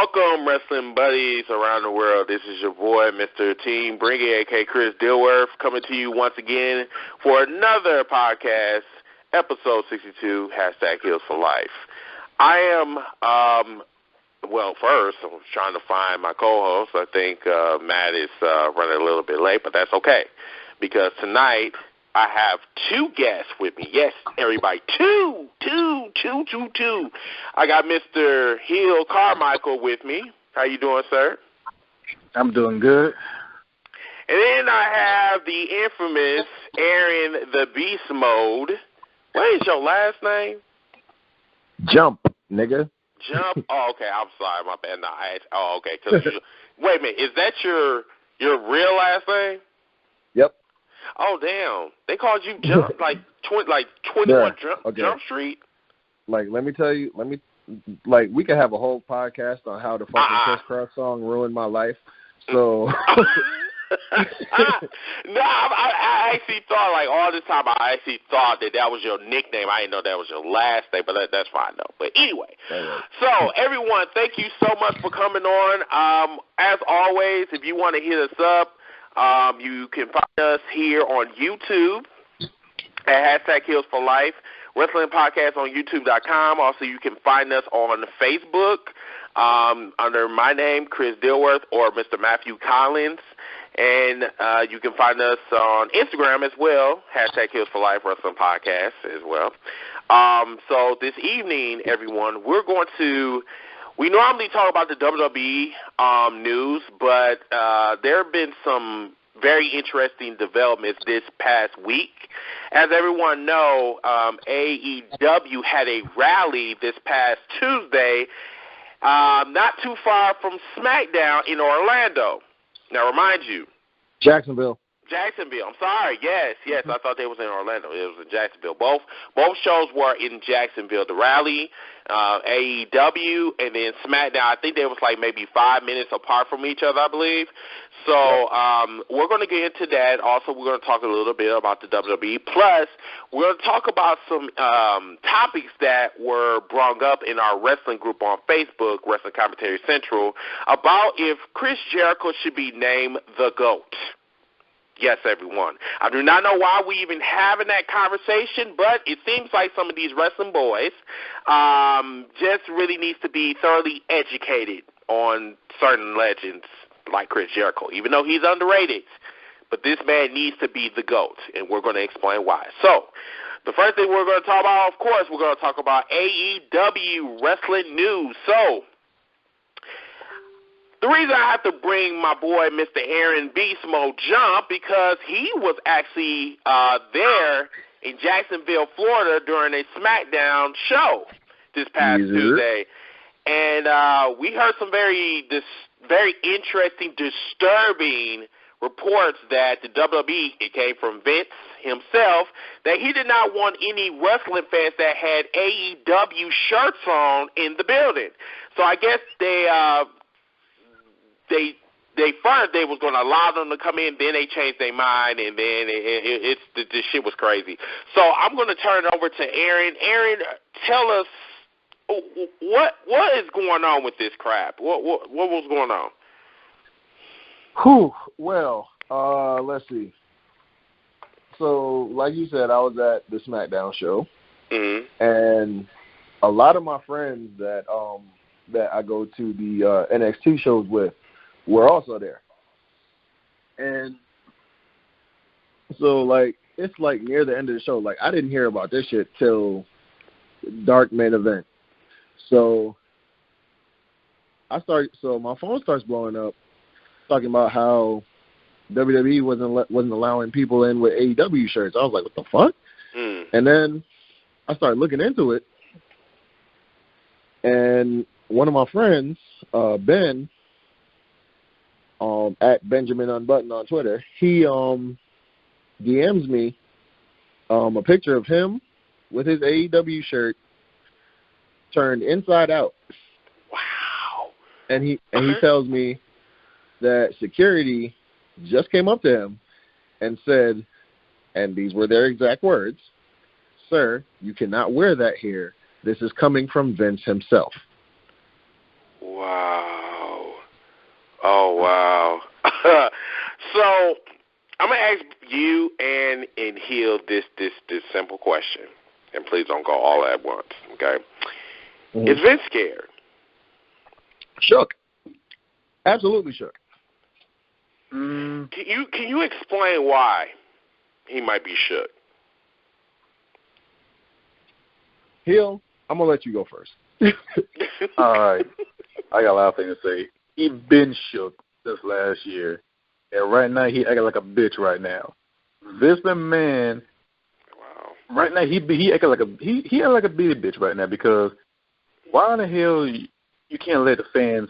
Welcome, wrestling buddies around the world. This is your boy, Mr. Team Bring It, a.k.a. Chris Dilworth, coming to you once again for another podcast, episode 62, #Heels for Life. I am, first, I'm trying to find my co-host. I think Matt is running a little bit late, but that's okay, because tonight I have two guests with me. Yes, everybody, two. I got Mr. Hill Carmichael with me. How you doing, sir? I'm doing good. And then I have the infamous Aaron the Beast Mode. What is your last name? Jump, nigga. Jump? Oh, okay. I'm sorry. My bad. No, okay. Wait a minute. Is that your real last name? Yep. Oh, damn. They called you Jump, like 21 Jump Street? Like, let me tell you, we could have a whole podcast on how the fucking Crisscross song ruined my life. So. No, I actually thought, like, all this time, I actually thought that was your nickname. I didn't know that was your last name, but that's fine, though. But anyway, so, everyone, thank you so much for coming on. As always, if you want to hit us up, you can find us here on YouTube at #Heels for Life, Wrestling Podcast on YouTube.com. Also, you can find us on Facebook under my name, Chris Dilworth, or Mr. Matthew Collins. And you can find us on Instagram as well, #Heels for Life Wrestling Podcast as well. So this evening, everyone, we normally talk about the WWE news, but there have been some very interesting developments this past week. As everyone know, AEW had a rally this past Tuesday, not too far from SmackDown in Orlando. Now, remind you. Jacksonville. I'm sorry. Yes. I thought they was in Orlando. It was in Jacksonville. Both shows were in Jacksonville. The rally, AEW, and then SmackDown. I think they was like maybe 5 minutes apart from each other, I believe. So we're going to get into that. Also, we're going to talk a little bit about the WWE. Plus, we're going to talk about some topics that were brought up in our wrestling group on Facebook, Wrestling Commentary Central, about if Chris Jericho should be named the GOAT. Yes, everyone. I do not know why we even having that conversation, but it seems like some of these wrestling boys just really needs to be thoroughly educated on certain legends like Chris Jericho, even though he's underrated. But this man needs to be the GOAT, and we're going to explain why. So, the first thing we're going to talk about, of course, we're going to talk about AEW wrestling news. So, the reason I have to bring my boy, Mr. Aaron Beast Mode Jump, because he was actually there in Jacksonville, Florida, during a SmackDown show this past Tuesday. And we heard some very interesting, disturbing reports that the WWE, it came from Vince himself, that he did not want any wrestling fans that had AEW shirts on in the building. So I guess they first they was going to allow them to come in, then they changed their mind, and then this shit was crazy. So I'm going to turn it over to Aaron. Aaron, tell us what is going on with this crap? What was going on? Well, let's see. So, like you said, I was at the SmackDown show, and a lot of my friends that I go to the NXT shows with were also there. And so, like, it's like near the end of the show. Like, I didn't hear about this shit till dark main event. So my phone starts blowing up, talking about how WWE wasn't allowing people in with AEW shirts. I was like, what the fuck? And then I started looking into it, and one of my friends, Ben, at Benjamin Unbutton on Twitter, he DMs me a picture of him with his AEW shirt turned inside out. Wow. And he tells me that security just came up to him and said, and these were their exact words, "Sir, you cannot wear that here. This is coming from Vince himself." Wow. Oh, wow. So I'm going to ask you and Hill this simple question, and please don't go all at once, okay? Mm-hmm. Is Vince scared? Shook. Absolutely shook. Can you explain why he might be shook? Hill, I'm going to let you go first. All right. I got a lot of things to say. He been shook this last year. And right now, he acting like a bitch right now. This man, wow. Right now, he acting like he acting like a big bitch right now because why in the hell you can't let the fans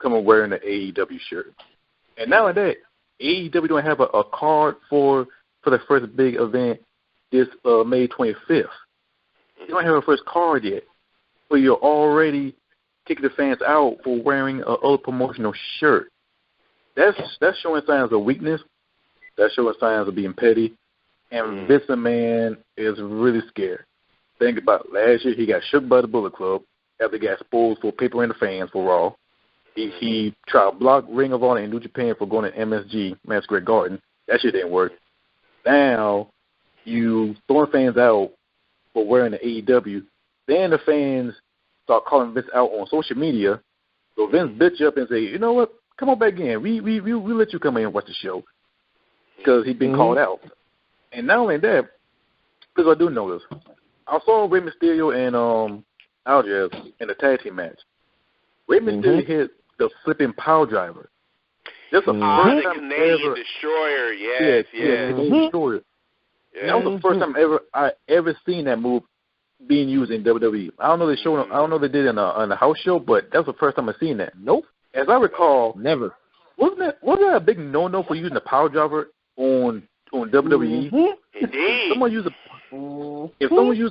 come and wearing the AEW shirt? And not only that, AEW don't have a card for the first big event this May 25th. You don't have a first card yet, but you're already kicking the fans out for wearing an old promotional shirt. That's showing signs of weakness. That's showing signs of being petty. And Vince McMahon is really scared. Think about it. Last year he got shook by the Bullet Club after he got exposed for papering the fans for Raw. He tried to block Ring of Honor in New Japan for going to MSG, Madison Square Garden. That shit didn't work. Now you throwing fans out for wearing the AEW. Then the fans start calling Vince out on social media. So Vince bitch up and say, you know what? Come on back in. We let you come in and watch the show because he's been called out. And not only that, because I do know this, I saw Rey Mysterio and Algiers in a tag team match. Rey Mysterio hit the flipping power driver. This is the first time Canadian Destroyer, yes. Canadian Destroyer. Yeah. That was the first time I ever seen that move being used in WWE. I don't know they did it on the house show, but that was the first time I seen that. Nope. As I recall, never. Wasn't that a big no-no for using the power driver on WWE? Indeed. If someone used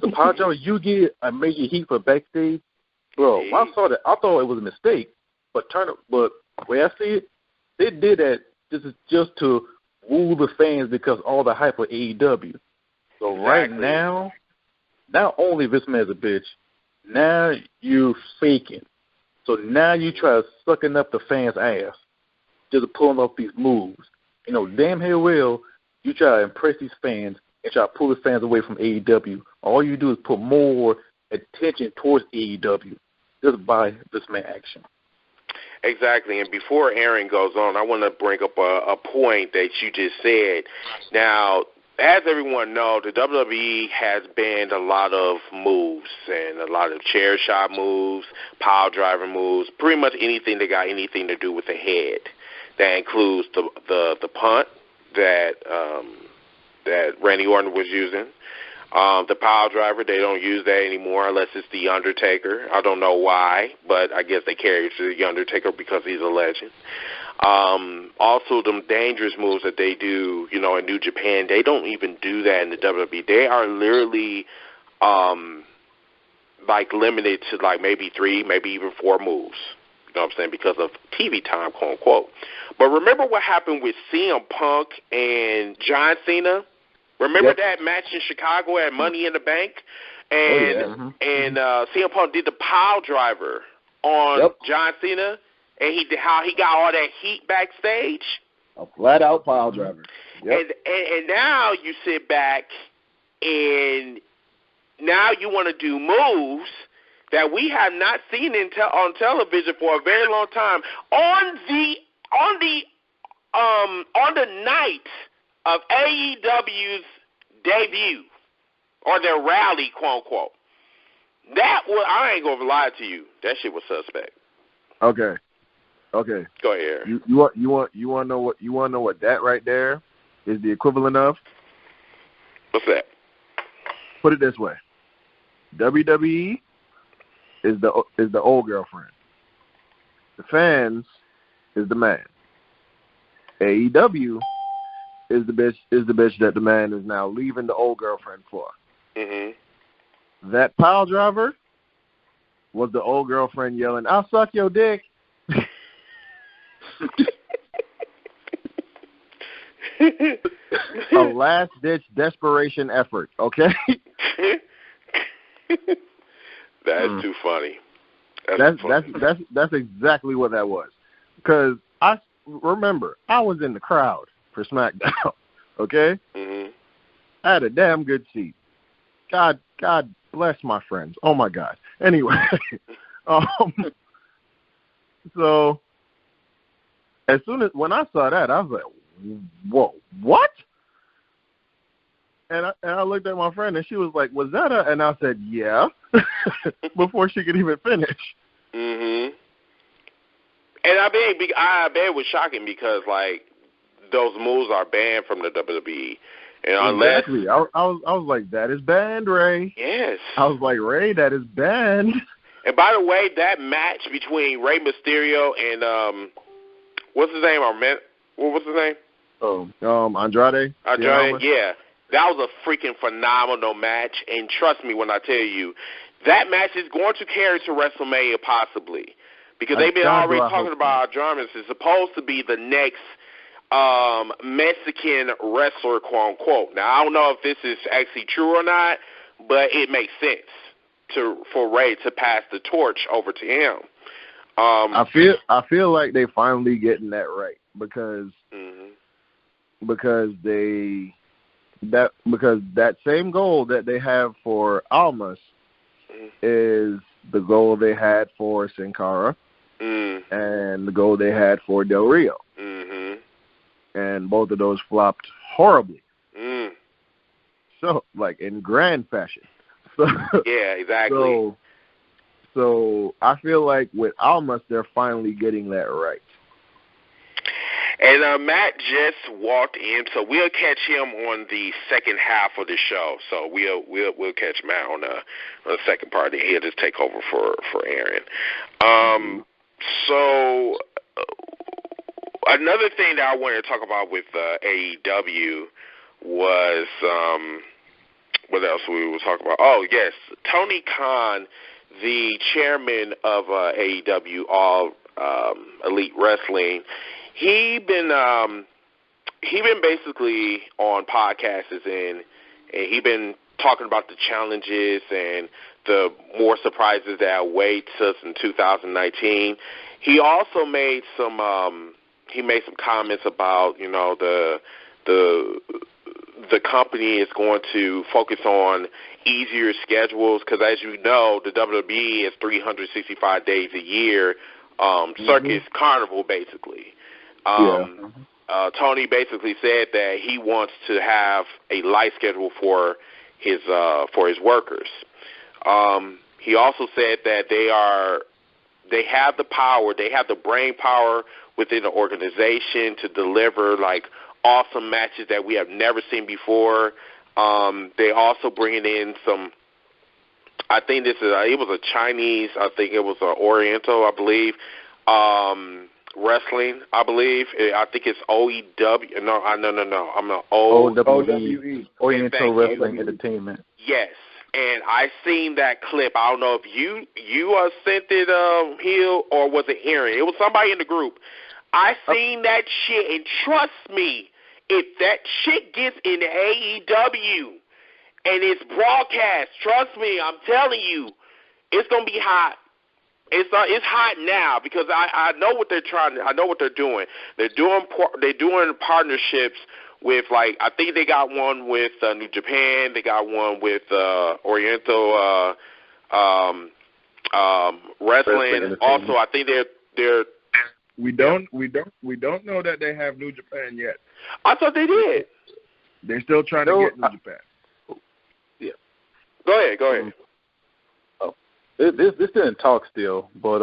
the power driver, you get a major heat for backstage. Bro, when I saw that, I thought it was a mistake. But the way I see it, they did that just to woo the fans because all the hype for AEW. So right now, not only this man's a bitch, now you're faking. So now you try sucking up the fans' ass just pulling off these moves. You know, damn hell well, you try to impress these fans and try to pull the fans away from AEW. All you do is put more attention towards AEW just by this man action. Exactly. And before Aaron goes on, I want to bring up a point that you just said. Now, as everyone knows, the WWE has banned a lot of moves and a lot of chair shot moves, power driver moves, pretty much anything that got anything to do with the head. That includes the punt that Randy Orton was using. The power driver, they don't use that anymore unless it's The Undertaker. I don't know why, but I guess they carry it to The Undertaker because he's a legend. Also, them dangerous moves that they do, in New Japan, they don't even do that in the WWE. They are literally, limited to, maybe 3, maybe even 4 moves. You know what I'm saying? Because of TV time, quote unquote. But remember what happened with CM Punk and John Cena? Remember that match in Chicago at Money in the Bank? And CM Punk did the pile driver on John Cena, and how he got all that heat backstage? A flat-out pile driver. Yep. And now you sit back, and now you want to do moves that we have not seen on television for a very long time on the night of AEW's debut or their rally, quote unquote. I ain't gonna lie to you. That shit was suspect. Okay. Go ahead. You want to know what that right there is the equivalent of? What's that? Put it this way: WWE is the old girlfriend. The fans is the man. AEW is the bitch that the man is now leaving the old girlfriend for. Mm-hmm. That pile driver was the old girlfriend yelling, "I'll suck your dick." A last-ditch desperation effort, okay? That's too funny. That's exactly what that was. Because I remember I was in the crowd for SmackDown. Okay, I had a damn good seat. God bless my friends. Oh my God. Anyway, so as soon as when I saw that, I was like, "Whoa, what?" And I looked at my friend, and she was like, "Was that a?" And I said, "Yeah," before she could even finish. And I bet it was shocking because like those moves are banned from the WWE, and exactly. I was like, "That is banned, Ray." Yes. I was like, "Ray, that is banned." And by the way, that match between Rey Mysterio and what's his name? What was his name? Andrade. Yeah. That was a freaking phenomenal match, and trust me when I tell you, that match is going to carry to WrestleMania possibly, because they've been already talking about Andrade. It's supposed to be the next Mexican wrestler, quote unquote. Now I don't know if this is actually true or not, but it makes sense for Ray to pass the torch over to him. I feel like they finally getting that right because that same goal that they have for Almas is the goal they had for Sin Cara and the goal they had for Del Rio. And both of those flopped horribly. So, like, in grand fashion. So, yeah, exactly. So I feel like with Almas, they're finally getting that right. And Matt just walked in, so we'll catch him on the second half of the show. So we'll catch Matt on the second part, and he'll just take over for Aaron. So another thing that I wanted to talk about with AEW was what else we were talking about? Oh yes, Tony Khan, the chairman of AEW, All Elite Wrestling. He been basically on podcasts and he been talking about the challenges and the more surprises that await us in 2019. He also made some comments about the company is going to focus on easier schedules because, as you know, the WWE is 365 days a year, circus carnival basically. Tony basically said that he wants to have a light schedule for his workers. He also said that they have the power, they have the brain power within the organization to deliver like awesome matches that we have never seen before. They also bringing in some. I think it was a Chinese. I think it was an Oriental, I believe. Wrestling, I believe. I think it's OEW. No. I'm an OWE. Oriental Wrestling Entertainment. Yes, and I seen that clip. I don't know if you sent it, Hill, or was it Aaron? It was somebody in the group. I seen that shit, and trust me, if that shit gets in AEW and it's broadcast, trust me, I'm telling you, it's gonna be hot. It's hot now because I know what they're I know what they're doing. They're doing partnerships with, like, I think they got one with New Japan. They got one with Oriental Wrestling. Also, I think they're. We don't know that they have New Japan yet. I thought they did. They're still trying to get New Japan. Yeah. Go ahead. This in talk still, but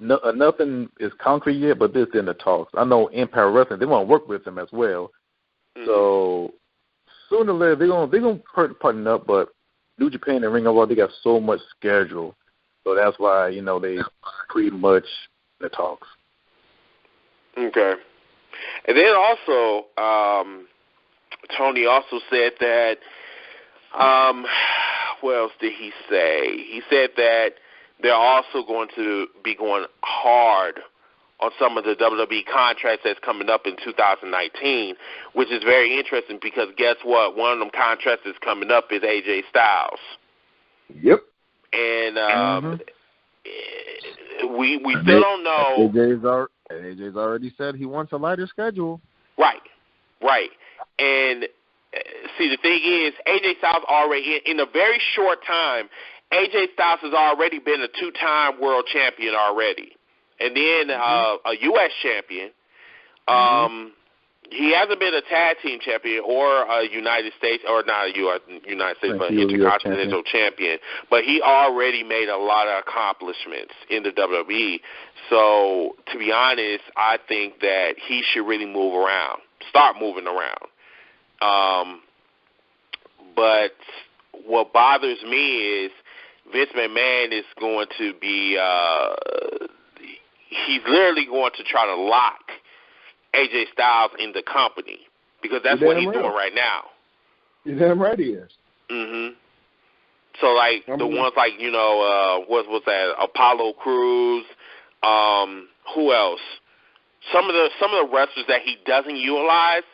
nothing is concrete yet. But this in the talks. I know Empire Wrestling, they want to work with them as well. So sooner or later they're gonna partner up. But New Japan and Ring of Honor, they got so much schedule, so that's why they pretty much in the talks. Okay, and then also Tony also said that. What else did he say? He said that they're also going to be going hard on some of the WWE contracts that's coming up in 2019, which is very interesting because guess what? One of them contracts that's coming up is AJ Styles. Yep. And we still don't know. AJ's already said he wants a lighter schedule. Right. And see, the thing is, AJ Styles already, in a very short time, AJ Styles has already been a 2-time world champion already. And then a U.S. champion. He hasn't been a tag team champion or a United States, or not a United States, but Intercontinental champion. But he already made a lot of accomplishments in the WWE. So, to be honest, I think that he should really start moving around. But what bothers me is Vince McMahon is going to be, he's literally going to try to lock AJ Styles in the company because that's what he's doing right now. You're damn right he is. So, like, the ones like, what's that, Apollo Crews, who else? Some of the wrestlers that he doesn't utilize,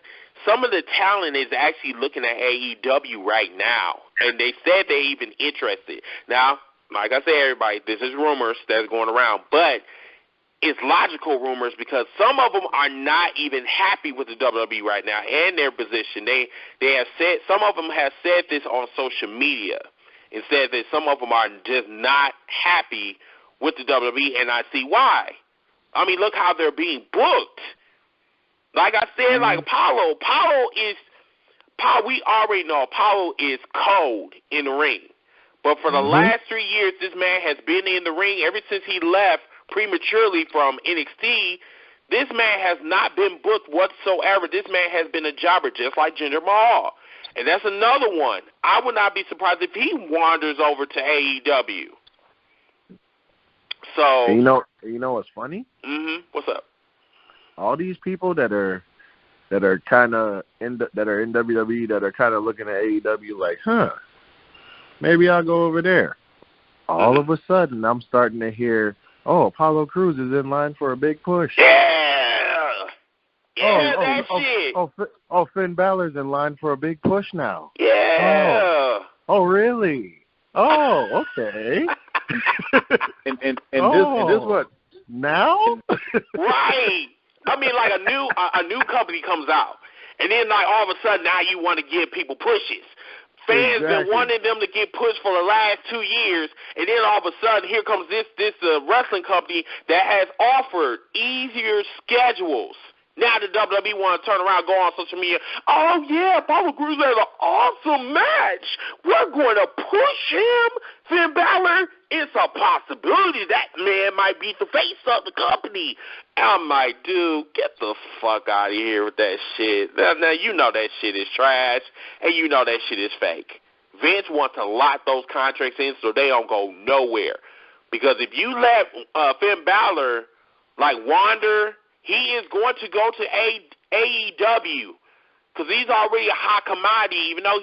some of the talent is actually looking at AEW right now, and they said they're even interested. Now, like I said, everybody, this is rumors that's going around, but it's logical rumors because some of them are not even happy with the WWE right now and their position. They have said, some of them have said this on social media and said that some of them are just not happy with the WWE, and I see why. I mean, look how they're being booked. Like I said, like Apollo we already know Apollo is cold in the ring. But for the last 3 years, this man has been in the ring ever since he left prematurely from NXT. This man has not been booked whatsoever. This man has been a jobber, just like Jinder Mahal. And that's another one. I would not be surprised if he wanders over to AEW. So you know what's funny? What's up? All these people that are kind of in WWE that are kind of looking at AEW like, maybe I'll go over there. All of a sudden, I'm starting to hear, Apollo Crews is in line for a big push. Finn Balor's in line for a big push now. Yeah. Oh, really? Oh, okay. and this what now? Right. I mean, like a new company comes out, and then like all of a sudden now you want to give people pushes. Fans been wanting them to get pushed for the last 2 years, and then all of a sudden here comes this wrestling company that has offered easier schedules. Now the WWE want to turn around, go on social media. Oh, yeah, Apollo Crews had an awesome match. We're going to push him. Finn Balor, it's a possibility that man might be the face of the company. I'm like, dude, get the fuck out of here with that shit. Now you know that shit is trash, and you know that shit is fake. Vince wants to lock those contracts in so they don't go nowhere. Because if you let Finn Balor, like, wander, he is going to go to AEW because he's already a hot commodity, even though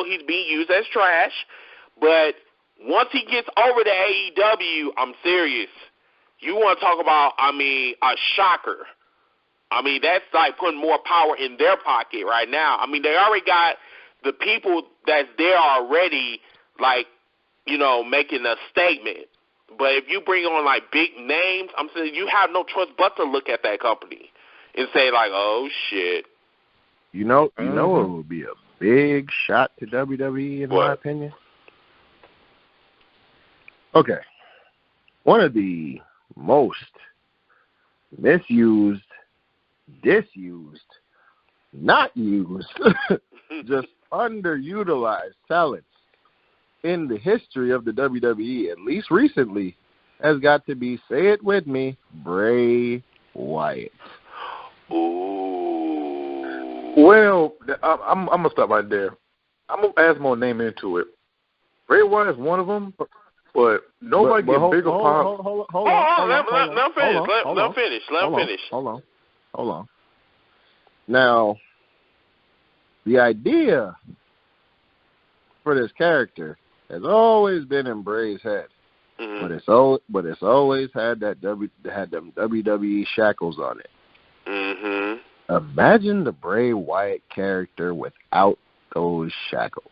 he's being used as trash. But once he gets over to AEW, I'm serious. You want to talk about, a shocker. That's like putting more power in their pocket right now. They already got the people that's there already, like, making a statement. But if you bring on, like, big names, I'm saying you have no choice but to look at that company and say, like, oh, shit. You know what would be a big shot to WWE, in my opinion? Okay. One of the most misused, disused, not used, just underutilized talents in the history of the WWE, at least recently, has got to be, say it with me, Bray Wyatt. Ooh. Well, I'm going to stop right there. I'm going to add more name into it. Bray Wyatt is one of them, but nobody gets bigger power. Hold on. Let him finish. Hold on. Now, the idea for this character has always been in Bray's head, but it's always had them WWE shackles on it. Imagine the Bray Wyatt character without those shackles.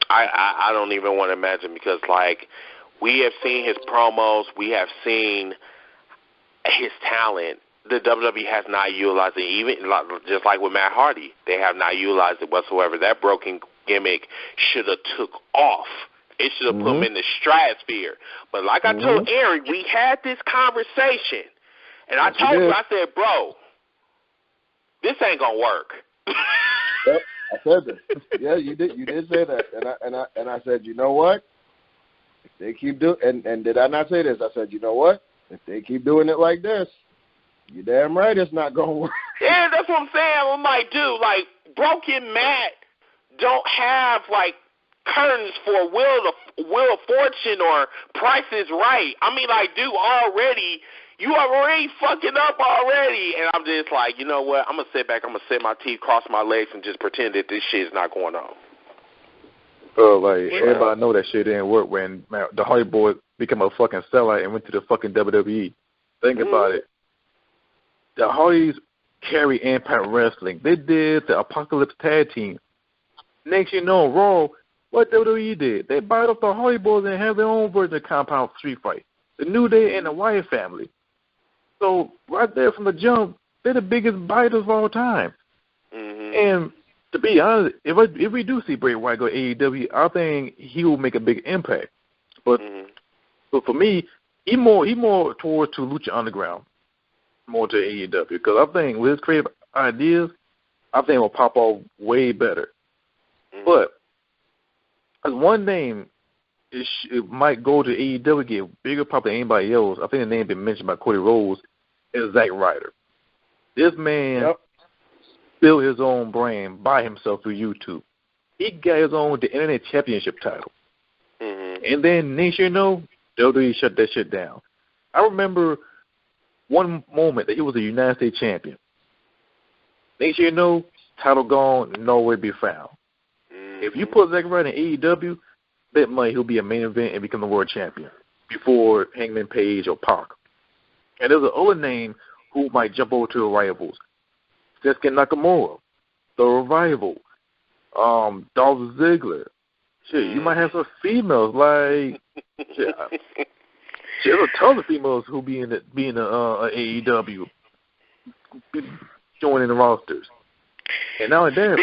I don't even want to imagine, because like we have seen his promos, we have seen his talent. The WWE has not utilized it, even just like with Matt Hardy. They have not utilized it whatsoever. That broken gimmick should have took off. It should have put him in the stratosphere. But like I told Aaron, we had this conversation, and I told you, I said, bro, this ain't gonna work. Yep, I said that. Yeah, you did say that, and I said, you know what? If they keep doing, and did I not say this? I said, you know what? If they keep doing it like this, you're damn right it's not gonna work. Yeah, that's what I'm saying. I'm like, dude, like Broken Matt don't have like curtains for Wheel of Fortune or Price is Right. I mean, like, dude, you already fucking up already. And I'm just like, you know what? I'm gonna sit back. I'm gonna set my teeth, cross my legs, and just pretend that this shit is not going on. Everybody know that shit didn't work when the Hardy Boys became a fucking sellout and went to the fucking WWE. Think about it. The Hardys carry Impact Wrestling. They did the Apocalypse Tag Team. Next you know, Raw, what WWE did? They bought up the Hardy Boys and have their own version of Compound Street Fight. The New Day and the Wyatt family. So right there from the jump, they're the biggest biters of all time. And to be honest, if we do see Bray Wyatt go to AEW, I think he will make a big impact. But for me, he more towards to Lucha Underground, more to AEW, because I think with his creative ideas, I think it will pop off way better. But as one name, it might go to AEW, get bigger pop than anybody else. I think the name been mentioned by Cody Rhodes is Zack Ryder. This man built his own brand by himself through YouTube. He got his own the Internet Championship title. And then next you know, WWE shut that shit down. I remember one moment that he was a United States champion. Next you know, title gone, nowhere to be found. If you put Zack Ryder in AEW, bet money he'll be a main event and become the world champion before Hangman Page or Pac. And there's another name who might jump over to the rivals. Shinsuke Nakamura, The Revival, Dolph Ziggler. Shit, you might have some females like shit, there's a ton of females who be in AEW, joining the rosters. And now and then.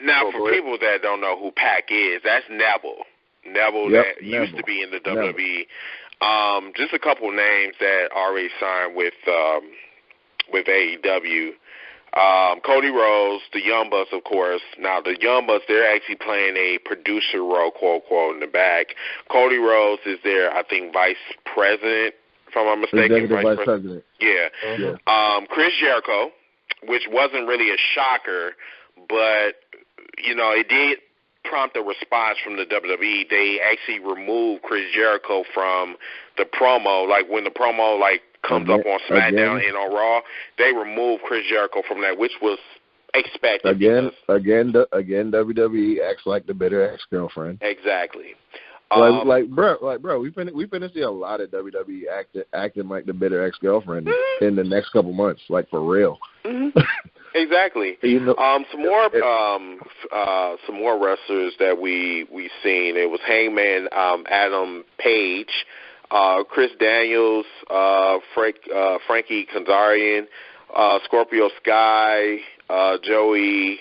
Now, for people that don't know who Pac is, that's Neville. Neville that used to be in the WWE. Just a couple names that already signed with AEW. Cody Rhodes, the Young Bucks, of course. Now, the Young Bucks, they're actually playing a producer role, quote-unquote, in the back. Cody Rhodes is their, I think, vice president, if I'm not mistaken. Executive vice president. Yeah. Chris Jericho, which wasn't really a shocker, but, you know, it did prompt a response from the WWE. They actually removed Chris Jericho from the promo. Like, when the promo, like, comes up on SmackDown and on Raw, they removed Chris Jericho from that, which was expected. Again, WWE acts like the bitter ex-girlfriend. Exactly. Bro, we finna see a lot of WWE acting like the bitter ex-girlfriend in the next couple months, like for real. Exactly. Some more wrestlers that we seen. It was Hangman Adam Page, Chris Daniels, Frankie Kazarian, Scorpio Sky, Joey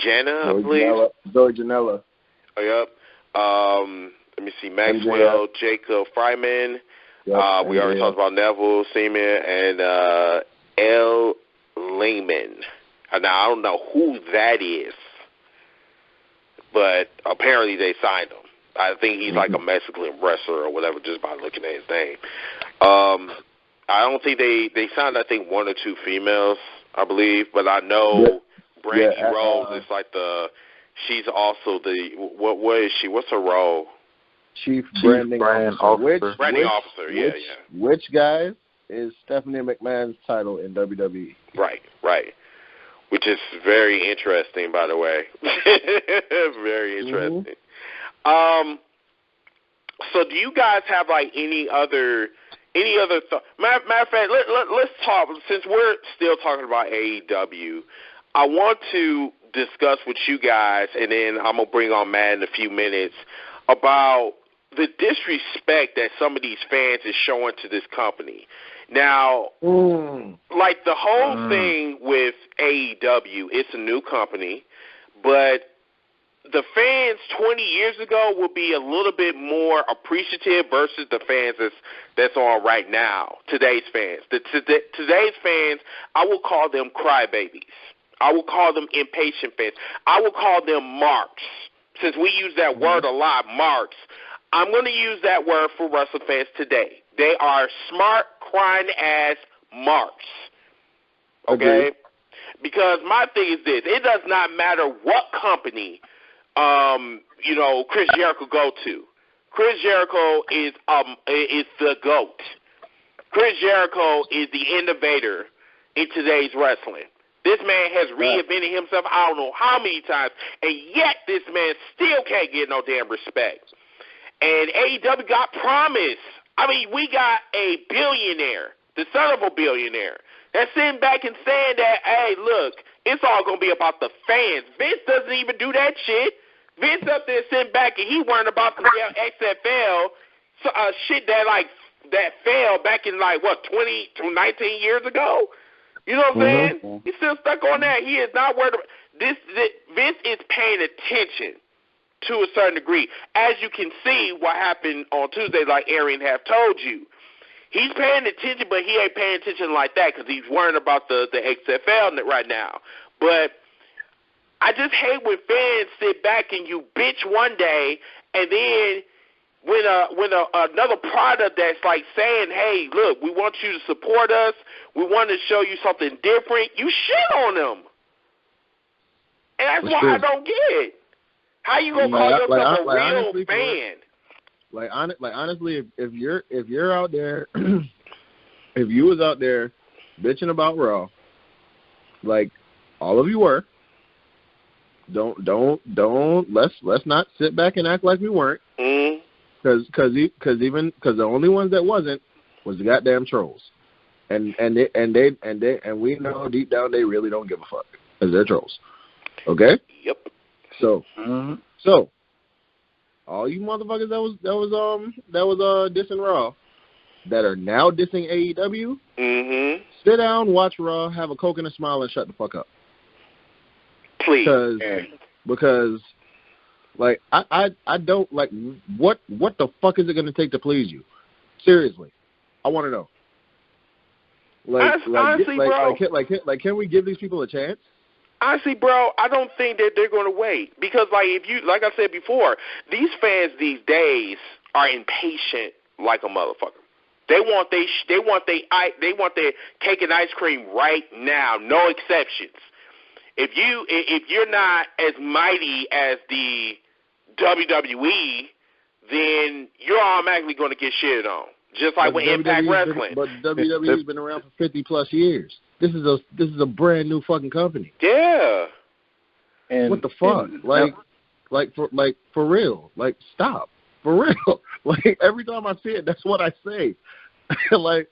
Janela, I believe. Joey Janela. Oh, yep. Let me see, Maxwell, Jacob Fryman. Yep. We already talked about Neville, Seaman, and L. Lehman. Now, I don't know who that is, but apparently they signed him. I think he's like a Mexican wrestler or whatever, just by looking at his name. I don't think they signed, I think, one or two females, I believe, but I know Brandy Rose is like she's also what is she? What's her role? Chief Branding Officer. Branding Officer, yeah. Which, guys, is Stephanie McMahon's title in WWE. Right. Which is very interesting, by the way. Very interesting. So do you guys have like any other thought? Matter of fact, let's talk, since we're still talking about AEW, I want to discuss with you guys, and then I'm going to bring on Matt in a few minutes, about the disrespect that some of these fans is showing to this company. Now, like the whole thing with AEW, it's a new company, but the fans 20 years ago will be a little bit more appreciative versus the fans that's on right now, today's fans. Today's fans, I will call them crybabies. I will call them impatient fans. I will call them marks. Since we use that word a lot, marks, I'm going to use that word for wrestling fans today. They are smart, crying-ass marks. Okay? Because my thing is this. It does not matter what company Chris Jericho go to. Chris Jericho is the GOAT. Chris Jericho is the innovator in today's wrestling. This man has reinvented himself I don't know how many times, and yet this man still can't get no damn respect. And AEW got promised. I mean, we got a billionaire, the son of a billionaire, that's sitting back and saying that, hey, look, it's all going to be about the fans. Vince doesn't even do that shit. Vince up there sitting back and he worrying about the damn XFL shit that fell back in 20 to 19 years ago. You know what I'm saying? He's still stuck on that. He is not worried about this. Vince is paying attention to a certain degree. As you can see what happened on Tuesday, like Arian have told you. He's paying attention, but he ain't paying attention like that because he's worrying about the XFL right now. But I just hate when fans sit back and you bitch one day, and then when another product that's like saying, hey, look, we want you to support us, we want to show you something different, you shit on them. And that's why I don't get. How you gonna call yourself a real honestly, fan? Honestly, if you're out there, if you was out there bitching about Raw, like all of you were, let's not sit back and act like we weren't, because the only ones that wasn't was the goddamn trolls, and we know deep down they really don't give a fuck because they're trolls. Okay. Yep. So all you motherfuckers that was dissing Raw, that are now dissing AEW, sit down, watch Raw, have a Coke and a smile, and shut the fuck up. Please. Because like I don't like what the fuck is it gonna take to please you? Seriously, I want to know. Honestly, bro. Can we give these people a chance? Honestly, bro, I don't think that they're going to wait because, like I said before, these fans these days are impatient like a motherfucker. They want their cake and ice cream right now, no exceptions. If you're not as mighty as the WWE, then you're automatically going to get shitted on, just like with Impact Wrestling. But WWE's been around for 50 plus years. This is a brand new fucking company. Yeah. And what the fuck? For real. Like, stop. For real. Like, every time I see it, that's what I say. Like,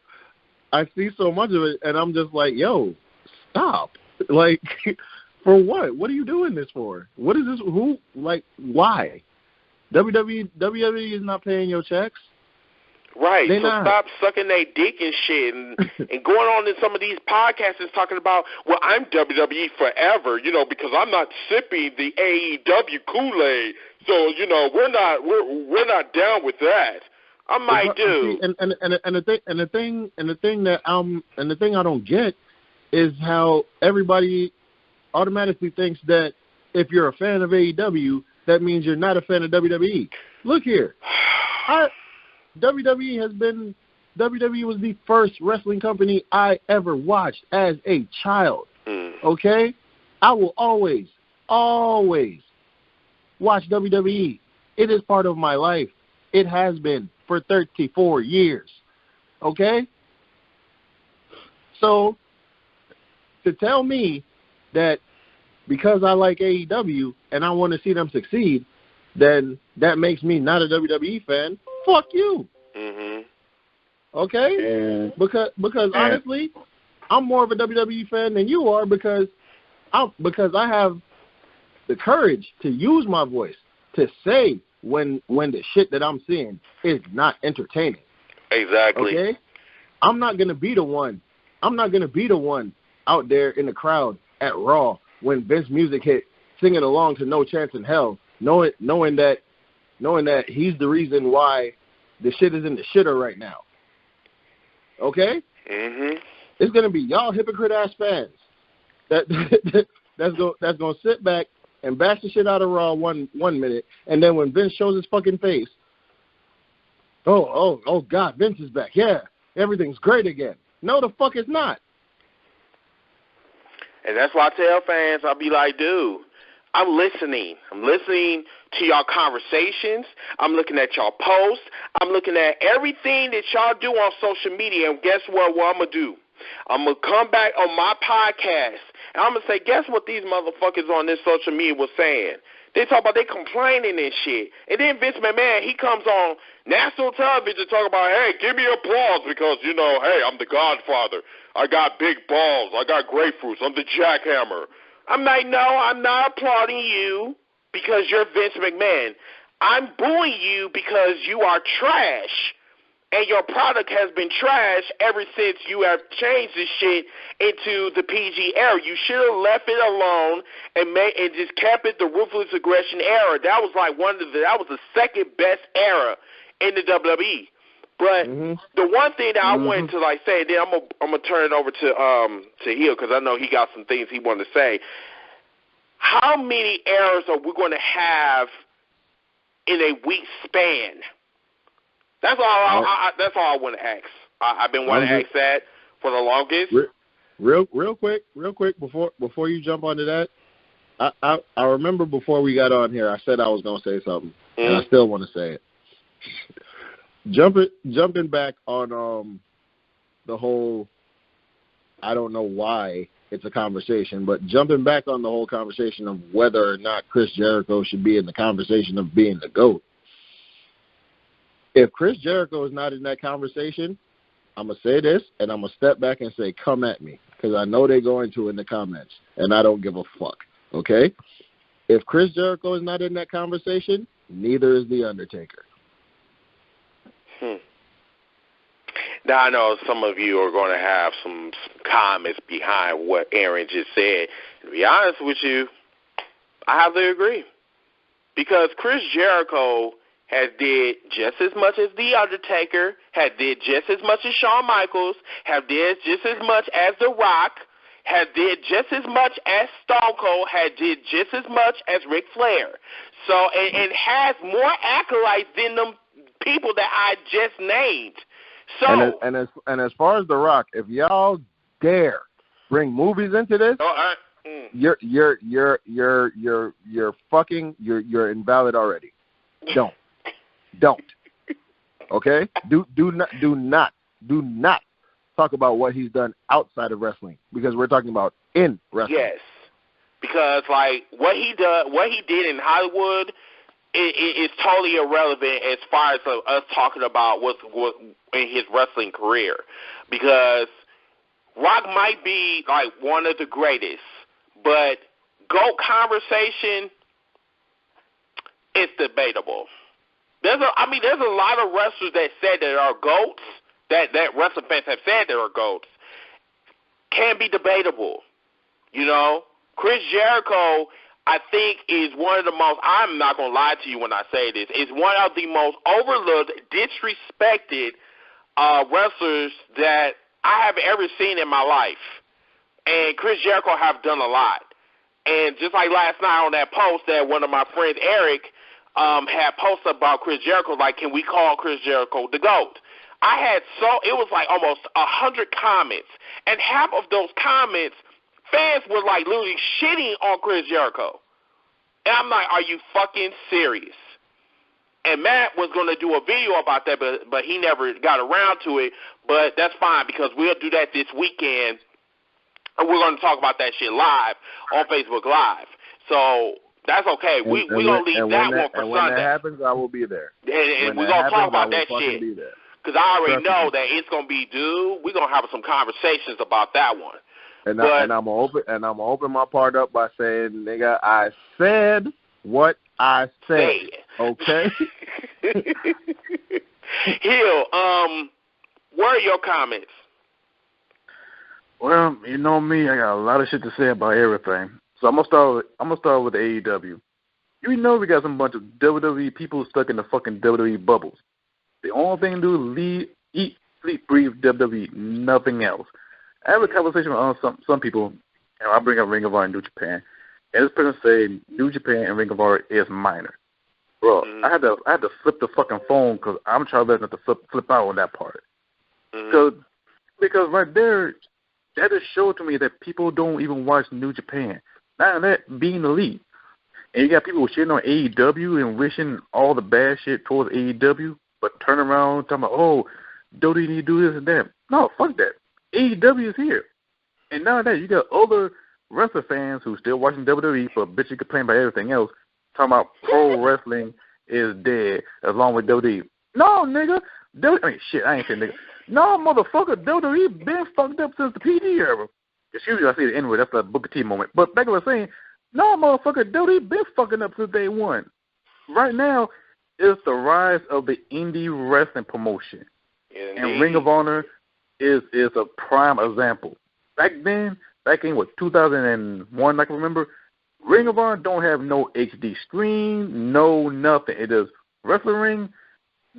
I see so much of it, and I'm just like, yo, stop. Like, for what? What are you doing this for? What is this? Who? Like, why? WWE is not paying your checks. Right, stop sucking their dick and shit and going on in some of these podcasts and talking about, well, I'm WWE forever, because I'm not sipping the AEW Kool-Aid, so we're not down with that. I'm like, dude. The thing I don't get is how everybody automatically thinks that if you're a fan of AEW, that means you're not a fan of WWE. Look here, WWE was the first wrestling company I ever watched as a child. Okay? I will always watch WWE. It is part of my life. It has been for 34 years. Okay? So, to tell me that because I like AEW and I want to see them succeed, then that makes me not a WWE fan. Fuck you. Okay? Because honestly, I'm more of a WWE fan than you are because I have the courage to use my voice to say when the shit that I'm seeing is not entertaining. Exactly. Okay? I'm not going to be the one out there in the crowd at Raw when Vince music hit, singing along to No Chance in Hell, knowing that he's the reason why the shit is in the shitter right now. Okay? Mm-hmm. It's going to be y'all hypocrite-ass fans that's going to sit back and bash the shit out of Raw one minute, and then when Vince shows his fucking face, oh God, Vince is back. Yeah, everything's great again. No, the fuck it's not. And that's why I tell fans, I'll be like, dude, I'm listening. I'm listening to y'all conversations. I'm looking at y'all posts. I'm looking at everything that y'all do on social media. And guess what I'm going to do? I'm going to come back on my podcast, and I'm going to say, guess what these motherfuckers on this social media was saying? They talk about they complaining and shit. And then Vince McMahon, he comes on national television talking about, hey, give me applause because, you know, hey, I'm the Godfather. I got big balls. I got grapefruits. I'm the jackhammer. I'm like, no, I'm not applauding you because you're Vince McMahon. I'm booing you because you are trash. And your product has been trash ever since you have changed this shit into the PG era. You should have left it alone and just kept it the ruthless aggression era. That was like that was the second best era in the WWE. But the one thing that I wanted to like say, then I'm gonna turn it over to Hill because I know he got some things he wanted to say. How many eras are we going to have in a week span? That's all. That's all I want to ask. I've been wanting to ask that for the longest. Real quick before you jump onto that, I remember before we got on here, I said I was going to say something, and I still want to say it. Jumping back on the whole, I don't know why it's a conversation, but jumping back on the whole conversation of whether or not Chris Jericho should be in the conversation of being the GOAT. If Chris Jericho is not in that conversation, I'm going to say this, and I'm going to step back and say, come at me, because I know they're going to in the comments, and I don't give a fuck, okay? If Chris Jericho is not in that conversation, neither is The Undertaker. Now, I know some of you are going to have some comments behind what Aaron just said. To be honest with you, I have to agree. Because Chris Jericho has did just as much as The Undertaker, has did just as much as Shawn Michaels, have did just as much as The Rock, has did just as much as Stone Cold, has did just as much as Ric Flair. So, and has more accolades than them people that I just named. So, and as far as The Rock, if y'all dare bring movies into this, you're invalid already. Don't. Okay? Do not talk about what he's done outside of wrestling, because we're talking about in wrestling. Yes. Because like what he did in Hollywood is totally irrelevant as far as us talking about what in his wrestling career. Because Rock might be like one of the greatest, but GOAT conversation is debatable. There's a lot of wrestlers that said that are GOATs, that wrestling fans have said there are GOATs, can be debatable. You know, Chris Jericho, I think, is one of the most, I'm not going to lie to you when I say this, is one of the most overlooked, disrespected wrestlers that I have ever seen in my life. And Chris Jericho have done a lot. And just like last night on that post that one of my friends, Eric, had posted about Chris Jericho, like, can we call Chris Jericho the GOAT? It was like almost 100 comments. And half of those comments, fans were like literally shitting on Chris Jericho. And I'm like, are you fucking serious? And Matt was going to do a video about that, but he never got around to it. But that's fine, because we'll do that this weekend. And we're going to talk about that shit live on Facebook Live. So that's okay. We're going to leave that one for Sunday. When that happens, I will be there. And we're going to talk about that shit. Because I already know that it's going to be, dude, we're going to have some conversations about that one. And I'm gonna open my part up by saying, nigga, I said what I said. Okay. Hill, what are your comments? Well, you know me, I got a lot of shit to say about everything. So I'm gonna start with AEW. You know we got some bunch of WWE people stuck in the fucking WWE bubbles. The only thing to do is eat, sleep, breathe WWE, nothing else. I have a conversation with some people, and I bring up Ring of Honor and New Japan, and this person say New Japan and Ring of Honor is minor. Bro, I had to flip the fucking phone because I'm trying not to flip out on that part. Because right there, that just showed to me that people don't even watch New Japan. Not that being elite. And you got people shitting on AEW and wishing all the bad shit towards AEW, but turn around talking about, oh, don't you need to do this and that. No, fuck that. AEW is here. And nowadays, you got other wrestler fans who still watching WWE but bitching, complain about everything else, talking about pro wrestling is dead along with WWE. No, nigga. I ain't saying nigga. No, motherfucker, WWE been fucked up since the PD era. Excuse me, I say the N-word. That's a Booker T moment. But like I was saying, no, motherfucker, WWE been fucking up since day one. Right now, it's the rise of the indie wrestling promotion. And Ring of Honor is a prime example. Back in 2001, I can remember, Ring of Honor don't have no HD screen, no nothing. It is wrestling ring,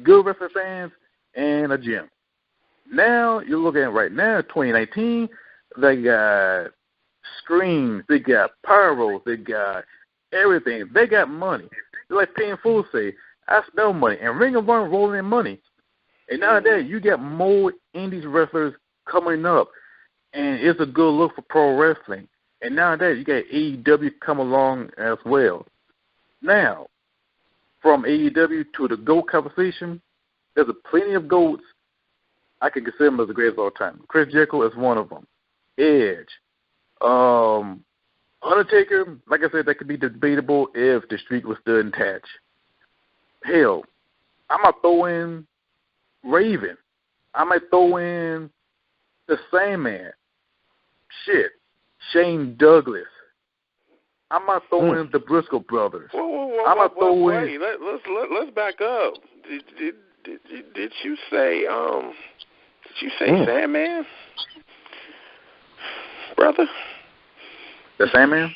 good wrestling fans, and a gym. Now, you're looking at right now, 2019, they got screens, they got pyros, they got everything. They got money. They're like paying fools say, I smell money. And Ring of Honor rolling in money. And nowadays, you got more indies wrestlers coming up. And it's a good look for pro wrestling. And nowadays, you got AEW come along as well. Now, from AEW to the GOAT conversation, there's plenty of GOATs I can consider them as the greatest of all time. Chris Jericho is one of them. Edge. Undertaker, like I said, that could be debatable if the streak was still attached. Hell, I might throw in Raven. I might throw in the Sandman. Shit. Shane Douglas. I might throw in the Briscoe brothers. Wait, let's back up. Did you say Sandman, brother? The Sandman?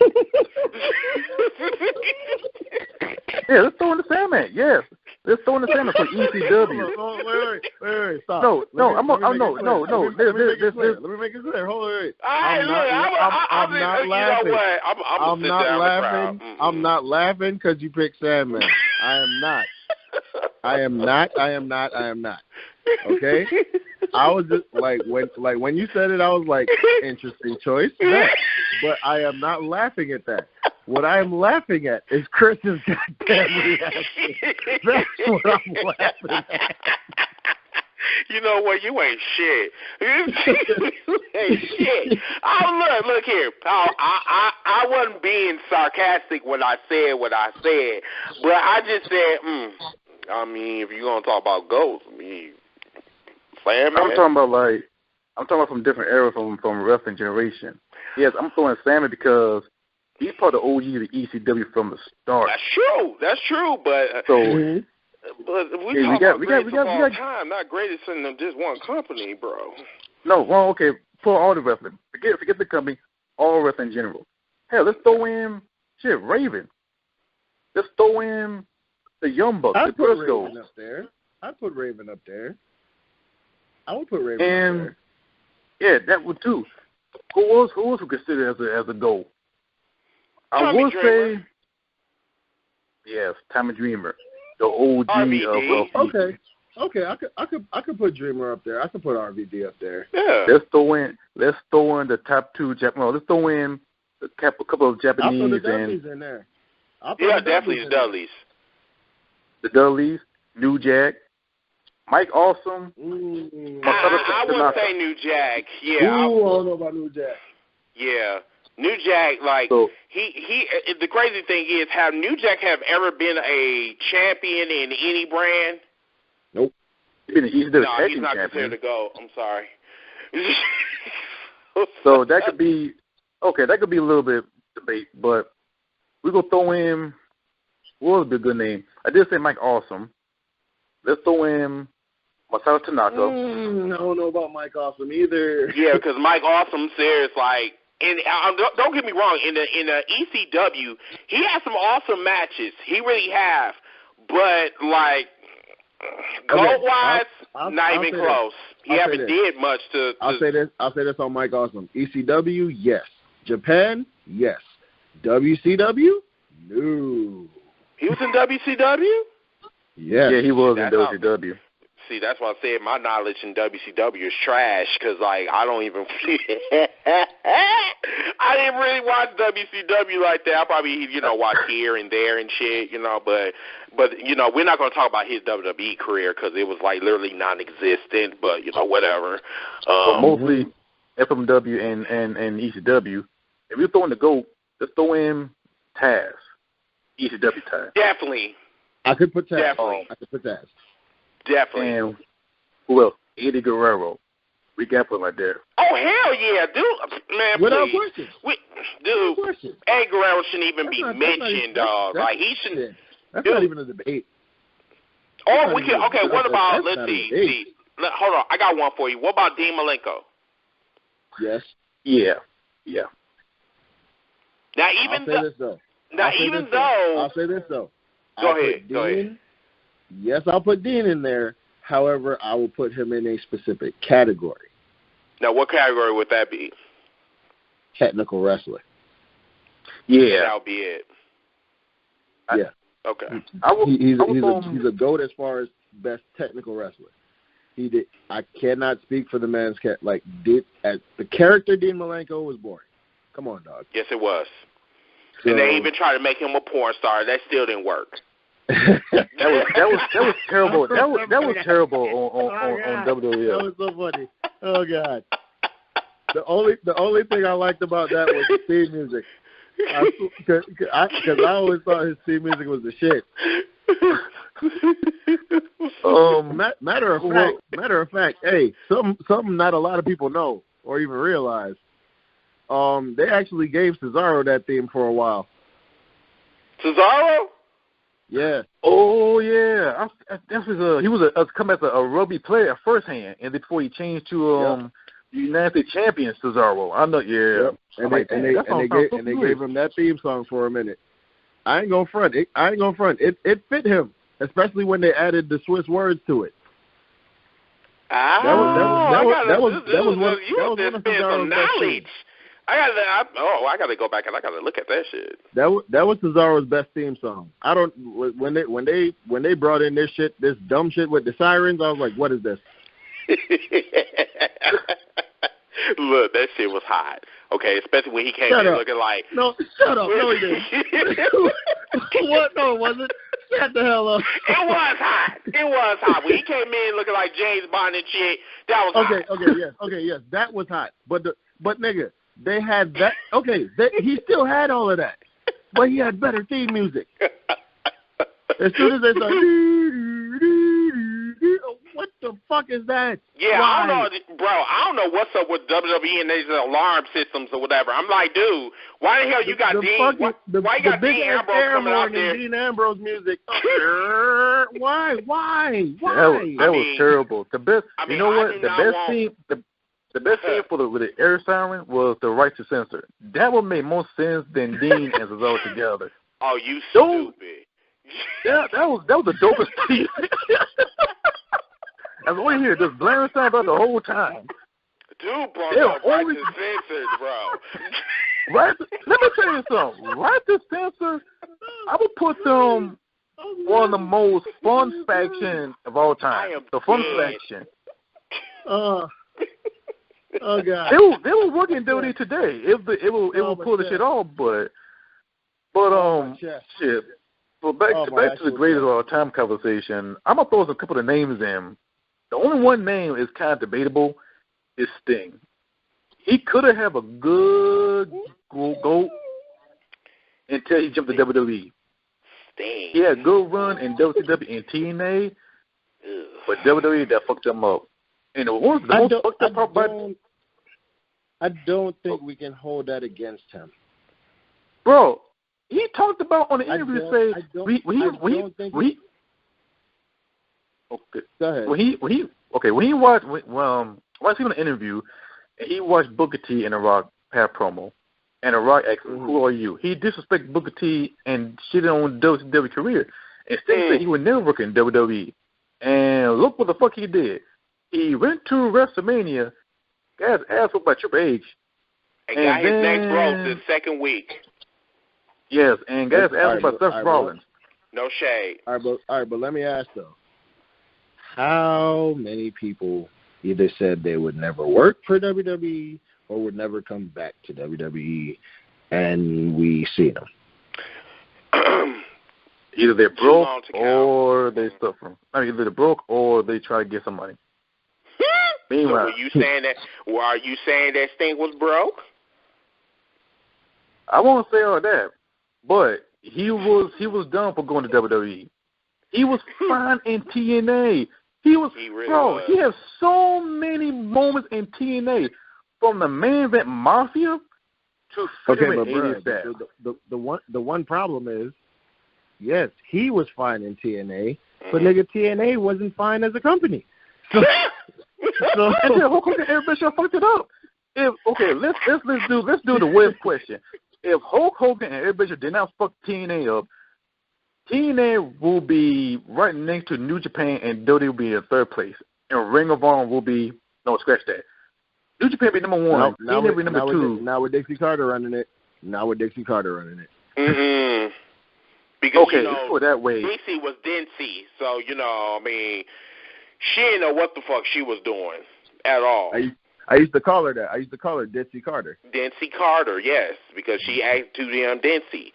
Yeah, let's throw in the Sandman. Yes, let's throw in the Sandman for ECW. Wait, stop. No. Let me make it clear. Hold on, wait. I'm not laughing. I'm not laughing because you picked Sandman. I am not. Okay? I was just when you said it, I was like, interesting choice. But I am not laughing at that. What I am laughing at is Chris's goddamn reaction. That's what I'm laughing at. You know what? You ain't shit. You ain't shit. Oh, look here. I wasn't being sarcastic when I said what I said, but I just said, I mean, if you're gonna talk about ghosts, I mean, Sandman. I'm talking about from different eras from wrestling generation. Yes, I'm throwing Sandman because he's part of the OG of the ECW from the start. That's true. But we talk about all time, not greatest in just one company, bro. No, well, okay, for all the wrestling. Forget the company, all wrestling in general. Hell, let's throw in Raven. Let's throw in the Young Bucks, the Briscoes. I'd put Raven up there. I would put Raven up there. Yeah, that would too. Who else would consider as a goal? I would say, yes, Tommy Dreamer, the OG of Okay, I could put Dreamer up there. I could put RVD up there. Yeah. Let's throw in the top two. Let's throw in a couple of Japanese. I'll put the Dudleys in there. Definitely the Dudleys. The Dudleys, New Jack, Mike Awesome. I wouldn't say New Jack. Yeah. I don't know about New Jack. Yeah. New Jack, he. The crazy thing is, have New Jack have ever been a champion in any brand? Nope. He's not considered to go. I'm sorry. So that could be okay. That could be a little bit debate, but we're gonna throw in what would be a good name? I did say Mike Awesome. Let's throw in Masato Tanaka. I don't know about Mike Awesome either. Yeah, because Mike Awesome says like, and don't get me wrong, in the ECW, he has some awesome matches. He really have, but like gold wise, not even close. He haven't did much to. I'll say this on Mike Awesome. ECW, yes. Japan, yes. WCW, no. He was in WCW? Yes. Yeah, he was in WCW. See, that's why I said my knowledge in WCW is trash because, like, I don't even I didn't really watch WCW like that. I probably, watch here and there and shit, but we're not going to talk about his WWE career because it was, like, literally non-existent, but, whatever. But mostly FMW and ECW. If you're throwing the GOAT, let's throw in Taz. ECW Taz. Definitely. I could put Taz. Definitely. I could put Taz. Definitely. And who else? Eddie Guerrero. We got put right there. Oh, hell yeah, dude. Man, without please. question. Dude, Eddie Guerrero shouldn't even be mentioned, dog. Like, he shouldn't. That's not even a debate. Oh, we can. Okay, what about, let's see. Hold on. I got one for you. What about Dean Malenko? Yes. Yeah. Now, even though. I'll say this, though. Go ahead. Yes, I'll put Dean in there. However, I will put him in a specific category. Now, what category would that be? Technical wrestler. Yeah. That'll be it. Yeah. Okay. He's a GOAT as far as best technical wrestler. I cannot speak for the man's the character Dean Malenko was boring. Come on, dog. Yes, it was. So, and they even tried to make him a porn star. That still didn't work. that was terrible. That was terrible on WWE. That was so funny. Oh God. The only thing I liked about that was the theme music. Because I always thought his theme music was the shit. Matter of fact, hey, something not a lot of people know or even realize. They actually gave Cesaro that theme for a while. Cesaro? Yeah. Oh yeah. He was come as a rugby player firsthand, and before he changed to the United States champion Cesaro. I know. Yeah. Yep. And they gave him that theme song for a minute. I ain't gonna front. It fit him, especially when they added the Swiss words to it. That was one of Cesaro's best things. I gotta go back and I gotta look at that shit. That was Cesaro's best theme song. When they brought in this dumb shit with the sirens, I was like, what is this? Look, that shit was hot. Okay, especially when he came in looking like. No, shut up. No, he didn't. What? No, it wasn't. Shut the hell up. It was hot. When he came in looking like James Bond and shit, that was hot. Okay, yes, that was hot. But nigga, they had that. Okay, he still had all of that, but he had better theme music. As soon as they started, what the fuck is that? Yeah, Why? I don't know, bro. I don't know what's up with WWE and these alarm systems or whatever. I'm like, dude, why the hell you got Dean? Why you got Dean Ambrose coming out there? Dean Ambrose music. Why? That was terrible. The best. You know what? The best theme. The best thing with the air siren was the right to censor. That would make more sense than Dean and Cesaro together. Oh, you stupid. That was the dopest thing. I was over here just blaring stuff about the whole time. Dude, bro, right to censor, bro. Right. Let me tell you something. Right to censor, I would put them one of the most fun factions of all time. The fun faction. Oh God. They were working in WWE today. It will pull the shit off, but shit. So back to the greatest of all time conversation. I'm gonna throw a couple of names in. The only one name is kind of debatable is Sting. He could have a good GOAT until he jumped to WWE. Sting. He had a good run in WCW and TNA, but WWE that fucked him up. And the most fucked up part about I don't think we can hold that against him. Bro, he talked about on the interview okay. Go ahead. When he watched on the interview, he watched Booker T and The Rock have promo, and The Rock asked, "Who are you?" He disrespected Booker T and shitted on WCW career, and said he would never work in WWE. And look what the fuck he did. He went to WrestleMania, got his ass whooped by Triple H, and got his neck broke the second week. Yes, and got his ass whooped by Seth Rollins. No shade. All right, but let me ask though, how many people either said they would never work for WWE or would never come back to WWE, and we see them? Either they're broke or they suffer. Either they're broke or they try to get some money. Meanwhile, so are you saying that Sting was broke? I won't say all that, but he was done for going to WWE. He was fine in TNA. He has so many moments in TNA, from the main event Mafia to the one problem is, yes, he was fine in TNA, but nigga, TNA wasn't fine as a company. So and then Hulk Hogan and Eric Bischoff fucked it up. Let's do the web question. If Hulk Hogan and Eric Bischoff did not fuck TNA up, TNA will be right next to New Japan, and WWE will be in third place. And Ring of Honor will be scratch that. New Japan will be number one. TNA will be number two. Now with Dixie Carter running it. Mm-hmm. Because put that way. Dixie was Densey, so she didn't know what the fuck she was doing at all. I used to call her that. I used to call her Densey Carter. Densey Carter, yes, because she acted too damn Densey.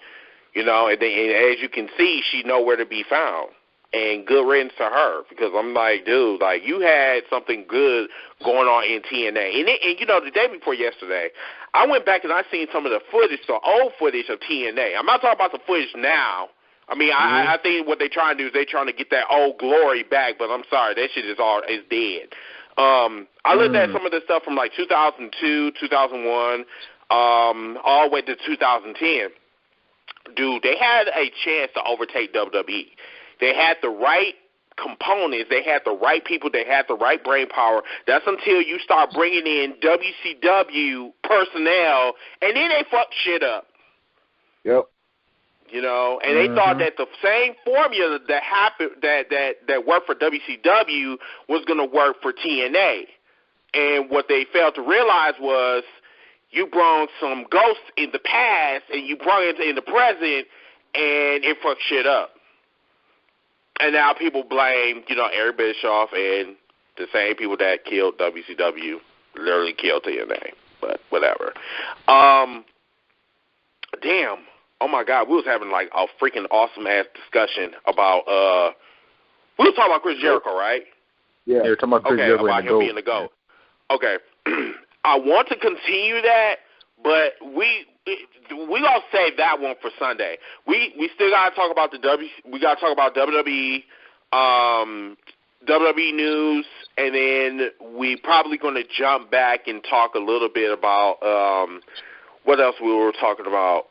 And as you can see, she nowhere to be found. And good riddance to her, because I'm like, dude, you had something good going on in TNA. And the day before yesterday, I went back and I seen some of the footage, the old footage of TNA. I'm not talking about the footage now. I mean, I think what they're trying to do is they're trying to get that old glory back, but I'm sorry, that shit is dead. I looked at some of the stuff from 2002, 2001, all the way to 2010. Dude, they had a chance to overtake WWE. They had the right components. They had the right people. They had the right brain power. That's until you start bringing in WCW personnel, and then they fuck shit up. Yep. And they thought that the same formula that happened that worked for WCW was going to work for TNA. And what they failed to realize was you brought some ghosts in the past and you brought it in the present, and it fucked shit up. And now people blame, Eric Bischoff and the same people that killed WCW literally killed TNA. But whatever. Damn. Oh my God, we was having a freaking awesome ass discussion about we were talking about Chris Jericho, right? Yeah, we were talking about Chris Jericho about him being the GOAT. Okay. I want to continue that, but we gonna save that one for Sunday. We still gotta talk about WWE, WWE news, and then we probably gonna jump back and talk a little bit about what else we were talking about.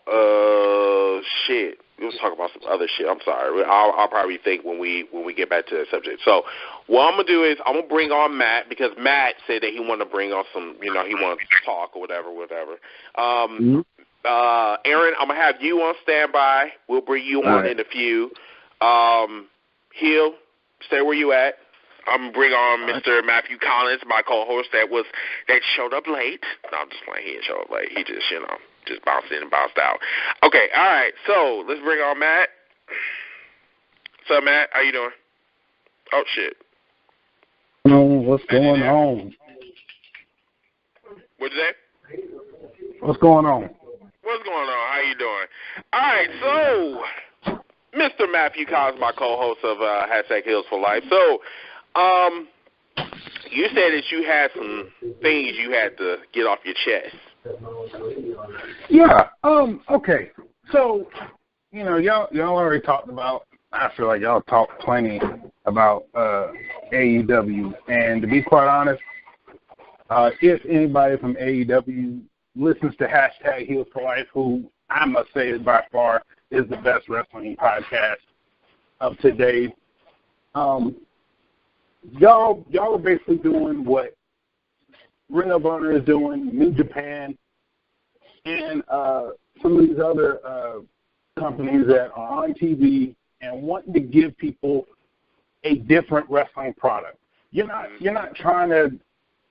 Shit. We was talking about some other shit. I'm sorry. I'll probably think when we get back to that subject. So what I'm going to do is I'm going to bring on Matt, because Matt said that he wanted to bring on some, he wanted to talk or whatever. Aaron, I'm going to have you on standby. We'll bring you on in a few. Hill, stay where you at. I'm going to bring on Mr. Matthew Collins, my co-host that showed up late. No, I'm just playing. He didn't show up late. He just, just bounced in and bounced out. Okay, all right. So let's bring on Matt. What's up, Matt? How you doing? Oh, shit. What's going on? What'd you say? What's going on? What's going on? How you doing? All right, so Mr. Matthew Collins, my co-host of #Hills for Life. So, you said that you had some things you had to get off your chest. Yeah. Okay. So, y'all already talked about. I feel like y'all talked plenty about AEW, and to be quite honest, If anybody from AEW listens to #HeelsForLife, who I must say is by far is the best wrestling podcast of today, y'all are basically doing what Ring of Honor is doing, New Japan, and some of these other companies that are on TV and wanting to give people a different wrestling product. You're not trying to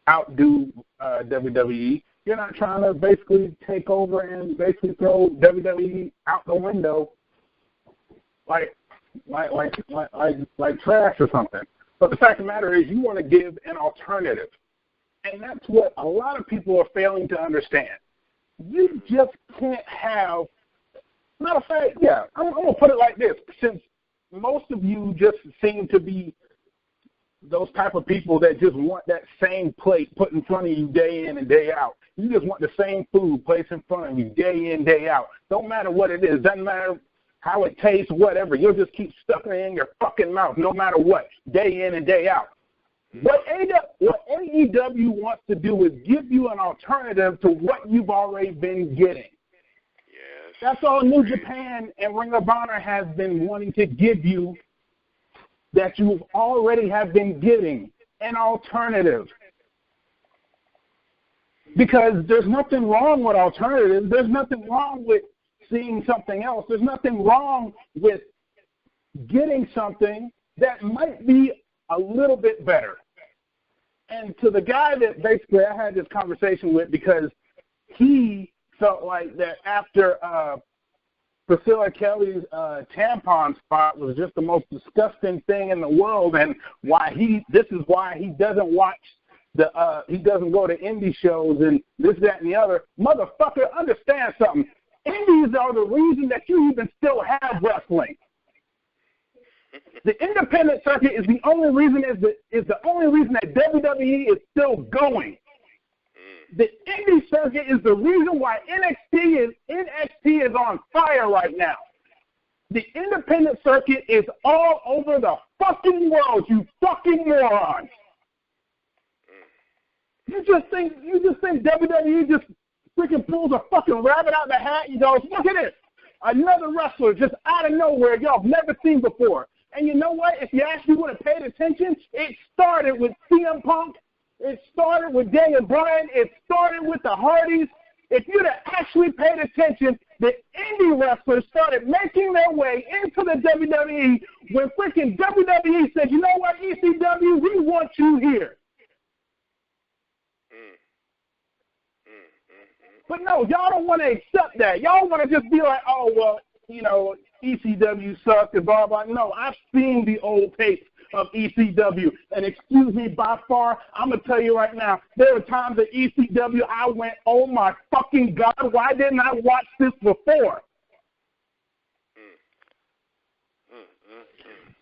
outdo WWE. You're not trying to basically take over and basically throw WWE out the window like trash or something. But the fact of the matter is, you want to give an alternative, and that's what a lot of people are failing to understand. You just can't have. Matter of fact, yeah, I'm gonna put it like this: since most of you just seem to be those type of people that just want that same plate put in front of you day in and day out. You just want the same food placed in front of you day in, day out. Don't matter what it is. Doesn't matter how it tastes, whatever. You'll just keep stuffing it in your fucking mouth no matter what, day in and day out. What AEW wants to do is give you an alternative to what you've already been getting. Yes. That's all New Japan and Ring of Honor has been wanting to give you, that you already have been getting, an alternative. Because there's nothing wrong with alternatives. There's nothing wrong with seeing something else. There's nothing wrong with getting something that might be a little bit better. And to the guy that basically I had this conversation with, because he felt like that after Priscilla Kelly's tampon spot was just the most disgusting thing in the world, and this is why he doesn't watch he doesn't go to indie shows and this, that, and the other. Motherfucker, understand something. Indies are the reason that you even still have wrestling. The independent circuit is the only reason that WWE is still going. The indie circuit is the reason why NXT is on fire right now. The independent circuit is all over the fucking world, you fucking morons. You just think WWE just freaking pulls a fucking rabbit out of the hat and goes, look at this, another wrestler just out of nowhere y'all have never seen before. And you know what? If you actually would have paid attention, it started with CM Punk. It started with Daniel Bryan. It started with the Hardys. If you'd have actually paid attention, the indie wrestlers started making their way into the WWE when freaking WWE said, you know what, ECW, we want you here. But no, y'all don't want to accept that. Y'all want to just be like, oh, well, you know, ECW sucked and blah, blah. No, I've seen the old tapes of ECW. And excuse me, by far, I'm going to tell you right now, there were times at ECW I went, oh, my fucking God, why didn't I watch this before?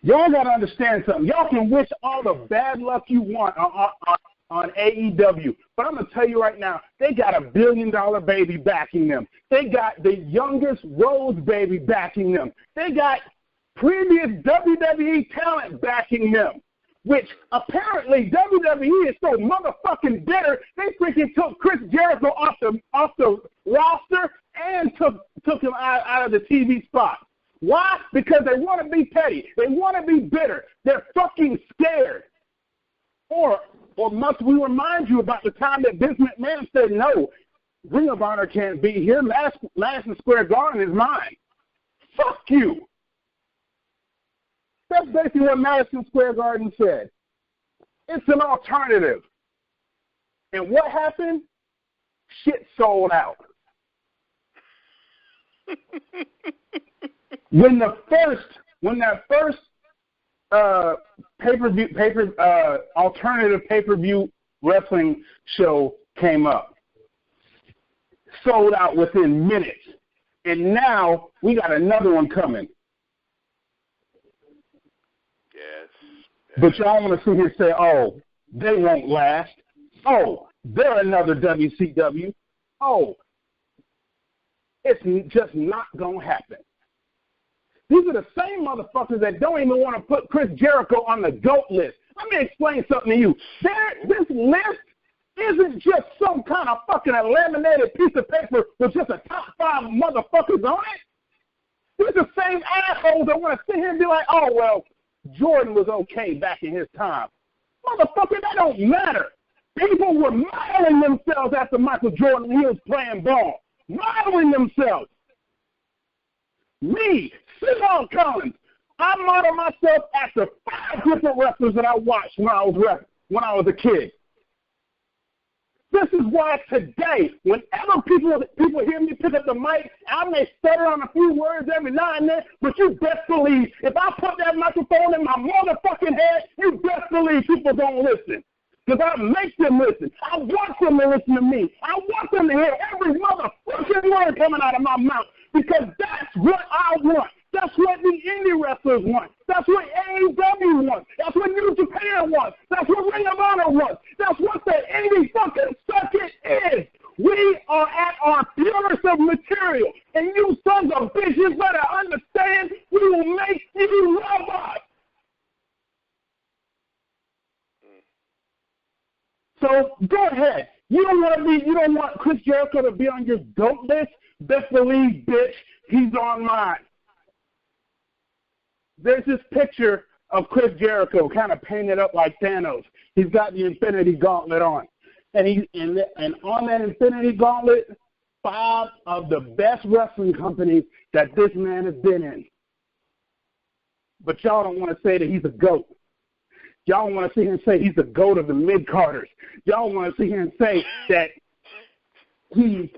Y'all got to understand something. Y'all can wish all the bad luck you want on AEW. But I'm going to tell you right now, they got $1 billion baby backing them. They got the youngest Rose baby backing them. They got previous WWE talent backing them, which apparently WWE is so motherfucking bitter, they freaking took Chris Jericho off the roster and took him out of the TV spot. Why? Because they want to be petty. They want to be bitter. They're fucking scared. Or must we remind you about the time that Vince McMahon said, no, Ring of Honor can't be here. Madison Square Garden is mine. Fuck you. That's basically what Madison Square Garden said. It's an alternative. And what happened? Shit sold out. When that first alternative pay-per-view wrestling show came up, sold out within minutes, and now we got another one coming. Yes. But y'all want to sit here and say, oh, they won't last. Oh, they're another WCW. Oh, it's just not going to happen. These are the same motherfuckers that don't even want to put Chris Jericho on the GOAT list. Let me explain something to you. This list isn't just some kind of fucking laminated piece of paper with just a top 5 motherfuckers on it. These the same assholes that want to sit here and be like, oh, well, Jordan was okay back in his time. Motherfucker, that don't matter. People were modeling themselves after Michael Jordan when he was playing ball. Modeling themselves. Me, Simone Collins, I model myself after 5 different wrestlers that I watched when I was a kid. This is why today, whenever people hear me pick up the mic, I may stutter on a few words every now and then, but you best believe if I put that microphone in my motherfucking head, you best believe people don't listen. Because I make them listen. I want them to listen to me. I want them to hear every motherfucking word coming out of my mouth because that's what I want. That's what the indie wrestlers want. That's what AEW wants. That's what New Japan wants. That's what Ring of Honor wants. That's what the indie fucking circuit is. We are at our purest of material. And you sons of bitches better understand we will make you love us. So go ahead. You don't want Chris Jericho to be on your GOAT list? Best believe, bitch, he's on mine. There's this picture of Chris Jericho kind of painted up like Thanos. He's got the Infinity Gauntlet on. And on that Infinity Gauntlet, 5 of the best wrestling companies that this man has been in. But y'all don't want to say that he's a GOAT. Y'all want to sit here and say he's the GOAT of the mid-carders. Y'all want to sit here and say that he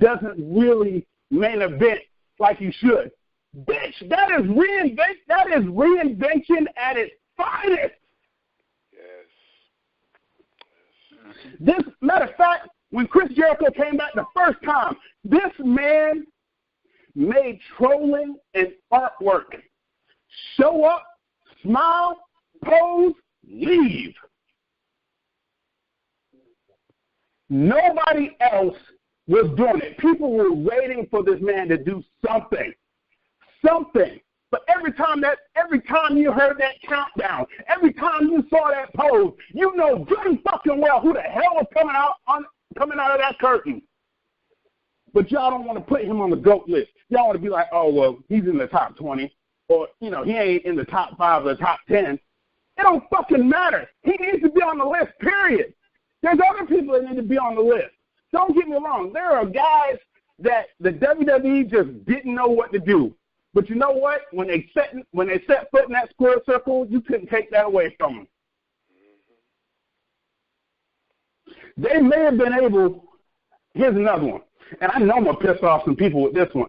doesn't really main event like he should. Bitch, that is reinvention at its finest. Yes. This matter of fact, when Chris Jericho came back the first time, this man made trolling and artwork. Show up, smile, pose, leave. Nobody else was doing it. People were waiting for this man to do something. But every time you heard that countdown, every time you saw that pose, you know good and fucking well who the hell was coming out of that curtain. But y'all don't want to put him on the GOAT list. Y'all want to be like, oh, well, he's in the top 20. Or, he ain't in the top 5 or the top 10. It don't fucking matter. He needs to be on the list, period. There's other people that need to be on the list. Don't get me wrong. There are guys that the WWE just didn't know what to do. But you know what? When they set foot in that square circle, you couldn't take that away from them. They may have been able. Here's another one, and I know I'm gonna piss off some people with this one.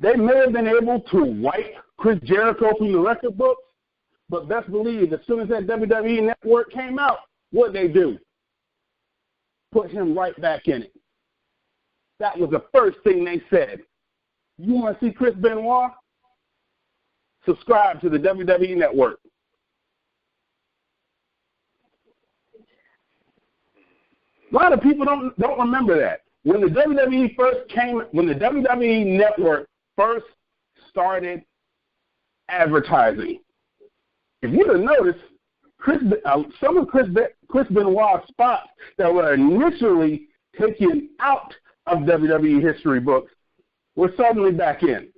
They may have been able to wipe Chris Jericho from the record books, but best believe as soon as that WWE network came out, what'd they do? Put him right back in it. That was the first thing they said. You want to see Chris Benoit? Subscribe to the WWE Network. A lot of people don't remember that. When the WWE Network first started advertising, if you'd have noticed, some of Chris Benoit's spots that were initially taken out of WWE history books were suddenly back in.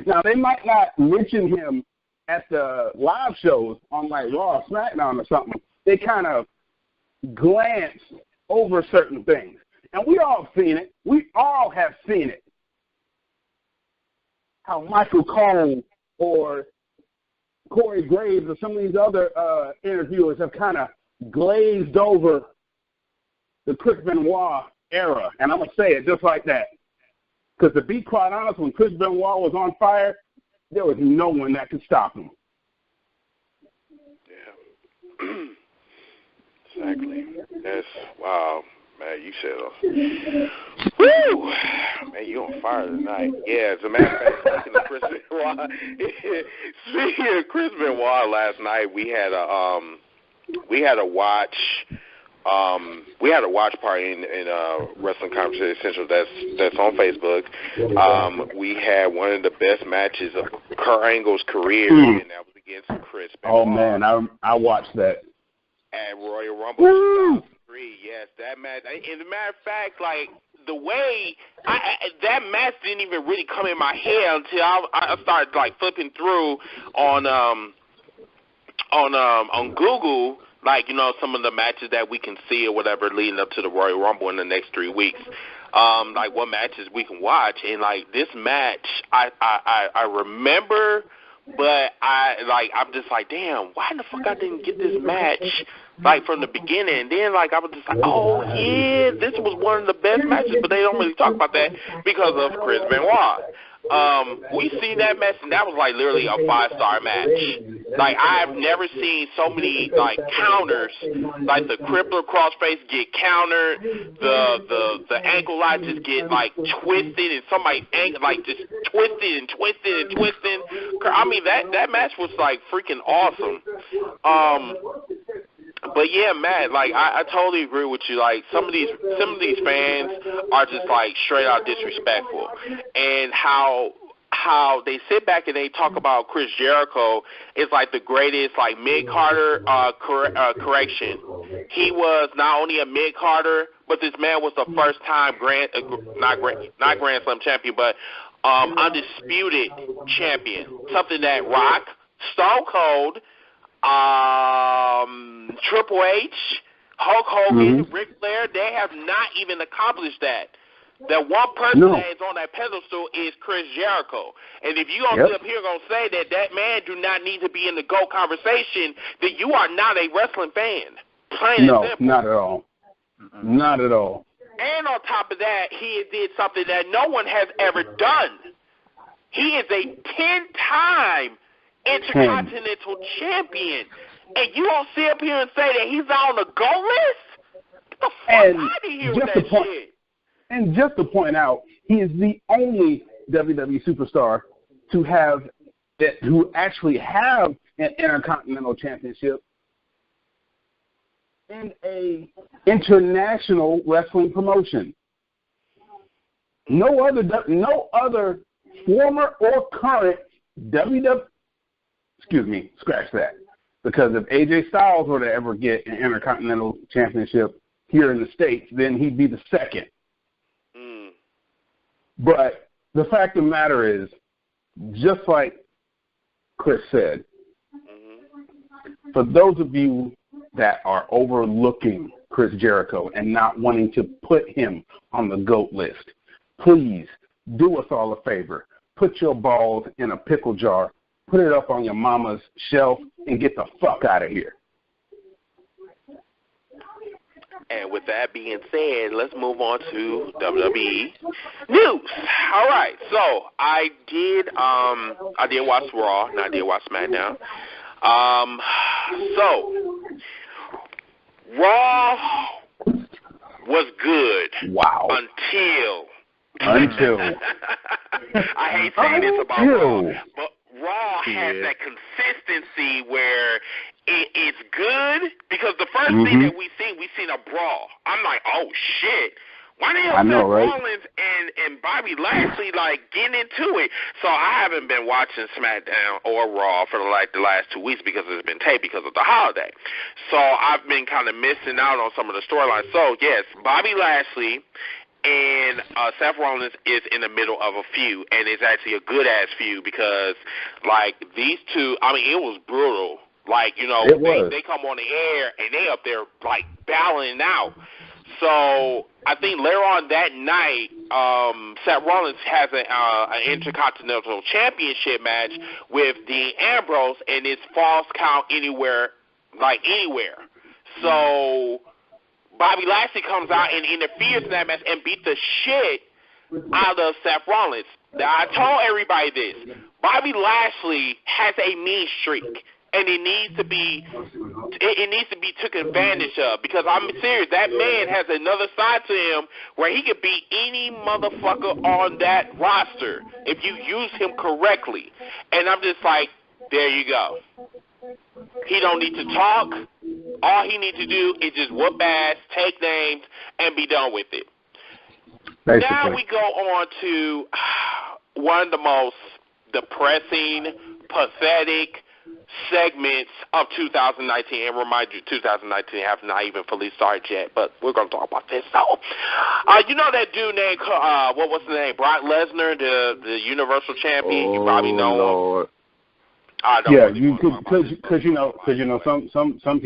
Now, they might not mention him at the live shows on like Raw or SmackDown or something. They kind of glance over certain things. And we all have seen it. We all have seen it. How Michael Cole or Corey Graves or some of these other interviewers have kind of glazed over the Chris Benoit era. And I'm going to say it just like that. Because to be quite honest, when Chris Benoit was on fire, there was no one that could stop him. Yeah. Exactly. That's, wow, man, you said, woo! Man, you on fire tonight. Yeah, as a matter of fact, speaking of Chris Benoit, speaking of Chris Benoit, last night we had a watch party in Wrestling Conversation Essentials that's on Facebook. We had one of the best matches of Kurt Angle's career, and that was against Chris Benoit. Oh man, I watched that. At Royal Rumble 2003, yes, that match. And as a matter of fact, like the way that match didn't even really come in my head until I started like flipping through on Google, like, you know, some of the matches that we can see or whatever leading up to the Royal Rumble in the next 3 weeks. Like what matches we can watch, and like this match, I remember. But I'm just like, damn, why the fuck I didn't get this match, like, from the beginning? And then, like, I was just like, oh, yeah, this was one of the best matches, but they don't really talk about that because of Chris Benoit. We see that match, and that was, like, literally a 5-star match. Like, I've never seen so many, like, counters, like the crippler crossface get countered, the ankle lock just get, like, twisted, and somebody, like, just twisted and twisted and twisted. I mean, that match was, like, freaking awesome. But yeah, Matt, like I totally agree with you. Like some of these fans are just like straight out disrespectful, and how they sit back and they talk about Chris Jericho is like the greatest like mid-Carter correction. He was not only a mid-Carter, but this man was the first time not Grand Slam champion, but undisputed champion. Something that Rock, Stone Cold, Triple H, Hulk Hogan, Ric Flair, they have not even accomplished that. That one person that is on that pedestal is Chris Jericho. And if you don't sit up here going to say that man do not need to be in the GOAT conversation, then you are not a wrestling fan. Plain and simple. Not at all. Not at all. And on top of that, he did something that no one has ever done. He is a 10-time Intercontinental champion, and you don't sit up here and say that he's on the GOAT list? Get the fuck out of here with that shit. And just to point out, he is the only WWE superstar who actually have an Intercontinental Championship in a international wrestling promotion. No other former or current WWE. Excuse me, scratch that. Because if AJ Styles were to ever get an Intercontinental Championship here in the States, then he'd be the second. But the fact of the matter is, just like Chris said, for those of you that are overlooking Chris Jericho and not wanting to put him on the GOAT list, please do us all a favor. Put your balls in a pickle jar, put it up on your mama's shelf, and get the fuck out of here. And with that being said, let's move on to WWE news. All right, so I did watch Raw and I did watch SmackDown. So Raw was good. Wow. Until I hate saying this about Raw, but Raw has that consistency where it's good, because the first thing that we seen a brawl. I'm like, oh shit. Why the hell Seth Rollins and Bobby Lashley like getting into it? So I haven't been watching SmackDown or Raw for the last 2 weeks because it's been taped because of the holiday. So I've been kind of missing out on some of the storylines. So yes, Bobby Lashley and Seth Rollins is in the middle of a feud, and it's actually a good-ass feud because, like, these two, I mean, it was brutal. Like, you know, they come on the air, and they up there, like, battling out. So I think later on that night, Seth Rollins has an Intercontinental Championship match with Dean Ambrose, and it's false count anywhere. So Bobby Lashley comes out and interferes in that match and beat the shit out of Seth Rollins. Now, I told everybody this. Bobby Lashley has a mean streak, and it needs to be taken advantage of, because I'm serious. That man has another side to him where he could beat any motherfucker on that roster if you use him correctly. And I'm just like, there you go. He don't need to talk. All he needs to do is just whoop ass, take names, and be done with it. Basically. Now we go on to one of the most depressing, pathetic segments of 2019. And remind you, 2019 have not even fully started yet, but we're going to talk about this. So, you know that dude named, what was the name? Brock Lesnar, the Universal Champion. You probably know Lord. him. I don't yeah, really you because you know some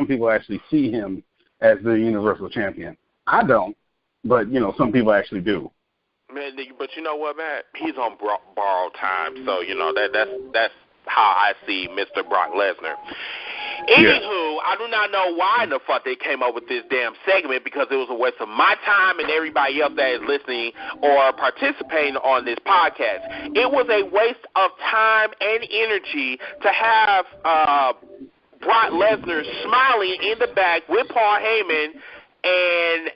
people actually see him as the Universal Champion. I don't, but you know some people actually do. Man, but you know what, man? He's on borrowed time, so you know that's how I see Mr. Brock Lesnar. Anywho, I do not know why in the fuck they came up with this damn segment, because it was a waste of my time and everybody else that is listening or participating on this podcast. It was a waste of time and energy to have Brock Lesnar smiling in the back with Paul Heyman, and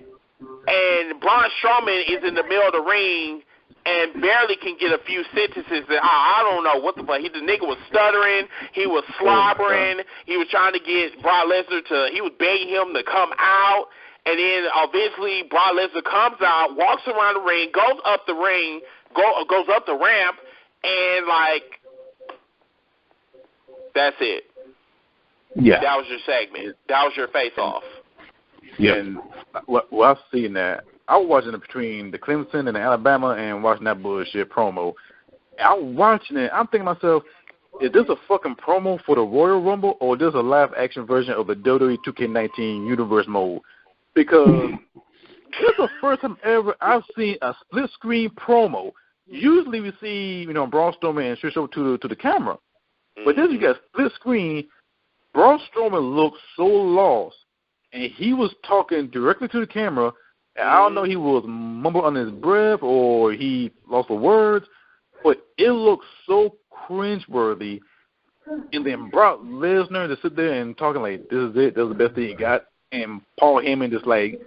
Braun Strowman is in the middle of the ring and barely can get a few sentences. And I don't know what the fuck. The nigga was stuttering. He was slobbering. He was trying to get Brock Lesnar he was begging him to come out. And then eventually Brock Lesnar comes out, walks around the ring, goes up the ramp, and like, that's it. Yeah. That was your segment. That was your face-off. Yeah. And I've seen that. I was watching it between the Clemson and the Alabama and watching that bullshit promo. I was watching it. I'm thinking to myself, is this a fucking promo for the Royal Rumble, or is this a live-action version of the WWE 2K19 Universe mode? Because this is the first time ever I've seen a split-screen promo. Usually we see, Braun Strowman and switch over to the camera. But this you got split screen. Braun Strowman looked so lost, and he was talking directly to the camera. I don't know, he was mumbling under his breath or he lost the words, but it looked so cringeworthy. And then Brock Lesnar to sit there and talking like, this is it, this is the best thing he got. And Paul Heyman just like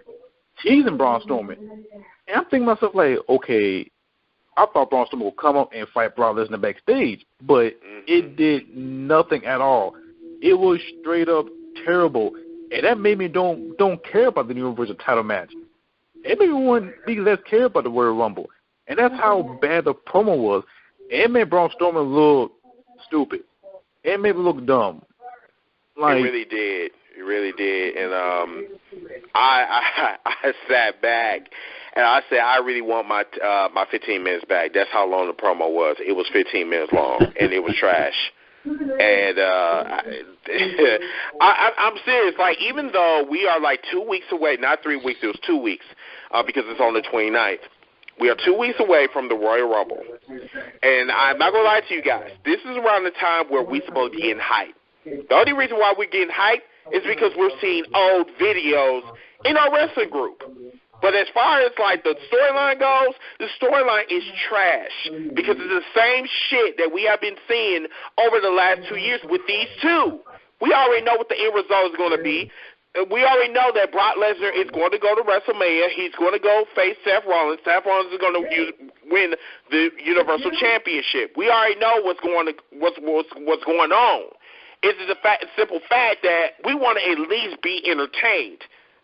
teasing Braun Strowman. And I'm thinking to myself like, okay, I thought Braun Strowman would come up and fight Brock Lesnar backstage, but it did nothing at all. It was straight up terrible. And that made me don't care about the Universal title match. It made me want to be less care about the Royal Rumble. And that's how bad the promo was. It made Braun Strowman look stupid. It made him look dumb. Like, it really did. It really did. And I sat back and I said, I really want my 15 minutes back. That's how long the promo was. It was 15 minutes long, and it was trash. And I'm serious. Like, even though we are like 2 weeks away, not 3 weeks, it was 2 weeks, because it's on the 29th. We are 2 weeks away from the Royal Rumble. And I'm not going to lie to you guys. This is around the time where we're supposed to be getting hyped. The only reason why we're getting hyped is because we're seeing old videos in our wrestling group. But as far as, like, the storyline goes, the storyline is trash because it's the same shit that we have been seeing over the last 2 years with these two. We already know what the end result is going to be. We already know that Brock Lesnar is going to go to WrestleMania. He's going to go face Seth Rollins. Seth Rollins is going to win the Universal Championship. We already know what's going on. It's the simple fact that we want to at least be entertained.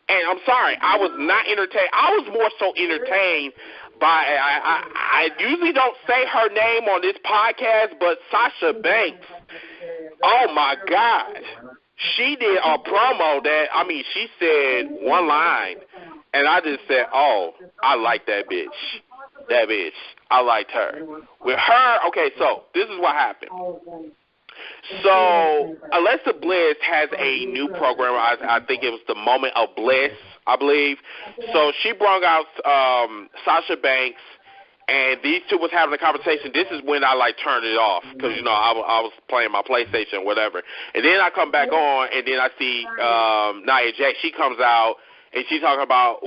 And I'm sorry, I was not entertained. I was more so entertained by, I usually don't say her name on this podcast, but Sasha Banks. Oh, my God. She did a promo she said one line, and I just said, oh, I like that bitch. That bitch. I liked her. With her, okay, so this is what happened. So Alexa Bliss has a new program. I think it was the Moment of Bliss, I believe. So she brought out Sasha Banks, and these two was having a conversation. This is when I turned it off because I was playing my PlayStation or whatever. And then I come back on, and then I see Nia Jax. She comes out and she's talking about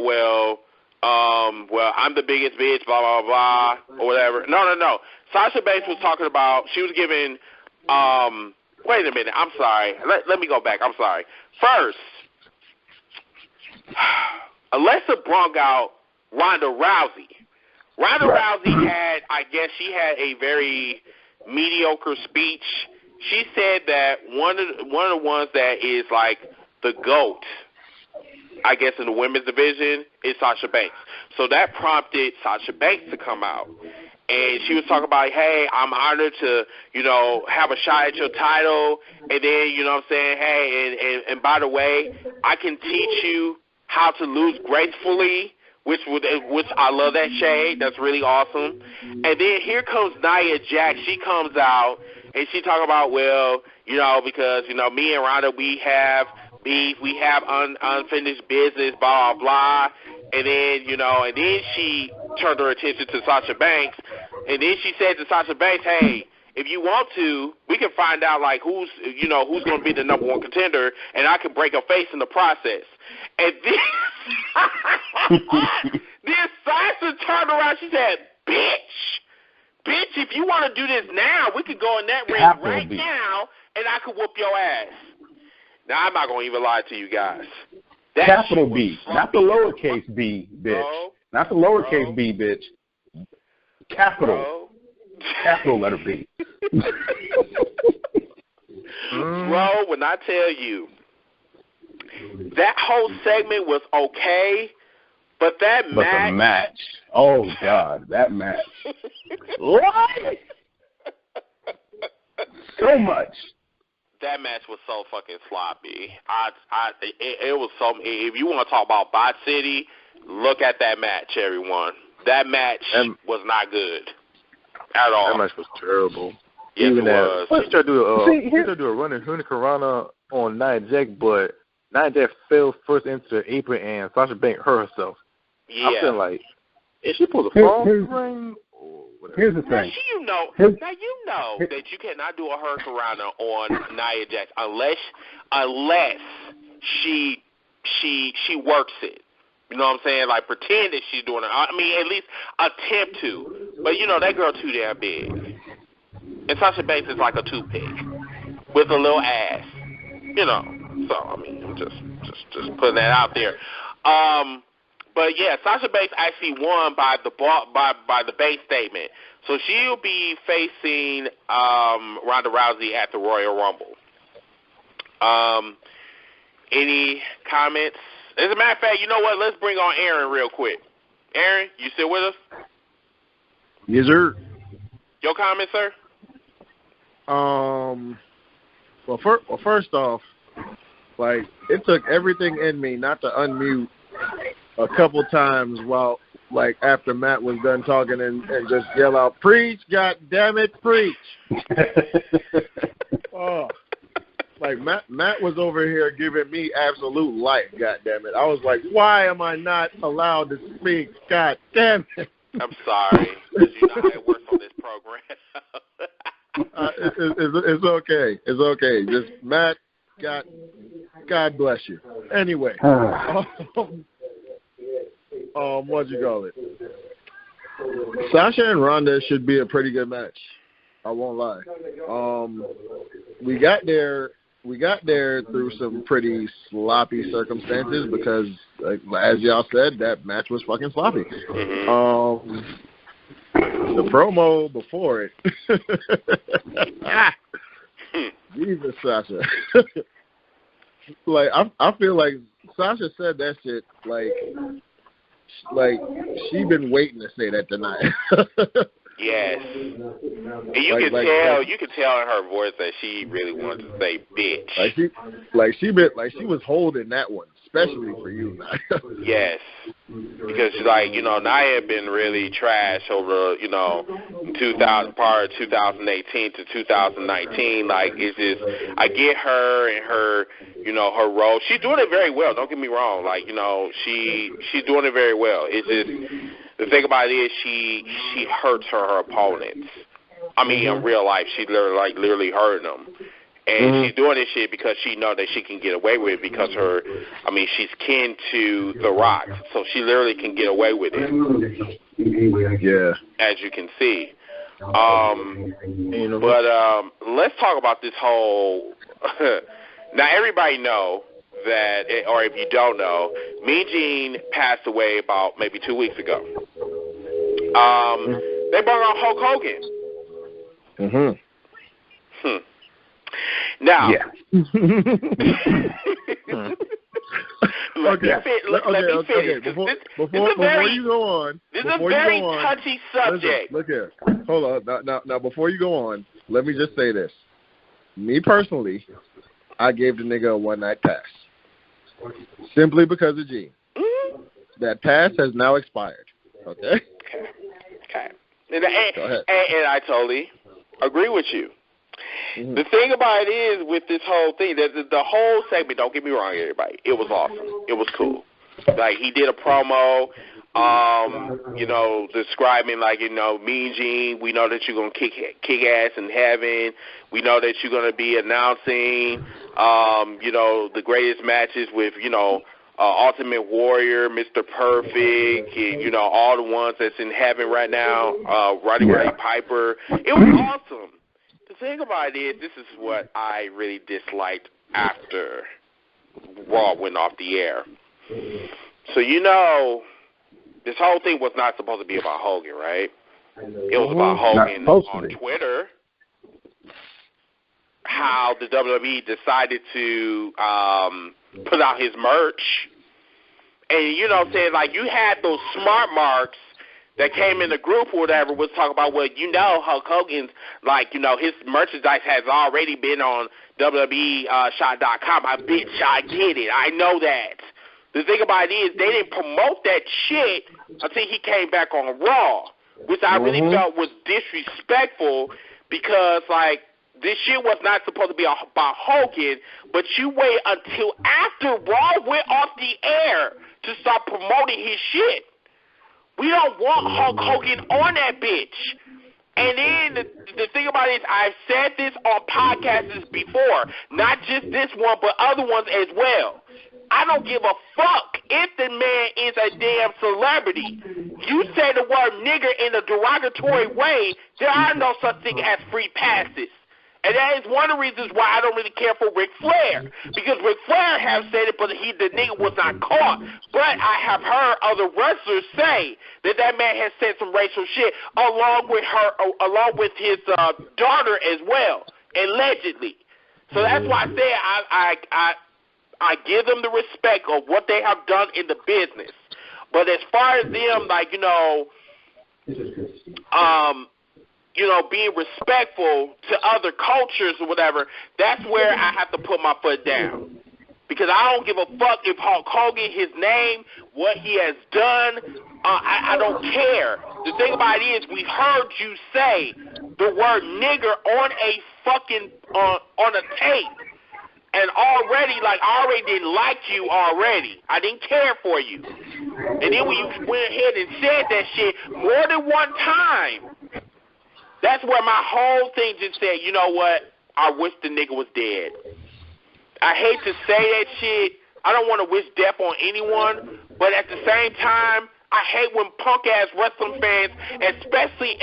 I'm the biggest bitch, blah blah blah, or whatever. No. Sasha Banks was talking about. She was giving. Wait a minute. I'm sorry. Let me go back. I'm sorry. First, Alexa brought out Ronda Rousey. Ronda Rousey had a very mediocre speech. She said that one of the ones that is like the GOAT, I guess, in the women's division is Sasha Banks. So that prompted Sasha Banks to come out. and she was talking about, hey, I'm honored to, have a shot at your title, and then, you know what I'm saying, hey, and by the way, I can teach you how to lose gracefully, which I love that shade. That's really awesome. And then here comes Nia Jax. She comes out, and she talk about, well, because, me and Ronda, we have beef, we have unfinished business, blah, blah, blah. And then, and then she turned her attention to Sasha Banks, and then she said to Sasha Banks, hey, if you want to, we can find out, like, who's going to be the number one contender, and I can break her face in the process. And then, then Sasha turned around, she said, bitch, if you want to do this now, we could go in that ring right now, and I could whoop your ass. Now, I'm not going to even lie to you guys. That capital B, not the lowercase b, bitch. Bro, not the lowercase b, bitch. Capital letter B. Bro, when I tell you, that whole segment was okay, but the match. Oh, God, that match. What? So much. That match was so fucking sloppy. It was so. If you want to talk about Bot City, look at that match, everyone. That match was not good at all. That match was terrible. Yes, it was. He tried to do a running Hurricanrana on Nia Jax, but Nia Jax fell first into the apron, and Sasha Banks hurt herself. Yeah. I'm feeling like, is she supposed to fall in the ring? Here's the thing. Now you know that you cannot do a Hurricanrana on Nia Jax unless she works it. You know what I'm saying? Like, pretend that she's doing it. I mean, at least attempt to. But that girl too damn big. And Sasha Banks is like a toothpick with a little ass. So I mean, I'm just putting that out there. But yeah, Sasha Banks actually won by the base statement. So she'll be facing Ronda Rousey at the Royal Rumble. Any comments? As a matter of fact, you know what? Let's bring on Aaron real quick. Aaron, you still with us? Yes, sir. Your comments, sir? Well, first off, like, it took everything in me not to unmute a couple times while, like, after Matt was done talking and just yell out, "Preach, God damn it, preach!" Oh, like Matt was over here giving me absolute life. God damn it! I was like, why am I not allowed to speak? God damn it! I'm sorry, because you know how it works on this program. It's okay. It's okay. Just Matt, God bless you. Anyway. What you call it? Sasha and Ronda should be a pretty good match. I won't lie. We got there through some pretty sloppy circumstances because, like, as y'all said, that match was fucking sloppy. The promo before it, Jesus, Sasha. Like, I feel like Sasha said that shit like she been waiting to say that tonight. Yes. And you can tell in her voice that she really wanted to say bitch. She was holding that one, especially for you, man. Yes. Because, like, Nia had been really trash over, prior to 2018 to 2019. Like, it's just, I get her and her, her role. She's doing it very well. Don't get me wrong. Like, she's doing it very well. It's just, the thing about it is she hurts her opponents. I mean, in real life, she literally hurting them. And she's doing this shit because she knows that she can get away with it because she's kin to The Rock. So she literally can get away with it. Yeah. As you can see. But let's talk about this whole... Now, everybody know that, or if you don't know, Mean Gene passed away about maybe 2 weeks ago. They brought on Hulk Hogan. Now, Let me finish. Before you go on, this is a very touchy subject. Listen, look here. Hold on. Now, before you go on, let me just say this. Me personally, I gave the nigga a one-night pass. Simply because of G. Mm-hmm. That pass has now expired. Okay? Okay. And I totally agree with you. Mm-hmm. The thing about it is with this whole thing, the whole segment, don't get me wrong, everybody, it was awesome. It was cool. Like, he did a promo, describing, like, Mean Gene, we know that you're going to kick ass in heaven. We know that you're going to be announcing, the greatest matches with, Ultimate Warrior, Mr. Perfect, and, all the ones that's in heaven right now, Roddy Piper. It was awesome. The thing about it is, this is what I really disliked after Raw went off the air. So, this whole thing was not supposed to be about Hogan, right? It was about Hogan on Twitter, how the WWE decided to put out his merch. And, like, you had those smart marks that came in the group or whatever was talking about, Hulk Hogan's, like, his merchandise has already been on WWEshop.com. I get it. I know that. The thing about it is they didn't promote that shit until he came back on Raw, which I really felt was disrespectful because, like, this shit was not supposed to be about Hogan, but you wait until after Raw went off the air to start promoting his shit. We don't want Hulk Hogan on that bitch. And then the thing about it is I've said this on podcasts before, not just this one, but other ones as well. I don't give a fuck if the man is a damn celebrity. You say the word nigger in a derogatory way, there are no such thing as free passes. And that is one of the reasons why I don't really care for Ric Flair. Because Ric Flair has said it, but the nigga was not caught. But I have heard other wrestlers say that man has said some racial shit along with his daughter as well, allegedly. So that's why I say I give them the respect of what they have done in the business. But as far as them, like, being respectful to other cultures or whatever, that's where I have to put my foot down. Because I don't give a fuck if Hulk Hogan, his name, what he has done, I don't care. The thing about it is we heard you say the word nigger on a fucking, on a tape. And already, like, I already didn't like you already. I didn't care for you. And then when you went ahead and said that shit more than one time, that's where my whole thing just said, you know what? I wish the nigga was dead. I hate to say that shit. I don't want to wish death on anyone. But at the same time, I hate when punk-ass wrestling fans, especially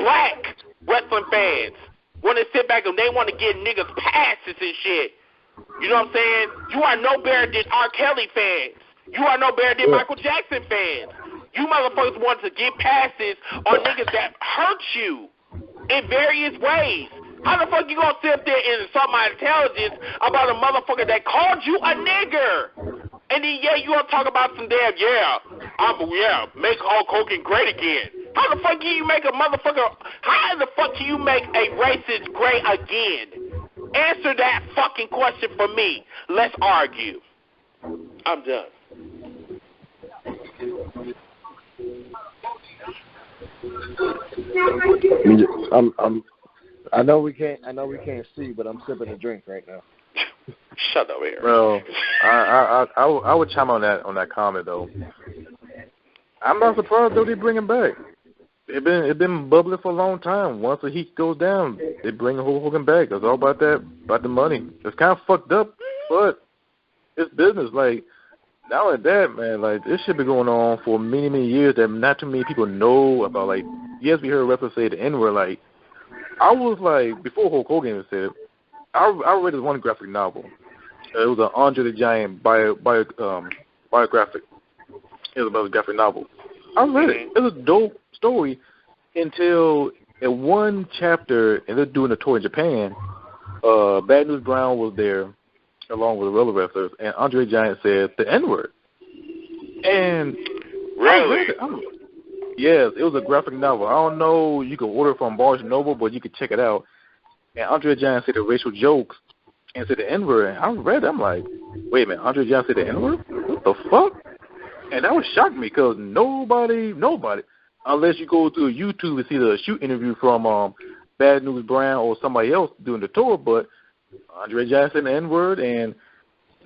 black wrestling fans, want to sit back and they want to get niggas passes and shit. You know what I'm saying? You are no better than R. Kelly fans. You are no better than Michael Jackson fans. You motherfuckers want to get passes on niggas that hurt you in various ways. How the fuck you gonna sit up there and insult my intelligence about a motherfucker that called you a nigger? And then, you gonna talk about some damn, make Hulk Hogan great again. How the fuck can you make a motherfucker, how the fuck can you make a racist great again? Answer that fucking question for me. Let's argue. I'm done. I know we can't see, but I'm sipping a drink right now. Shut up, here. Bro, I would chime on that comment though. I'm not surprised though they bring him back. It been bubbling for a long time. Once the heat goes down, they bring Hulk Hogan back. It's all about the money. It's kind of fucked up, but it's business. Like, not only that, man, like, this shit been going on for many, many years that not too many people know about. Like, yes, we heard wrestlers say the N-word. Like, I was like, before Hulk Hogan said it, I read this one graphic novel. It was an Andre the Giant biographic. It was about a graphic novel. I read it. It was a dope story until in one chapter, and they're doing a tour in Japan, Bad News Brown was there, along with the other wrestlers, and Andre the Giant said the N-word. And really? Yes, it was a graphic novel. I don't know, you can order it from Barnes & Noble, but you can check it out. And Andre the Giant said the racial jokes and said the N-word. And I read it, I'm like, wait a minute, Andre the Giant said the N-word? What the fuck? And that was shocking me because nobody, unless you go to YouTube and see the shoot interview from Bad News Brown or somebody else doing the tour, but Andre the Giant said the N-word, and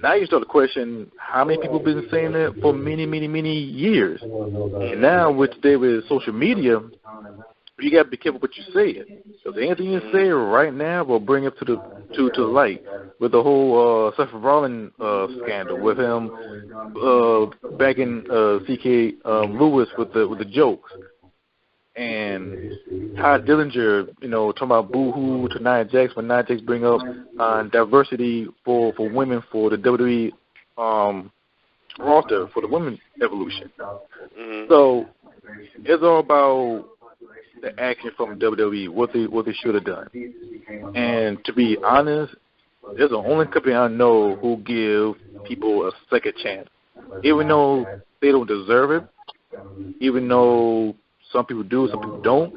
now you start to question how many people have been saying that for many, many, many years. And now with today with social media, you got to be careful what you say. Because anything you say right now will bring it to the light. With the whole Seth Rollins scandal, with him backing C.K. Lewis with the jokes, and Todd Dillinger, talking about boo-hoo to Nia Jax when Nia Jax bring up diversity for women for the WWE roster for the women's evolution. So it's all about the action from WWE, what they should have done. And to be honest, there's the only company I know who give people a second chance, even though they don't deserve it, even though some people do, some people don't.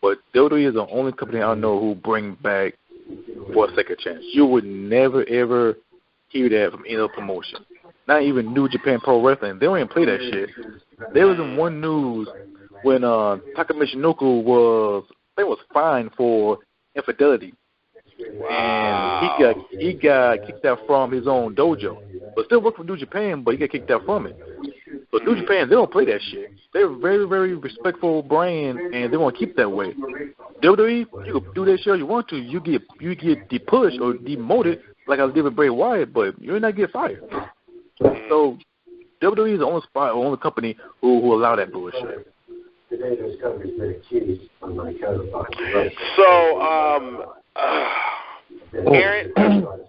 But WWE is the only company I know who bring back for a second chance. You would never, ever hear that from any other promotion. Not even New Japan Pro Wrestling. They don't even play that shit. There was in one news when Taka Michinoku was fined for infidelity. And he got kicked out from his own dojo. But still worked for New Japan, but he got kicked out from it. But New Japan, they don't play that shit. They're a very, very respectful brand, and they want to keep that way. WWE, you can do that shit if you want to. You get depushed or demoted like I did with Bray Wyatt, but you're not get fired. So WWE is the only spot or only company who allow that bullshit. So,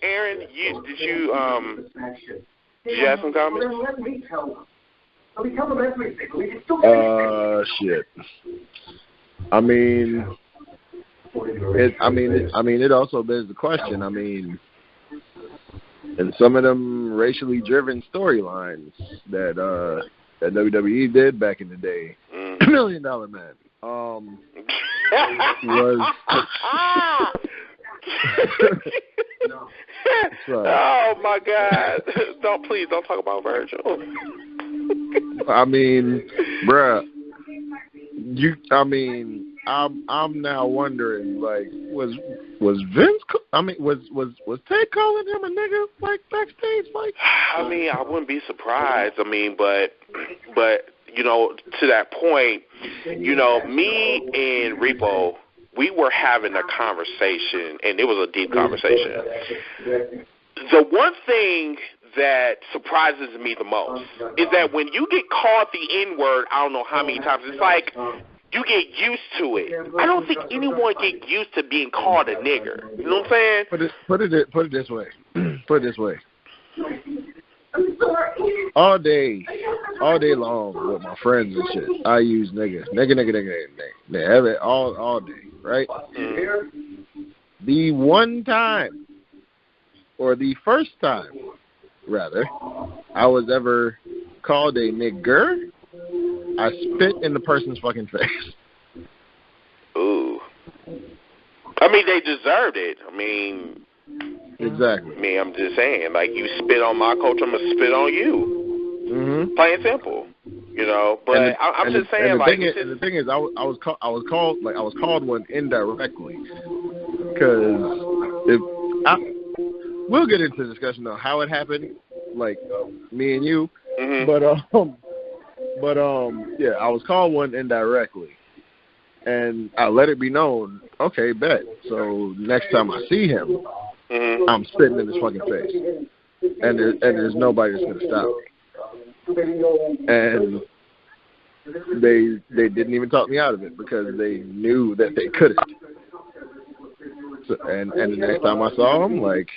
Aaron, did you have some comments? Shit. I mean, it also begs the question. I mean, and some of them racially driven storylines that WWE did back in the day, $1 Million Man, was. Oh my God! Please don't talk about Virgil. I mean, bruh, I'm now wondering, like, was Vince? Was Ted calling him a nigga like backstage? Like, I mean, I wouldn't be surprised. I mean, but to that point, me and Repo, we were having a conversation, and it was a deep conversation. The one thing that surprises me the most is that when you get called the N-word, I don't know how many times, it's like you get used to it. I don't think anyone get used to being called a nigger. You know what I'm saying? Put it this way. Put it this way. All day long with my friends and shit, I use nigga, all day, right? The one time, or the first time, rather, I was ever called a nigger, I spit in the person's fucking face. Ooh. I mean, they deserved it. I mean, exactly. I mean, I'm just saying, like, you spit on my culture, I'm gonna spit on you. Mm-hmm. Plain and simple, But I'm just saying, like, the thing is, I was called one indirectly, because we'll get into the discussion of how it happened, like me and you, but yeah, I was called one indirectly, and I let it be known. Okay, bet. So next time I see him, I'm spitting in his fucking face, and there's nobody that's gonna stop me. And they didn't even talk me out of it because they knew that they couldn't. So, and the next time I saw him, like,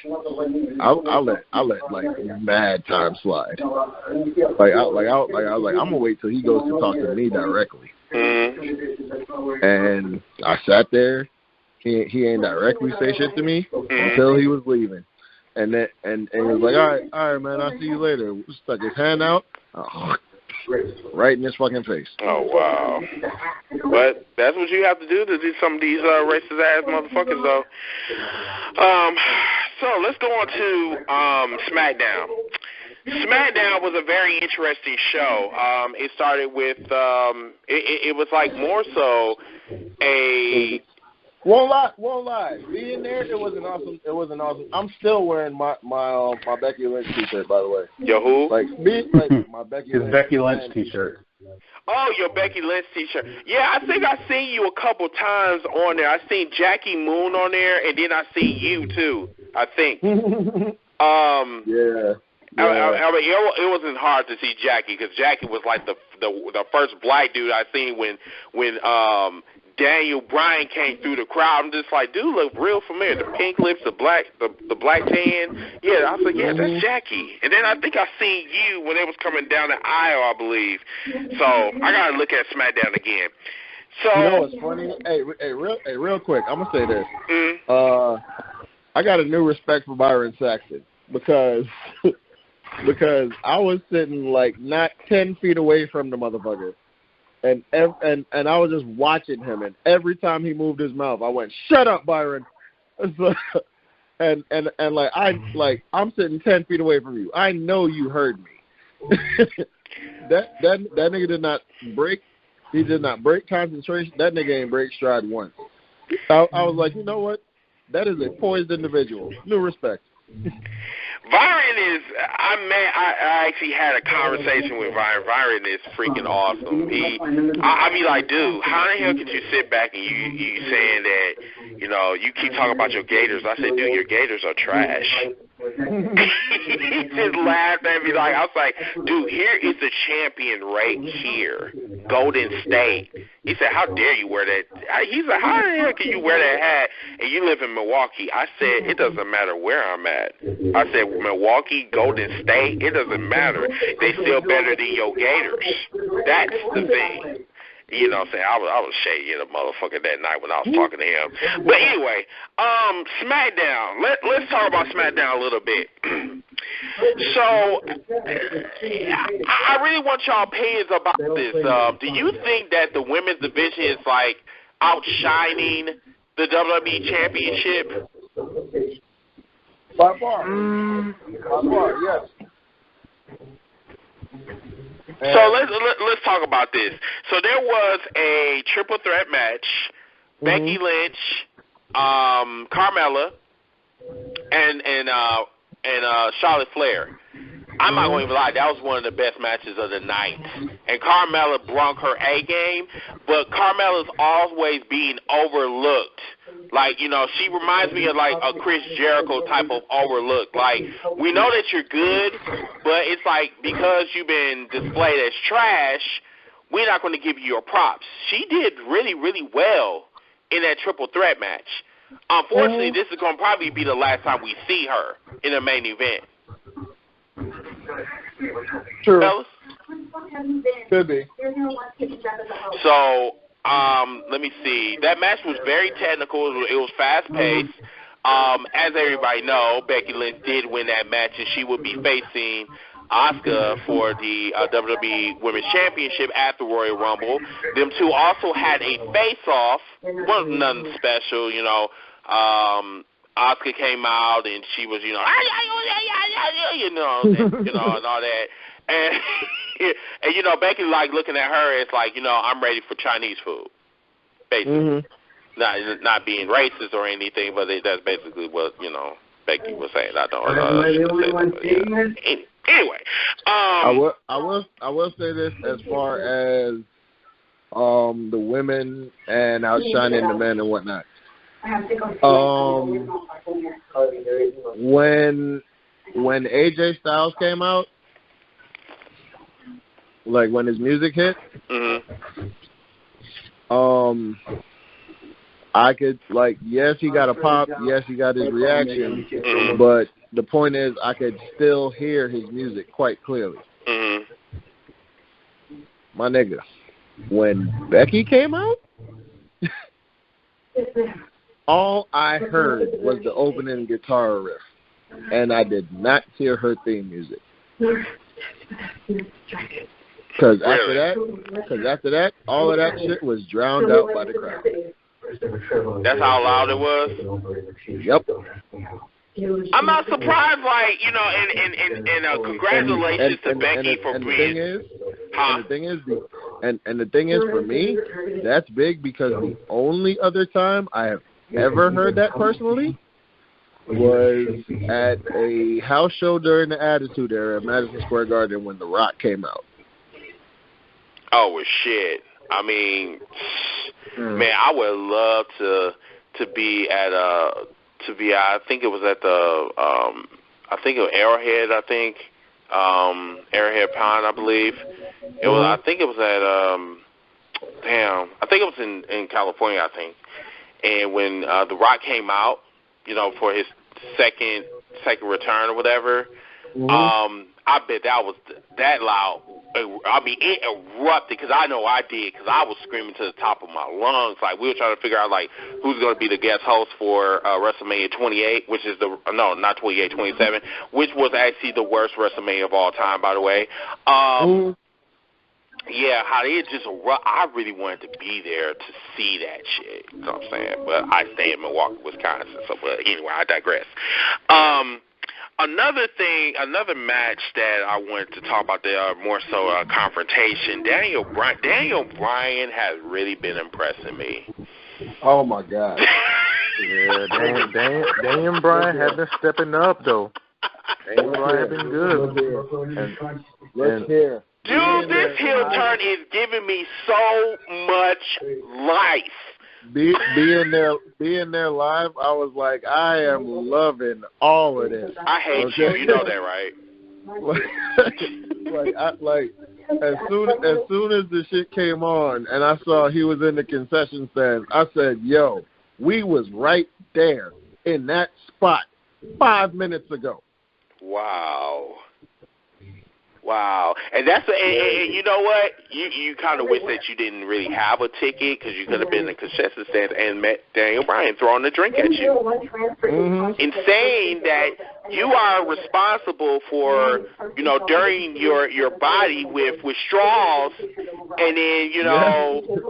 I let like mad time slide. I was like, I'm gonna wait till he goes to talk to me directly. And I sat there. He ain't directly say shit to me until he was leaving. And then and he was like, all right, man, I'll see you later. Stuck his hand out, right in his fucking face. Oh, wow. But that's what you have to do some of these racist-ass motherfuckers, though. So let's go on to SmackDown. SmackDown was a very interesting show. It started with it was like more so a. Won't lie. Being there, it was an awesome. I'm still wearing my Becky Lynch t-shirt, by the way. Your who? Like my Becky Lynch t-shirt. Oh, your Becky Lynch t-shirt. Yeah, I think I seen you a couple times on there. I seen Jackie Moon on there, and then I seen you too, I think. Yeah. I mean, it wasn't hard to see Jackie because Jackie was like the first black dude I seen when Daniel Bryan came through the crowd. I'm just like, dude, look real familiar. The pink lips, the black tan. Yeah, I was like, yeah, that's Jackie. And then I think I seen you when it was coming down the aisle, I believe. So I gotta look at SmackDown again. So you know what's funny? Hey, real quick, I'm gonna say this. I got a new respect for Byron Saxton because I was sitting like not 10 feet away from the motherfucker. And I was just watching him, and every time he moved his mouth, I went, "Shut up, Byron!" and I'm sitting 10 feet away from you. I know you heard me. that nigga did not break. He did not break concentration. That nigga ain't break stride once. I was like, you know what? That is a poised individual. New respect. Byron is, I actually had a conversation with Byron. Byron is freaking awesome. I be like, dude, how the hell could you sit back and you saying that, you know, you keep talking about your Gators. I said, dude, your Gators are trash. He just laughed at me I was like, dude, here is the champion right here, Golden State. He said, how dare you wear that? He said, how the hell can you wear that hat and you live in Milwaukee? I said, it doesn't matter where I'm at. I said, Milwaukee, Golden State, it doesn't matter. They still better than your Gators. That's the thing. You know what I'm saying? I was shady the motherfucker that night when I was talking to him. But anyway, SmackDown. Let's talk about SmackDown a little bit. So, I really want y'all opinions about this. Do you think that the women's division is, like, outshining the WWE Championship? By far, yes. So let's talk about this. So there was a triple threat match: Becky Lynch, Carmella, and Charlotte Flair. I'm not going to even lie, that was one of the best matches of the night. And Carmella brought her A game, but Carmella's always being overlooked. Like, you know, she reminds me of like a Chris Jericho type of overlook. Like, we know that you're good, but it's like because you've been displayed as trash, we're not going to give you your props. She did really, really well in that triple threat match. Unfortunately, this is going to probably be the last time we see her in a main event. True. Fellas? Could be. So, let me see. That match was very technical. It was fast-paced. As everybody know, Becky Lynch did win that match, and she would be facing Asuka for the WWE Women's Championship at the Royal Rumble. Them two also had a face-off. Wasn't nothing special, you know. Asuka came out and she was, and all that. And you know, Becky like looking at her, it's like, you know, I'm ready for Chinese food, basically. Not being racist or anything, but that's basically what, you know, Becky was saying. I don't know. Anyway, I will say this as far as the women and outshining the men and whatnot. When AJ Styles came out, like when his music hit, I could, like, yes, he got a pop, yes, he got his reaction, but the point is I could still hear his music quite clearly. My nigga, when Becky came out, all I heard was the opening guitar riff. and I did not hear her theme music. Because after that, all of that shit was drowned out by the crowd. That's how loud it was? Yep. I'm not surprised, like, you know, and congratulations to Becky for being. And the thing is, for me, that's big because the only other time I have ever heard that personally was at a house show during the Attitude Era at Madison Square Garden when The Rock came out. Oh, well, shit. I mean, man, I would love to be at I think it was at the I think it was Arrowhead. Arrowhead Pond, I believe. It was. I think it was at I think it was in California. I think. And when The Rock came out, you know, for his second return or whatever, I bet that was that loud. I mean, it erupted because I know I did because I was screaming to the top of my lungs. Like, we were trying to figure out, like, who's going to be the guest host for WrestleMania 28, which is not 28, 27, which was actually the worst WrestleMania of all time, by the way. Yeah, how it just erupted. I really wanted to be there to see that shit. You know what I'm saying? But I stay in Milwaukee, Wisconsin. So, but anyway, I digress. Another match that I wanted to talk about there, more so a confrontation. Daniel Bryan has really been impressing me. Oh my God! Yeah, Daniel Bryan has been stepping up though. Daniel Bryan has been good. Let's hear. Dude, this heel turn is giving me so much life. Being there live, I was like, I am loving all of this. I hate you. You know that, right? like as soon as the shit came on, and I saw he was in the concession stand, I said, "Yo, we was right there in that spot 5 minutes ago." Wow, and that's and you know what? You kind of wish that you didn't really have a ticket because you could have been in the concession stand and met Daniel Bryan throwing a drink at you, and saying that you are responsible for, you know, dirtying your body with straws, and then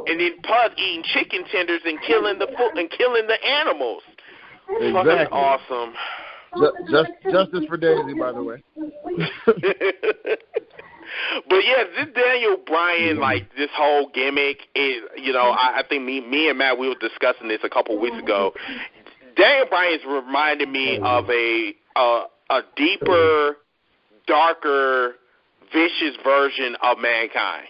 and then plus eating chicken tenders and killing the animals. Exactly. Fucking awesome. Justice for Daisy, by the way. But yeah, this Daniel Bryan, like this whole gimmick is, you know, I think me and Matt, we were discussing this a couple of weeks ago. Daniel Bryan's reminded me of a deeper, darker, vicious version of Mankind.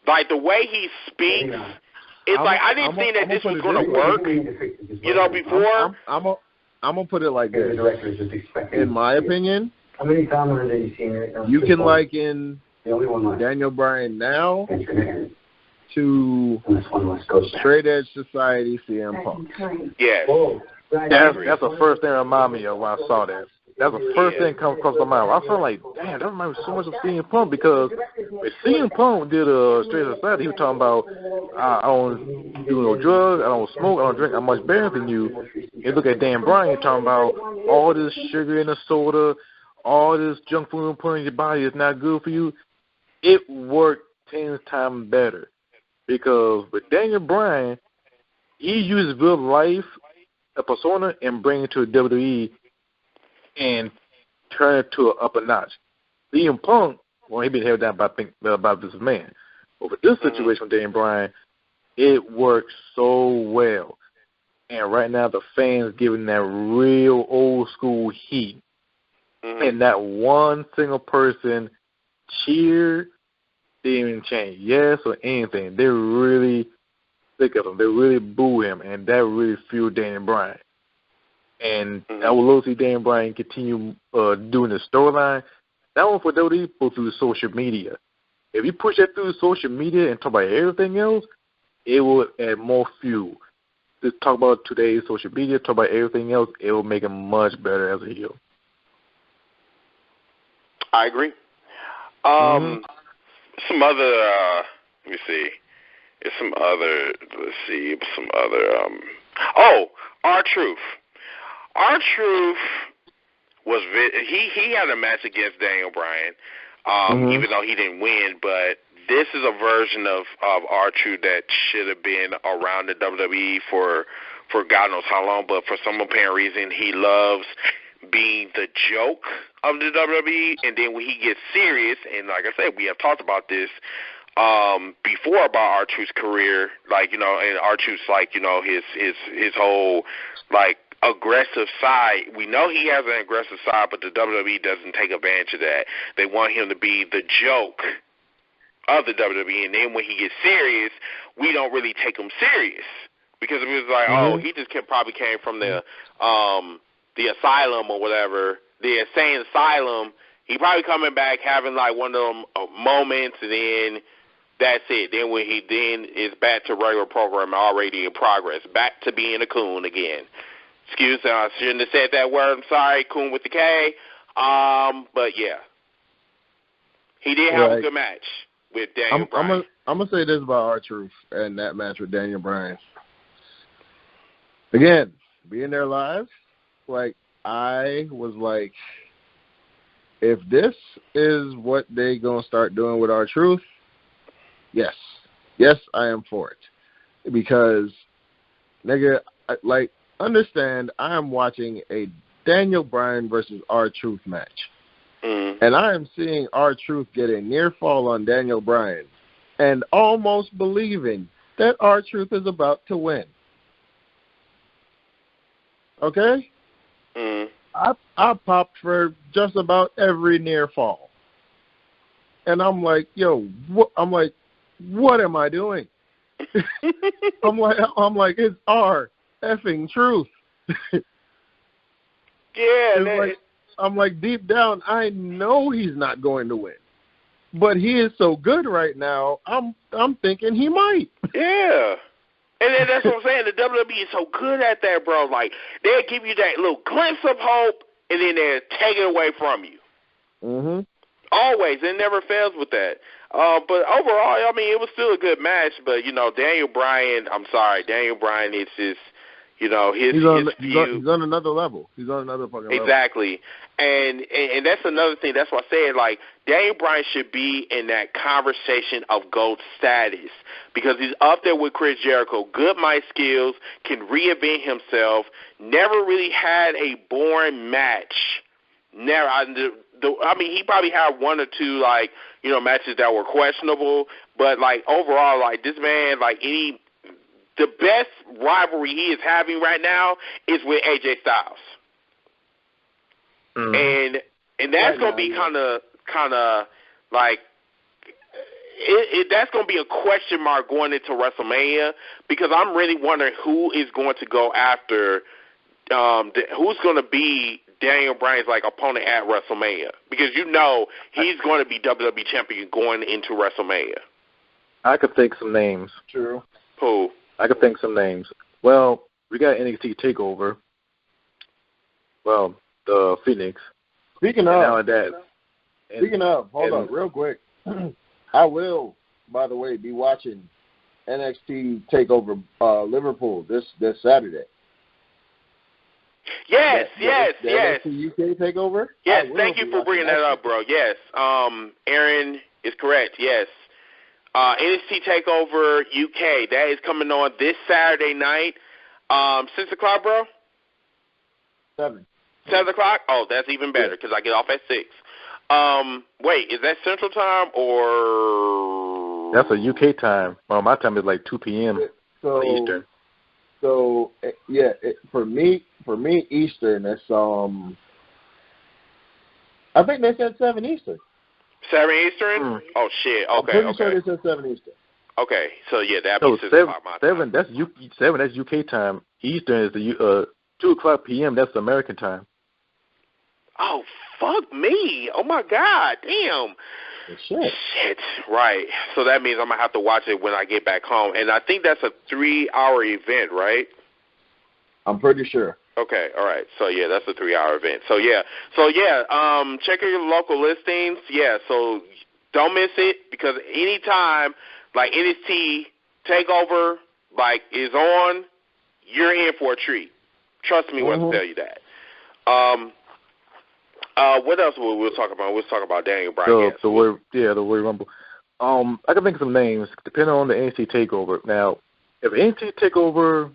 Like the way he speaks, it's like I didn't think that this was going to work, you know, before. I'm going to put it like this. In my opinion, you can liken Daniel Bryan now to Straight Edge Society CM Punk. Yes. That's the first thing that reminded me of when I saw that. That's the first thing that comes across my mind. I felt like, damn, that reminds me so much of CM Punk because when CM Punk did Straight Edge Society, he was talking about, I don't do no drugs, I don't smoke, I don't drink, I'm much better than you. You look at Dan Bryan, you're talking about all this sugar in the soda, all this junk food putting in your body is not good for you. It worked 10 times better because with Daniel Bryan, he uses real life, a persona, and bring it to WWE and turn it to an upper notch. CM Punk, well, he been held down about this man. But with this situation with Daniel Bryan, it works so well. And right now the fans giving that real old school heat. And not one single person cheered, didn't even chant yes or anything. They really sick of him. They really boo him, and that really fueled Daniel Bryan. And I would love to see Daniel Bryan continue doing the storyline, not only for WWE, but through social media. If you push that through social media and talk about everything else, it will add more fuel. Just talk about today's social media, talk about everything else, it will make him much better as a heel. I agree. Some other, let me see. There's some other, R-Truth. R-Truth was he had a match against Daniel Bryan, even though he didn't win, but this is a version of R-Truth that should have been around the WWE for God knows how long, but for some apparent reason he loves being the joke of the WWE, and then when he gets serious, and like I said, we have talked about this before about R-Truth's career, like, and R-Truth's like, his whole like aggressive side. We know he has an aggressive side, but the WWE doesn't take advantage of that. They want him to be the joke of the WWE, and then when he gets serious, we don't really take him serious because it was like, he just probably came from the asylum or whatever, the insane asylum. He probably coming back having like one of them moments, and then that's it. Then when he is back to regular program already in progress, back to being a coon again. Excuse me, I shouldn't have said that word. I'm sorry, coon with the K. But yeah, he did have a good match with Daniel Bryan. I'm gonna say this about R-Truth and that match with Daniel Bryan. Again, being there live, like I was like, if this is what they gonna start doing with R-Truth, yes, I am for it, because nigga, like, understand, I am watching a Daniel Bryan versus R-Truth match. And I am seeing R-Truth get a near fall on Daniel Bryan and almost believing that R-Truth is about to win. Okay? I popped for just about every near fall. And I'm like, yo, what am I doing? I'm like, it's R-effing truth. Yeah, I'm like, deep down, I know he's not going to win, but he is so good right now. I'm thinking he might. Yeah, and that's what I'm saying. The WWE is so good at that, bro. Like, they'll give you that little glimpse of hope, and then they'll take it away from you. Always, it never fails with that. But overall, I mean, it was still a good match. But Daniel Bryan, is just. He's on another level. He's on another fucking level. Exactly. And that's another thing. That's why I said, like, Daniel Bryan should be in that conversation of GOAT status because he's up there with Chris Jericho. Good mic skills, can reinvent himself, never really had a boring match. Never. I mean, he probably had one or two, like, matches that were questionable, but, like, overall, like, this man, like, the best rivalry he is having right now is with AJ Styles. And that's going to be kind of like that's going to be a question mark going into WrestleMania because I'm really wondering who is going to go after who's going to be Daniel Bryan's like opponent at WrestleMania because he's going to be WWE champion going into WrestleMania. I could think some names. True. Who? I could think some names. Well, we got NXT TakeOver. Well, the Phoenix. Speaking of, hold on, real quick. I will, by the way, be watching NXT TakeOver Liverpool this Saturday. Yes. NXT UK TakeOver. Yes, thank you for bringing that up, bro. Yes, Aaron is correct. Yes. NXT TakeOver UK, that is coming on this Saturday night. 6 o'clock, bro? 7. 7 o'clock? Oh, that's even better because I get off at 6. Wait, is that Central Time or? That's a UK time. Well, my time is like 2 p.m. Eastern. So yeah, for me Eastern, it's I think they said 7 Eastern. 7 Eastern? Oh shit. Okay. I'm pretty sure they said 7 Eastern. Okay, so yeah, that'd be 6 o'clock my time. That's 7. That's UK time. Eastern is the 2 o'clock p.m. That's American time. Oh fuck me! Oh my god, damn. Shit. Right. So that means I'm gonna have to watch it when I get back home, and I think that's a 3-hour event, right? I'm pretty sure. Okay, all right. So yeah, that's a 3-hour event. So yeah, check your local listings. Yeah, so don't miss it because anytime like NXT TakeOver like is on, you're in for a treat. Trust me when I tell you that. What else we'll talk about? We'll talk about Daniel Bryan. The Royal Rumble. I can think of some names depending on the NXT Takeover. Now, if NXT Takeover,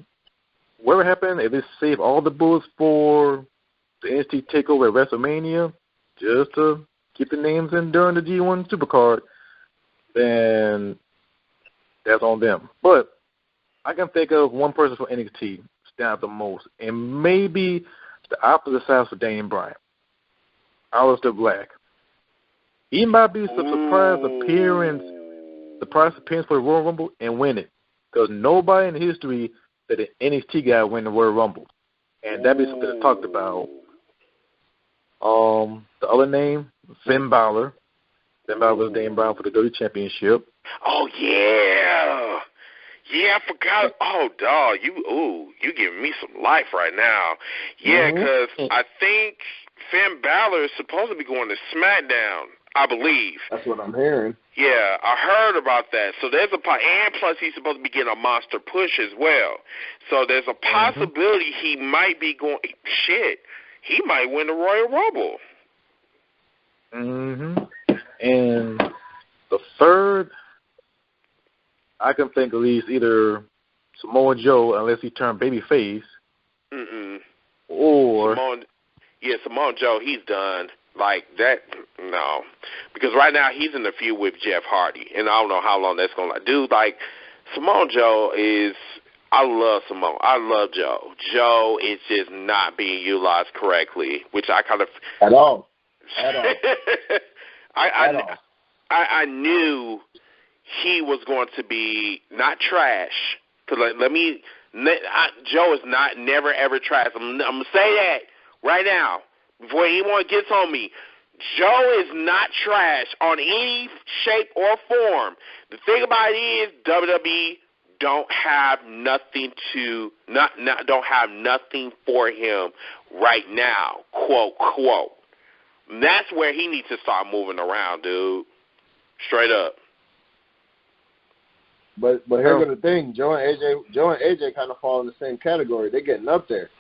whatever happened, if they save all the bullets for the NXT Takeover at WrestleMania, just to keep the names in during the G1 Supercard, then that's on them. But I can think of one person from NXT stand out the most, and maybe the opposite side for Daniel Bryan, Aleister Black. He might be some surprise appearance for the Royal Rumble and win it, because nobody in history that an NXT guy win the Royal Rumble, and that'd be something to talk about. The other name, Finn Balor. Finn Balor was Daniel Bryan for the WWE Championship. Oh yeah. Yeah, I forgot. Oh, dog, you giving me some life right now. Yeah, because I think Finn Balor is supposed to be going to SmackDown, I believe. That's what I'm hearing. Yeah, I heard about that. So there's and plus he's supposed to be getting a monster push as well. So there's a possibility he might be going. Shit, he might win the Royal Rumble. And the third, I can think at least either Samoa Joe, unless he turned babyface, or Samoa Joe, he's done. Like that, no, because right now he's in the feud with Jeff Hardy, and I don't know how long that's gonna do. Like Samoa Joe is, I love Samoa, I love Joe. Joe is just not being utilized correctly, which I kind of at all. I knew he was going to be not trash. Cause Joe is never ever trash. I'm gonna say that right now before anyone gets on me. Joe is not trash on any shape or form. The thing about it is WWE don't have nothing for him right now, quote quote. And that's where he needs to start moving around, dude. Straight up. But here's the thing, Joe and AJ kind of fall in the same category. They're getting up there.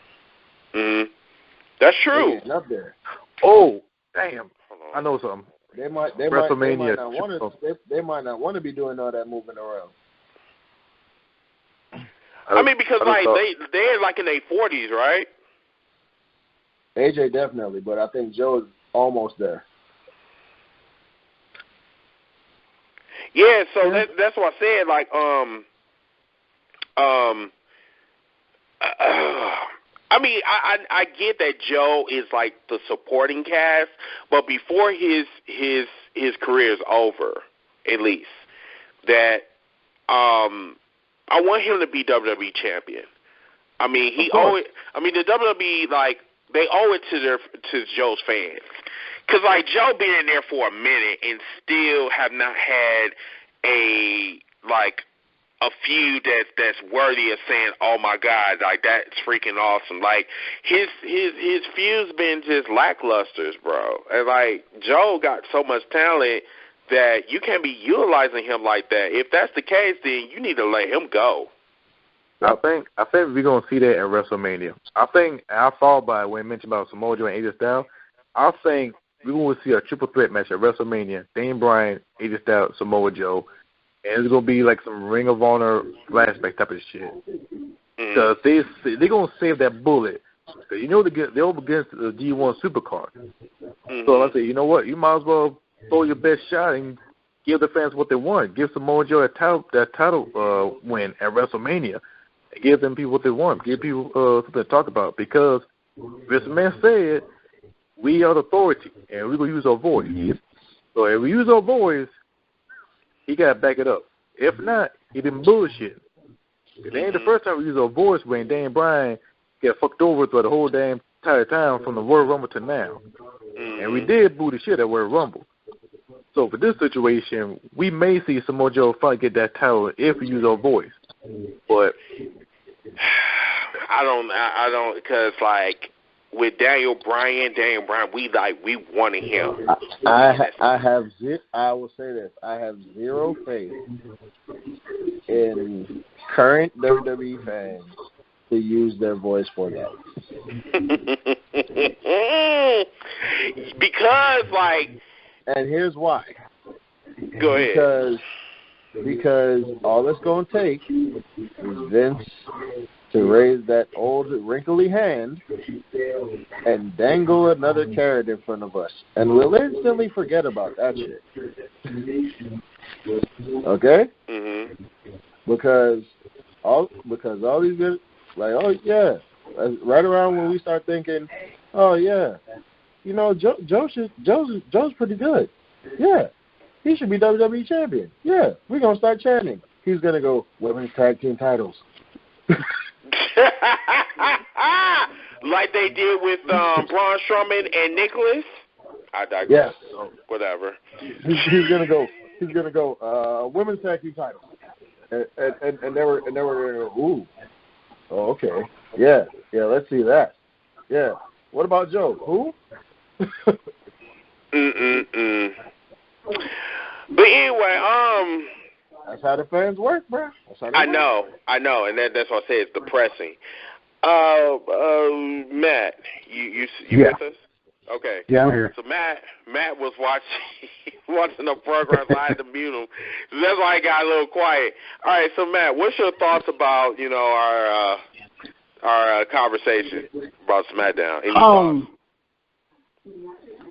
That's true. They're getting up there. Oh, damn! I know something. They might not want to be doing all that moving around. I mean, because they're like in their 40s, right? AJ definitely, but I think Joe is almost there. Yeah, so that's what I said. Like, I mean, I get that Joe is like the supporting cast, but before his career is over, at least, that I want him to be WWE champion. I mean, the WWE, like, they owe it to Joe's fans. Because, like, Joe been in there for a minute and still have not had a feud that's worthy of saying, oh, my God, like, that's freaking awesome. Like, his feud's been just lackluster, bro. And, like, Joe got so much talent that you can't be utilizing him like that. If that's the case, then you need to let him go. I think we're going to see that at WrestleMania. I thought by when I mentioned about Samoa Joe and AJ Styles, I think we're going to see a triple threat match at WrestleMania. Daniel Bryan, AJ Styles, Samoa Joe. And it's going to be like some Ring of Honor flashback type of shit. Because they're going to save that bullet. Because you know they're up against the G1 Supercard. So I say, you know what? You might as well throw your best shot and give the fans what they want. Give Samoa Joe that title win at WrestleMania. Give them people what they want. Give people something to talk about. Because Vince McMahon said, we are the authority, and we're going to use our voice. So if we use our voice, he got to back it up. If not, he been bullshit. It ain't the first time we use our voice when Daniel Bryan got fucked over through the whole damn entire time from the Royal Rumble to now. And we did boo the shit at Royal Rumble. So for this situation, we may see Samoa Joe finally get that title if we use our voice. But I don't, because like with Daniel Bryan, we wanted him. I will say this: I have zero faith in current WWE fans to use their voice for that. Because, like... And here's why. Go ahead. Because all it's going to take is Vince to raise that old wrinkly hand and dangle another carrot in front of us. And we'll instantly forget about that shit. Okay? Mm-hmm. Because all these good, like, oh, yeah. Right around when we start thinking, oh, yeah, you know, Joe's pretty good. Yeah. He should be WWE champion. Yeah, we're going to start chanting. He's going to go, women's tag team titles. Like they did with Braun Strowman and Nicholas? I digress. Yes. So, whatever. He's going to go, women's tag team titles. And they were, ooh. Oh, okay. Yeah, let's see that. Yeah. What about Joe? Who? But anyway, that's how the fans work, bro. I know, and that's what I say. It's depressing. Matt, you with us? Okay. Yeah, I'm here. So Matt was watching the program, so I had to mute him. So that's why I got a little quiet. All right, so Matt, what's your thoughts about our conversation about SmackDown? Any thoughts?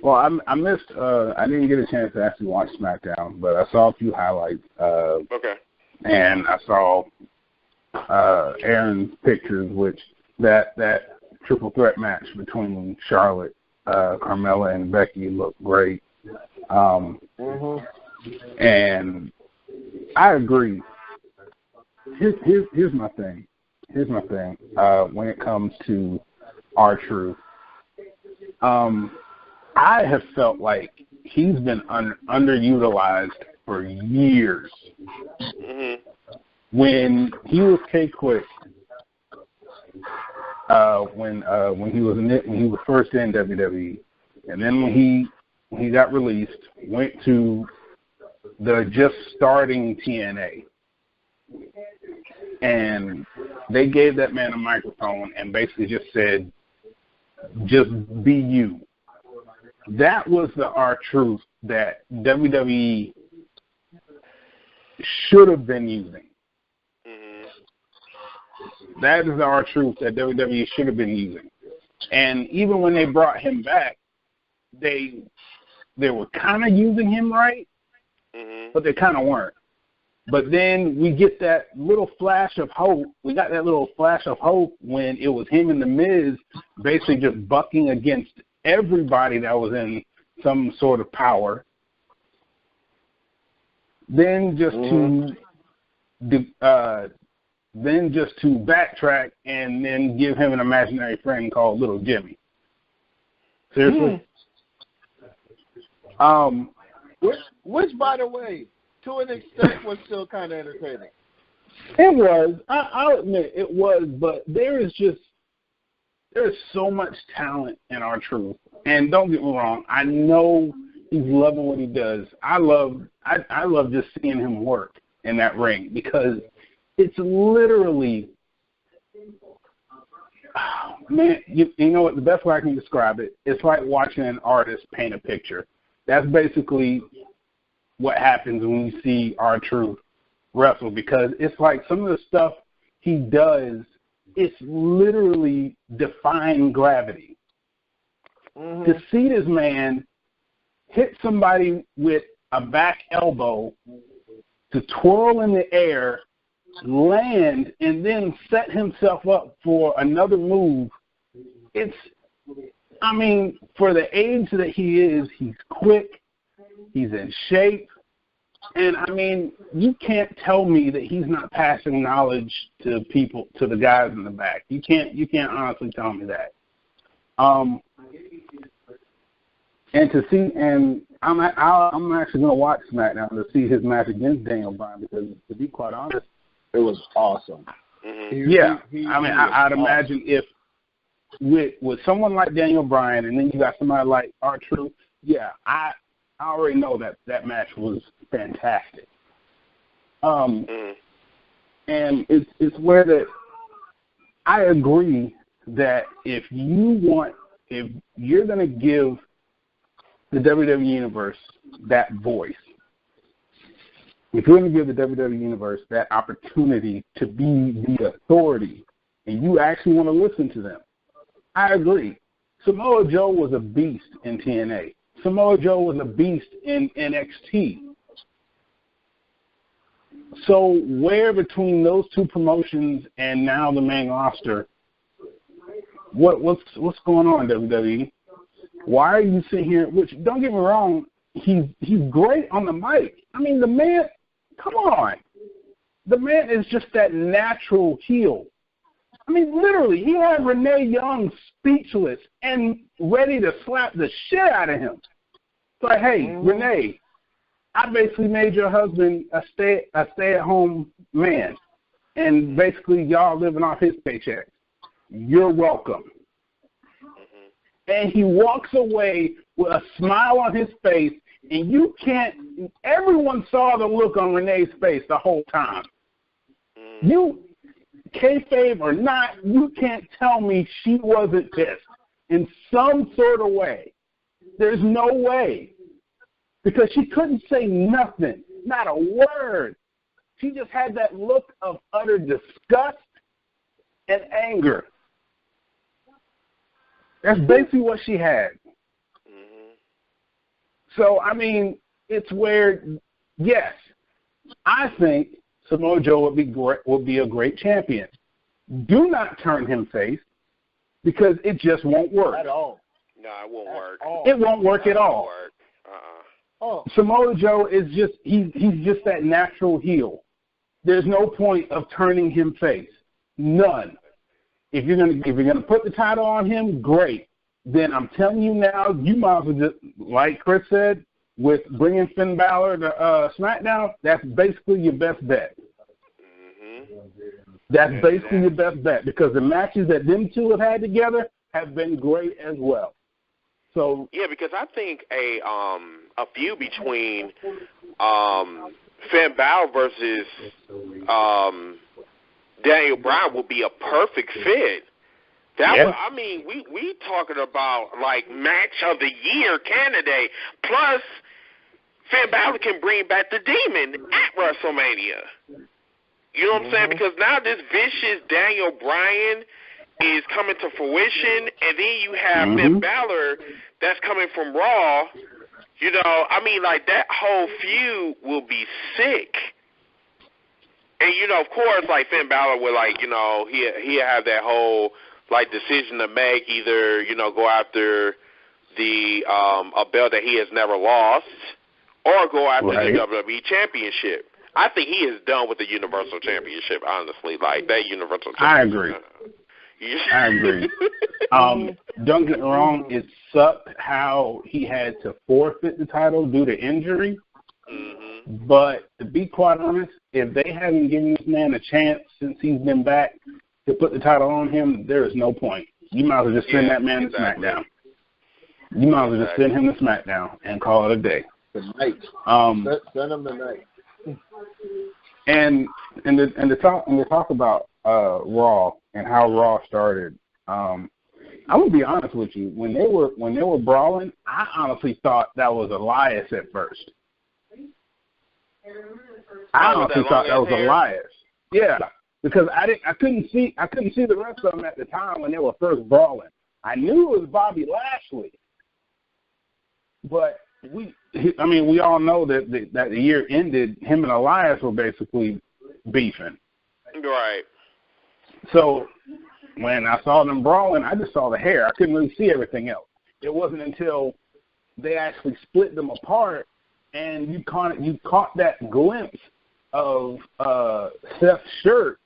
Well, I missed. I didn't get a chance to actually watch SmackDown, but I saw a few highlights. Okay. And I saw Aaron's pictures, which that triple threat match between Charlotte, Carmella, and Becky looked great. And I agree. Here's my thing. When it comes to R-Truth, I have felt like he's been underutilized for years. Mm-hmm. When he was K-Quick, when he was first in WWE, and then when he got released, went to the just starting TNA, and they gave that man a microphone and basically just said, "Just be you." That was the R-Truth that WWE should have been using. Mm-hmm. That is the R-Truth that WWE should have been using. And even when they brought him back, they were kind of using him right, but they kind of weren't. But then we get that little flash of hope. We got that little flash of hope when it was him and The Miz basically just bucking against everybody that was in some sort of power. Then just to backtrack and then give him an imaginary friend called Little Jimmy. Seriously? Which, by the way, to an extent, was still kind of entertaining. It was. I'll admit it was, but there's so much talent in R-Truth. And don't get me wrong, I know he's loving what he does. I love just seeing him work in that ring because it's literally, man, you know what, the best way I can describe it, it's like watching an artist paint a picture. That's basically what happens when you see R-Truth wrestle, because it's like some of the stuff he does, it's literally defying gravity. Mm-hmm. To see this man hit somebody with a back elbow, to twirl in the air, land, and then set himself up for another move, for the age that he is, he's quick, he's in shape, and you can't tell me that he's not passing knowledge to people, to the guys in the back. You can't honestly tell me that. And I'm actually going to watch SmackDown to see his match against Daniel Bryan, because to be quite honest, it was awesome. Mm-hmm. I'd imagine if with someone like Daniel Bryan and then you got somebody like R-Truth, I already know that match was fantastic. And it's where that I agree that if you want if you're going to give the WWE Universe that voice, if you're going to give the WWE Universe that opportunity to be the authority, and you actually want to listen to them, I agree. Samoa Joe was a beast in TNA. Samoa Joe was a beast in NXT. So where between those two promotions and now the main roster, what's going on, WWE? Why are you sitting here? Which, don't get me wrong, he's great on the mic. I mean, the man, come on. The man is just that natural heel. I mean, literally, he had Renee Young speechless and ready to slap the shit out of him. It's like, hey, Renee, I basically made your husband a stay-at-home man, and basically y'all living off his paycheck. You're welcome. And he walks away with a smile on his face, and you can't – everyone saw the look on Renee's face the whole time. You, kayfabe or not, you can't tell me she wasn't pissed in some sort of way. There's no way. Because she couldn't say nothing, not a word. She just had that look of utter disgust and anger. That's basically what she had. So, I mean, it's where, yes, I think Samoa Joe would be a great champion. Do not turn him face, because it just won't work. At all. No, it won't work. It won't work at all. Oh. Samoa Joe is just he's just that natural heel. There's no point of turning him face. None. If you're gonna put the title on him, great. Then I'm telling you now, you might as well just, like Chris said, with bringing Finn Balor to SmackDown, that's basically your best bet. That's basically your best bet, because the matches that them two have had together have been great as well. So yeah, because I think a feud between Finn Balor versus Daniel Bryan would be a perfect fit. I mean, we talking about like match of the year candidate. Plus, Finn Balor can bring back the Demon at WrestleMania. You know what I'm saying? Because now this vicious Daniel Bryan is coming to fruition, and then you have Finn Balor that's coming from Raw. You know, I mean, like, that whole feud will be sick. And, you know, of course, like, Finn Balor will, like, you know, he'll have that whole, like, decision to make, either, you know, go after the a belt that he has never lost, or go after the WWE Championship. I think he is done with the Universal Championship, honestly. Like, that Universal Championship. I agree. I agree. Don't get me wrong, it sucked how he had to forfeit the title due to injury. But to be quite honest, if they haven't given this man a chance since he's been back to put the title on him, there is no point. You might as well just send that man to SmackDown. You might as well just send him to SmackDown and call it a day. Tonight. Send him tonight. And to talk about Raw and how Raw started, I'm gonna be honest with you. When they were brawling, I honestly thought that was Elias at first. I honestly thought that was Elias. Yeah, because I couldn't see the rest of them at the time when they were first brawling. I knew it was Bobby Lashley, but we all know that the year ended, him and Elias were basically beefing. Right. So when I saw them brawling, I just saw the hair. I couldn't really see everything else. It wasn't until they actually split them apart and you caught that glimpse of Seth's shirt,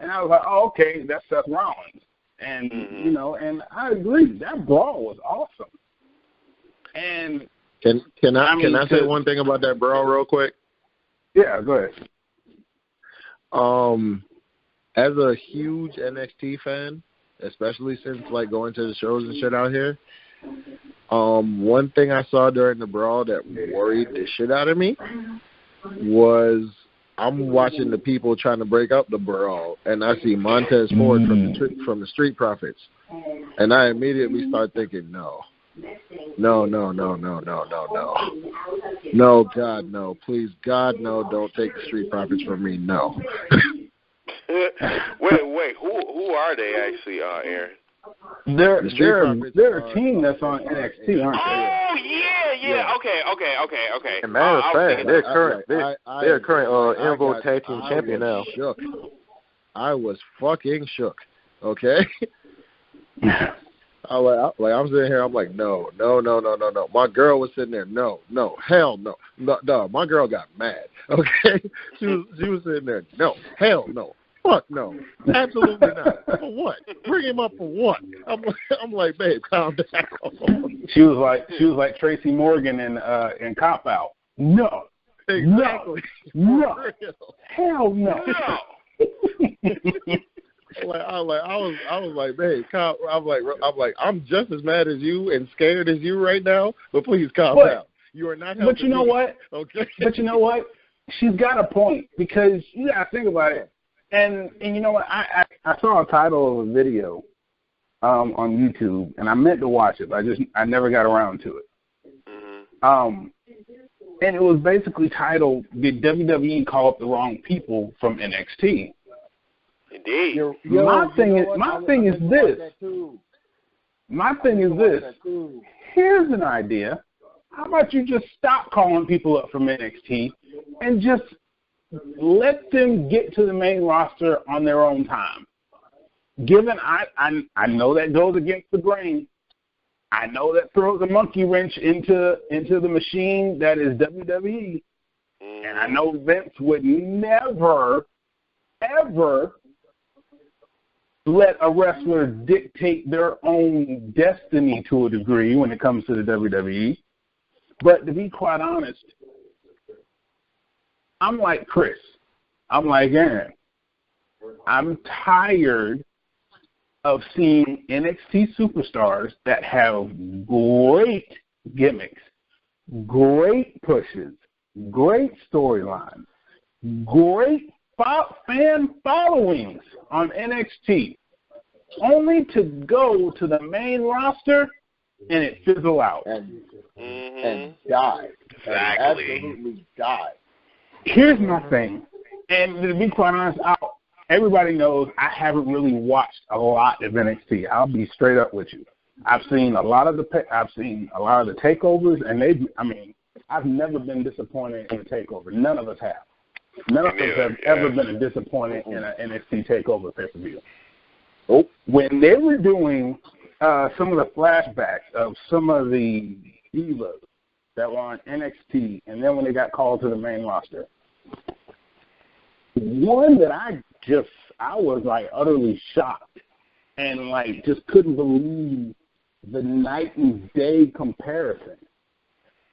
and I was like, oh, okay, that's Seth Rollins. And you know, and I agree, that brawl was awesome. And Can I say one thing about that brawl real quick? Yeah, go ahead. As a huge NXT fan, especially since like going to the shows and shit out here, one thing I saw during the brawl that worried the shit out of me was I'm watching the people trying to break up the brawl, and I see Montez Ford from the Street Profits. And I immediately start thinking, no. No, God, no. Please, God, no, don't take the Street Profits from me, no. Wait, who are they actually, Aaron? They're a team that's on NXT, aren't they? Oh, yeah. Okay. And matter of fact, they're current Evo Tag Team Champion now. Shook. I was fucking shook, okay? I'm sitting here, I'm like, no. My girl was sitting there, no, hell no. No, my girl got mad, okay? She was sitting there, no, hell no. Fuck no, absolutely not. For what? Bring him up for what? I'm like, babe, calm down. She was like Tracy Morgan in Cop Out. No, exactly. No, hell no. I was like, babe, I'm just as mad as you and scared as you right now. But please calm down. You are not helping. But you know what? Okay. But you know what? She's got a point because you gotta think about it. And you know what? I saw a title of a video on YouTube, and I meant to watch it, but I never got around to it. Mm-hmm. And it was basically titled, "Did WWE call up the wrong people from NXT?" Indeed. My thing is this. Here's an idea. How about you just stop calling people up from NXT and just let them get to the main roster on their own time? Given I know that goes against the grain. I know that throws a monkey wrench into the machine that is WWE. And I know Vince would never, ever let a wrestler dictate their own destiny to a degree when it comes to the WWE. But to be quite honest, I'm like Chris. I'm like Aaron. I'm tired of seeing NXT superstars that have great gimmicks, great pushes, great storylines, great fan followings on NXT, only to go to the main roster and it fizzle out. And die. Exactly. And absolutely die. Here's my thing, and to be quite honest, everybody knows I haven't really watched a lot of NXT. I'll be straight up with you. I've seen a lot of the takeovers, and I've never been disappointed in a takeover. None of us have. None of us have ever been disappointed in an NXT takeover pay-per-view. Oh. When they were doing some of the flashbacks of some of the divas that were on NXT, and then when they got called to the main roster, one that I was like utterly shocked and like just couldn't believe the night and day comparison.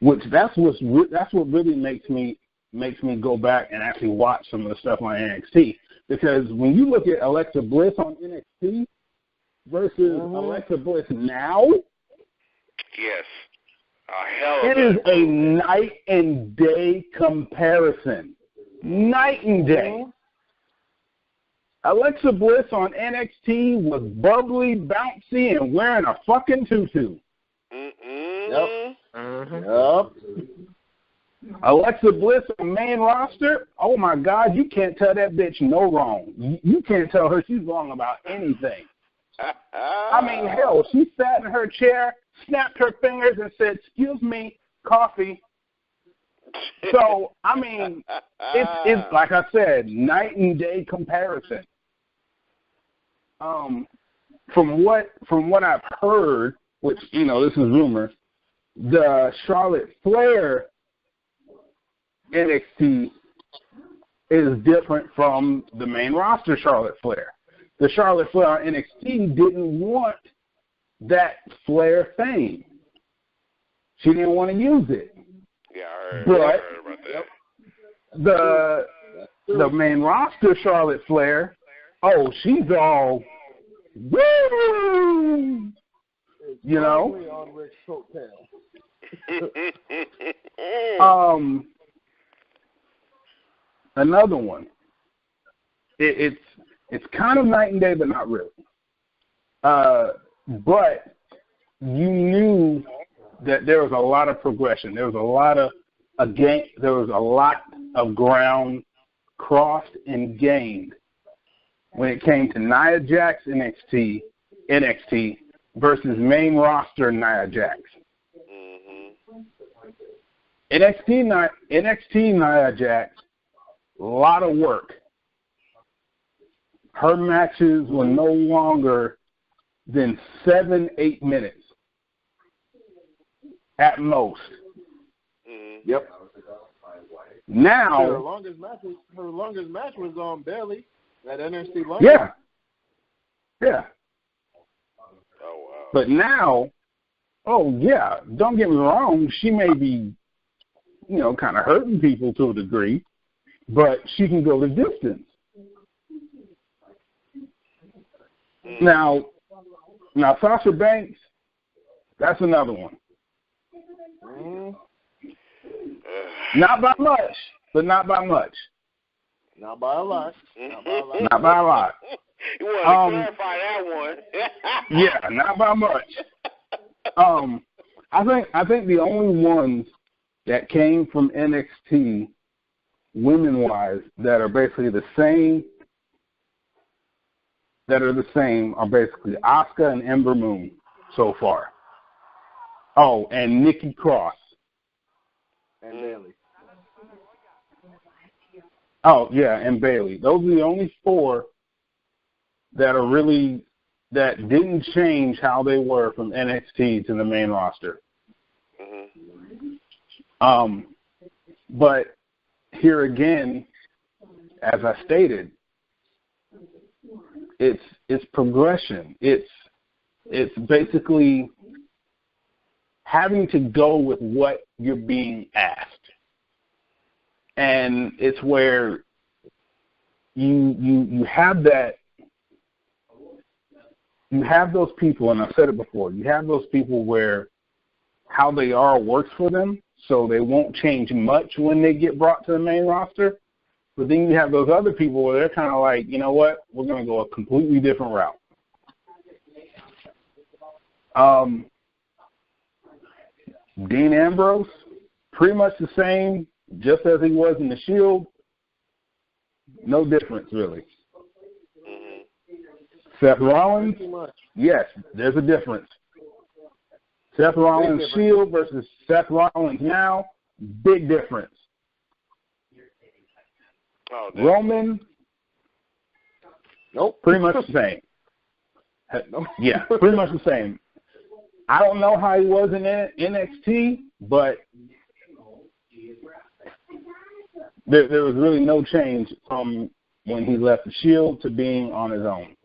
Which that's what really makes me go back and actually watch some of the stuff on NXT. Because when you look at Alexa Bliss on NXT versus Alexa Bliss now, yes, hell it is a night and day comparison. Night and day. Alexa Bliss on NXT was bubbly, bouncy, and wearing a fucking tutu. Yep. Yep. Alexa Bliss on main roster, oh my God, you can't tell that bitch no wrong. You can't tell her she's wrong about anything. I mean, hell, she sat in her chair, snapped her fingers, and said, "Excuse me, coffee." So, I mean, it's like I said, night and day comparison. From what I've heard, which, this is rumor, the Charlotte Flair NXT is different from the main roster Charlotte Flair. The Charlotte Flair on NXT didn't want that Flair fame. She didn't want to use it. Yeah, I heard about that. The main roster Charlotte Flair, she's all woo, On Rick's coattail. Another one. It's kind of night and day, but not really. but you knew that there was a lot of progression. There was a lot of ground crossed and gained when it came to Nia Jax NXT versus main roster Nia Jax. NXT Nia Jax, a lot of work. Her matches were no longer than 7-8 minutes at most. Yep. Now her longest match was on Bayley at NXT London. Yeah. Oh wow. But now, don't get me wrong, she may be, kind of hurting people to a degree, but she can go the distance. Now Sasha Banks, that's another one. Not by much, but not by much. Not by a lot. Not by a lot. You want to clarify that one? Yeah, not by much. I think the only ones that came from NXT women-wise that are basically the same are basically Asuka and Ember Moon so far. Oh, and Nikki Cross. And Bayley. Oh, yeah, and Bayley. Those are the only 4 that didn't change how they were from NXT to the main roster. But here again, as I stated, it's progression. It's basically having to go with what you're being asked. And it's where you have that. You have those people, and I've said it before, you have those people where how they are works for them, so they won't change much when they get brought to the main roster. But then you have those other people where they're kind of like, you know what, we're going to go a completely different route. Dean Ambrose, pretty much the same, just as he was in the Shield. No difference, really. Seth Rollins, yes, there's a difference. Seth Rollins Shield versus Seth Rollins now, big difference. Roman, nope, pretty much the same. Yeah, pretty much the same. I don't know how he was in NXT, but there was really no change from when he left the Shield to being on his own.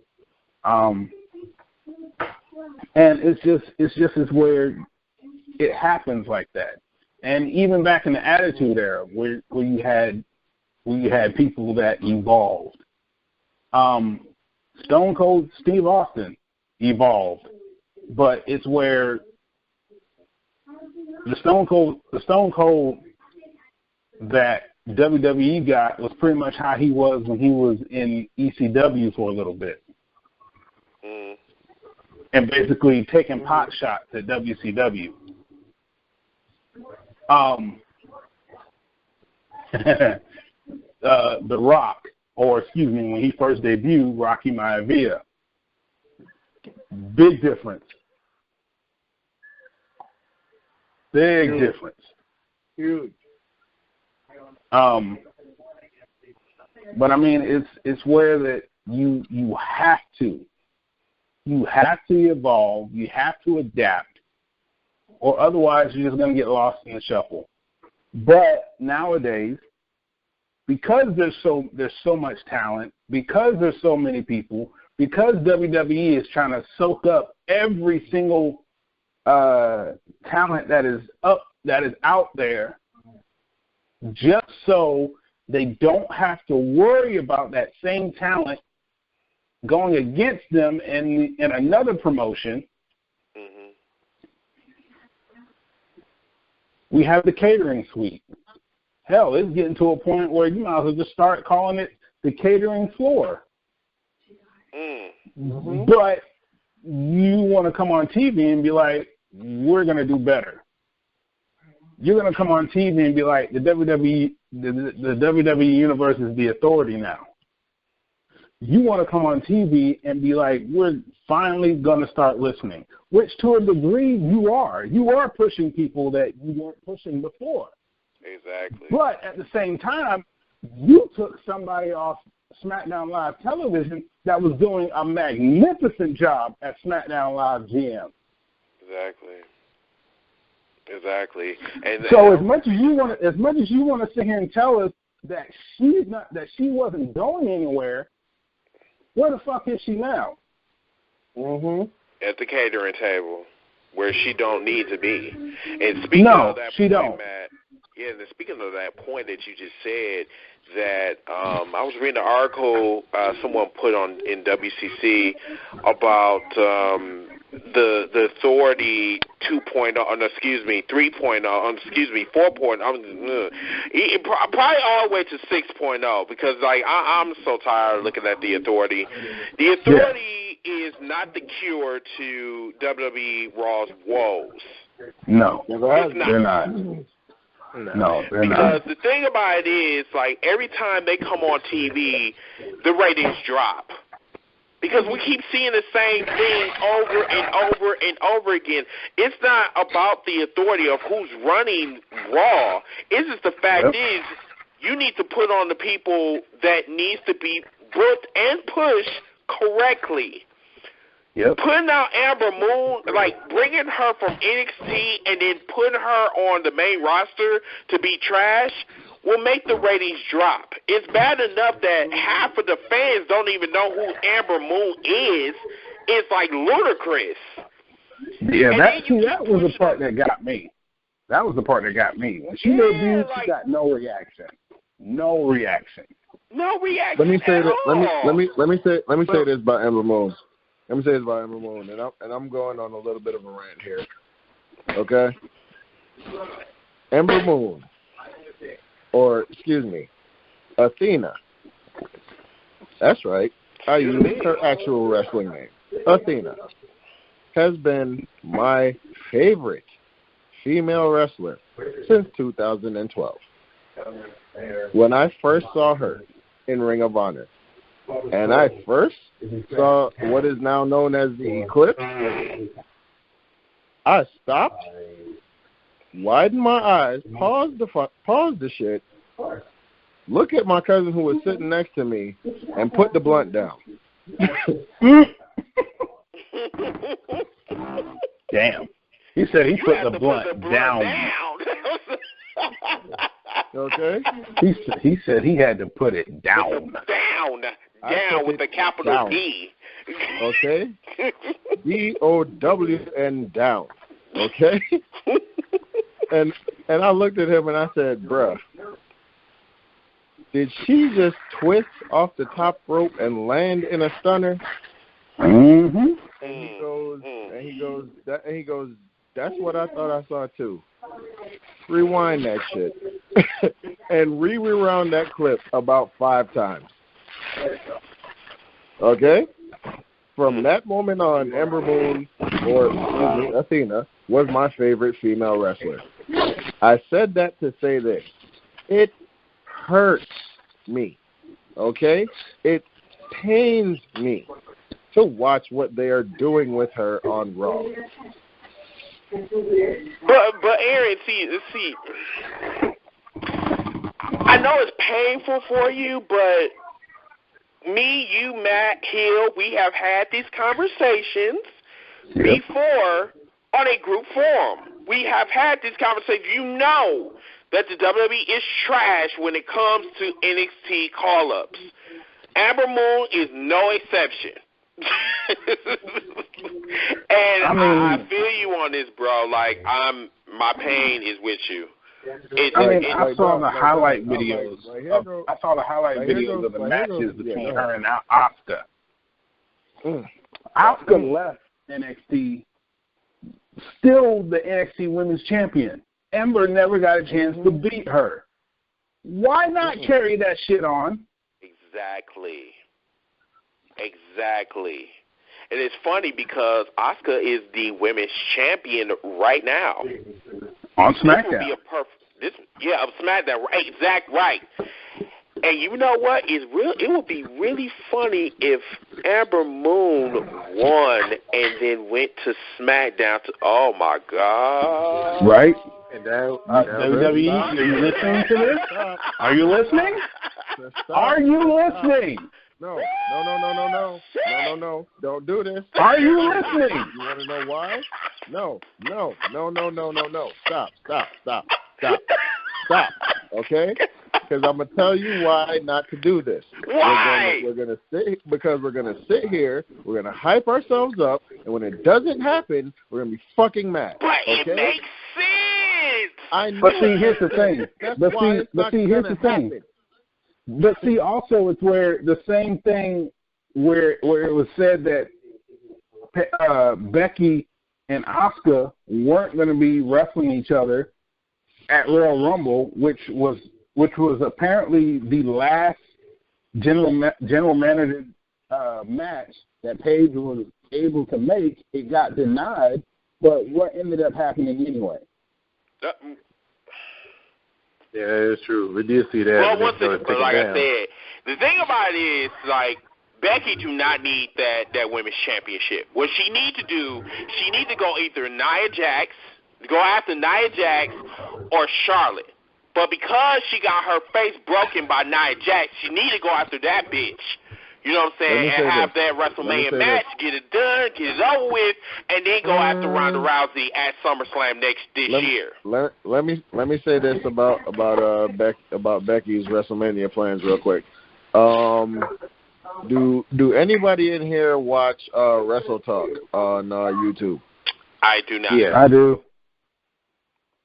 And it's just where it happens like that. And even back in the Attitude Era, where you had people that evolved. Stone Cold Steve Austin evolved, but it's where the Stone Cold that WWE got was pretty much how he was when he was in ECW for a little bit. And basically taking pot shots at WCW. The Rock, or excuse me, when he first debuted, Rocky Maivia. Big difference. Big Huge. Difference. Huge. But I mean, it's where that you have to evolve, you have to adapt, or otherwise you're just going to get lost in the shuffle. But nowadays, because there's so much talent, because there's so many people, because WWE is trying to soak up every single talent that is out there, just so they don't have to worry about that same talent going against them in another promotion. We have the catering suite. Hell, it's getting to a point where you might as well just start calling it the catering floor. But you want to come on TV and be like, we're going to do better. You're going to come on TV and be like, the WWE universe is the authority now. You want to come on TV and be like, we're finally going to start listening, which to a degree you are. You are pushing people that you weren't pushing before. Exactly. But at the same time, you took somebody off SmackDown Live television that was doing a magnificent job at SmackDown Live GM. Exactly. And so as much as you want to sit here and tell us that she wasn't going anywhere, where the fuck is she now? At the catering table, where she don't need to be. And speaking of that point, Matt, speaking of that point that you just said, that I was reading an article someone put on in WCC about the Authority 2.0, 3.0, 4.0, probably all the way to 6.0, because like I'm so tired of looking at the Authority. The Authority is not the cure to WWE Raw's woes. No, it's not. They're not. No, they're not. Because the thing about it is, like, every time they come on TV, the ratings drop. Because we keep seeing the same thing over and over and over again. It's not about the authority of who's running Raw. It's just the fact is, you need to put on the people that needs to be booked and pushed correctly. Putting out Amber Moon, like bringing her from NXT and then putting her on the main roster to be trash, will make the ratings drop. It's bad enough that half of the fans don't even know who Amber Moon is. It's like ludicrous. Yeah, that was the part that got me. That was the part that got me. When she debuted, she got no reaction. No reaction. No reaction. Let me say at this. all. Let me say this about Amber Moon. Let me say this about Amber Moon, and I'm going on a little bit of a rant here. Okay? Amber Moon, or excuse me, Athena. That's right. I used her actual wrestling name. Athena has been my favorite female wrestler since 2012. When I first saw her in Ring of Honor, and I first saw what is now known as the Eclipse, I stopped, widened my eyes, paused the shit, look at my cousin who was sitting next to me, and put the blunt down. Damn. He said he put the blunt down. Okay? He said he had to put it down. Down with the capital down. D. Okay? D-O-W-N down. Okay? And I looked at him and I said, bruh, did she just twist off the top rope and land in a stunner? Mm-hmm. And he goes, that's what I thought I saw too. Rewind that shit. And rewound that clip about 5 times. Okay? From that moment on, Ember Moon, or Athena, was my favorite female wrestler. I said that to say this. It hurts me. Okay? It pains me to watch what they are doing with her on Raw. But Aaron, see, I know it's painful for you, but me, you, Matt, Hill, we have had these conversations before on a group forum. We have had this conversation. You know that the WWE is trash when it comes to NXT call-ups. Amber Moon is no exception. And I feel you on this, bro. Like, my pain is with you. I saw the highlight videos. I saw the highlight videos of the matches between her and Asuka. Asuka left NXT, still the NXT Women's Champion. Ember never got a chance to beat her. Why not carry that shit on? Exactly. And it's funny because Asuka is the women's champion right now. On SmackDown. This would be a of SmackDown. Right. And you know what? It would be really funny if Amber Moon won and then went to SmackDown. Oh my God! Right? And that, WWE, are you listening to this? Are you listening? Are you listening? No. Don't do this. Are you listening? You want to know why? No. Stop. Okay? Because I'm gonna tell you why not to do this. Why? We're gonna sit here. We're gonna hype ourselves up, and when it doesn't happen, we're gonna be fucking mad. But okay? it makes sense. I know. But see, here's the thing. Here's the thing. Happen. But see, also it's where the same thing where it was said that Becky and Asuka weren't going to be wrestling each other at Royal Rumble, which was apparently the last general manager match that Paige was able to make. It got denied, but what ended up happening anyway? Yeah, it's true. We did see that. Well, but like I said, the thing about it is, like, Becky do not need that women's championship. What she needs to do, she needs to go either go after Nia Jax or Charlotte. But because she got her face broken by Nia Jax, she need to go after that bitch. You know what I'm saying? And have that WrestleMania match, get it done, get it over with, and then go after Ronda Rousey at SummerSlam this year. Let me say this about Becky's WrestleMania plans real quick. Do anybody in here watch Wrestle Talk on YouTube? I do not. Yeah, I do.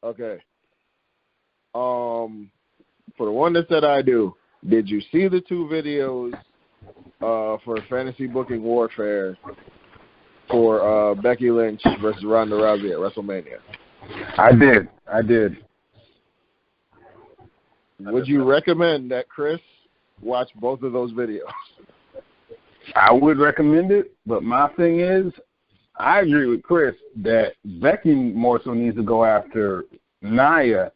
Okay. For the one that said I do, did you see the two videos for Fantasy Booking Warfare for Becky Lynch versus Ronda Rousey at WrestleMania? I did. Would you recommend that Chris watch both of those videos? I would recommend it, but my thing is, I agree with Chris that Becky more so needs to go after Nia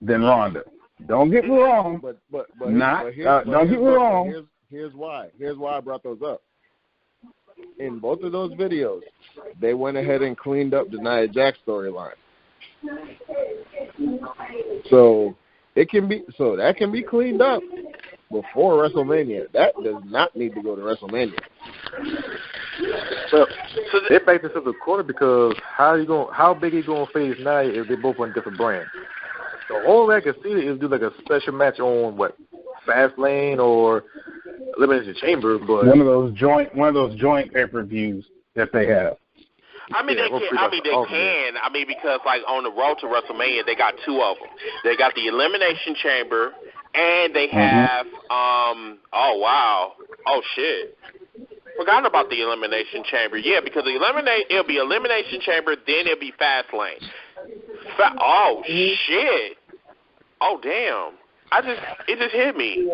than Ronda. Don't get me wrong. Don't get me wrong. Here's why I brought those up. In both of those videos, they went ahead and cleaned up the Nia Jax storyline. So that can be cleaned up before WrestleMania. That does not need to go to WrestleMania. So it back this up the corner because how big are you gonna face Nia if they both on different brands? The only way I can see it is do like a special match on Fastlane or Elimination Chamber, but one of those joint pay-per-views that they have. I mean, they can. I mean, because like on the road to WrestleMania, they got two of them. They got the Elimination Chamber, and they have oh wow, oh shit, forgotten about the Elimination Chamber. Yeah, because it'll be Elimination Chamber, then it'll be Fastlane. Oh shit, oh damn. It just hit me.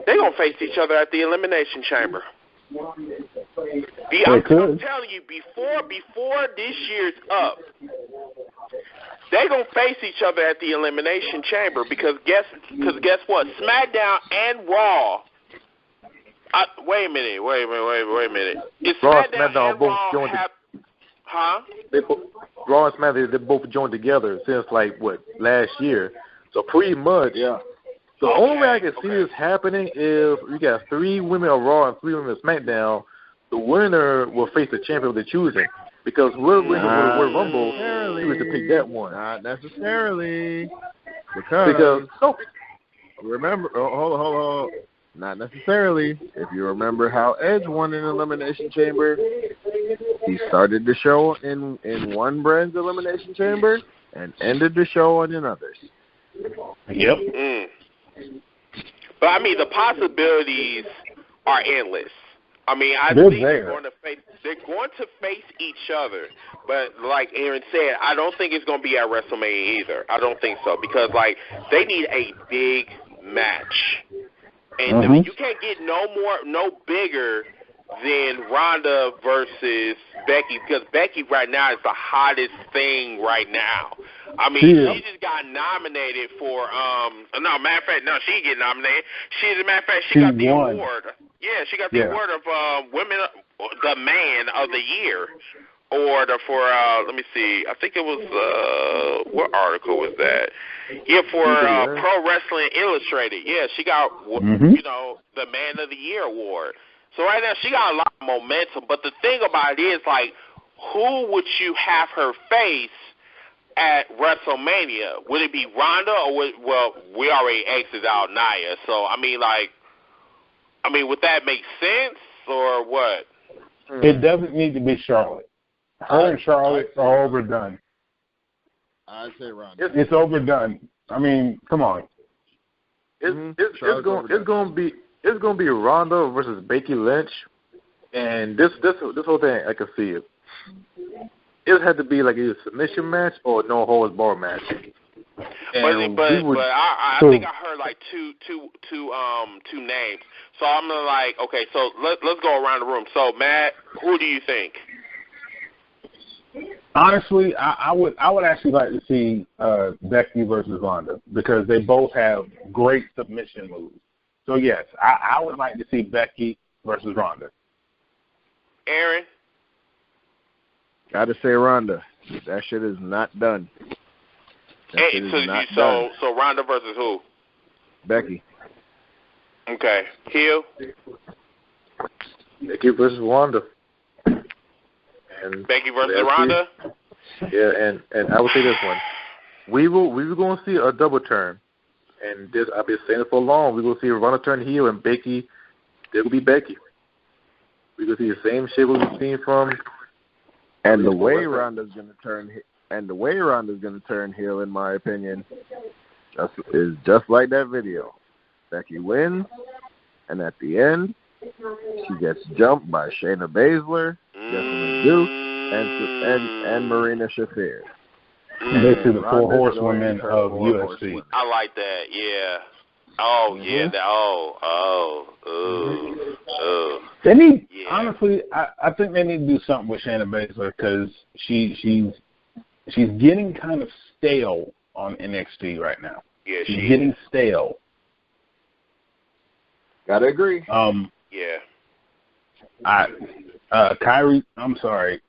They gonna face each other at the Elimination Chamber. I'm telling you, before this year's up, they gonna face each other at the Elimination Chamber because guess what? SmackDown and Raw. Wait a minute. It's Raw SmackDown and SmackDown and both Raw joined. Huh? Raw and SmackDown they both joined together since last year. So pretty much, yeah. The only way I can see this happening is you got 3 women of Raw and 3 women of SmackDown. The winner will face the champion they're choosing. Because we're Rumble, you have to pick that one. Not necessarily. Because remember, hold on. Not necessarily. If you remember how Edge won an Elimination Chamber, he started the show in one brand's Elimination Chamber and ended the show on another's. Yep. But I mean, the possibilities are endless. I mean, I think they're going to face each other. But like Aaron said, I don't think it's going to be at WrestleMania either. I don't think so because they need a big match, and I mean, you can't get no bigger than Ronda versus Becky, because Becky right now is the hottest thing right now. I mean, she just got nominated for no, matter of fact, no, she didn't get nominated. As a matter of fact, she got the award. Yeah, she got the award of the Man of the Year award for let me see. I think it was what article was that? Yeah, for Pro Wrestling Illustrated. Yeah, she got the Man of the Year award. So right now she got a lot of momentum. But the thing about it is, like, who would you have her face at WrestleMania? Would it be Ronda or we already exited out Nia. So I mean, would that make sense or what? It doesn't need to be Charlotte. Her and Charlotte are overdone. I'd say Ronda. It's overdone. I mean, come on. It's gonna be Ronda versus Becky Lynch, and this whole thing I can see it. It had to be like either a submission match or no holds barred match. But I think I heard like two names. So I'm gonna like, okay, so let's go around the room. So Matt, who do you think? Honestly, I would actually like to see Becky versus Ronda because they both have great submission moves. So yes, I would like to see Becky versus Ronda. Aaron? Gotta say Ronda. That shit is not done. So Ronda versus who? Becky. Okay. Hill? Becky versus Ronda. And Becky versus Ronda? Yeah, and I would say this one. We were going to see a double turn. And this, I've been saying it for long. We're going to see Ronda turn heel and Becky, it will be Becky. We're going to see the same shit we've seen from. And the way Ronda's going to turn heel, in my opinion, is just like that video. Becky wins, and at the end, she gets jumped by Shayna Baszler, Jessica Duke, and Marina Shafir. Basically, the four horsewomen of UFC. I like that. Yeah. Oh yeah. They need honestly. I think they need to do something with Shayna Baszler because she's getting kind of stale on NXT right now. Yeah, she's getting stale. Gotta agree. Yeah. Kyrie. I'm sorry.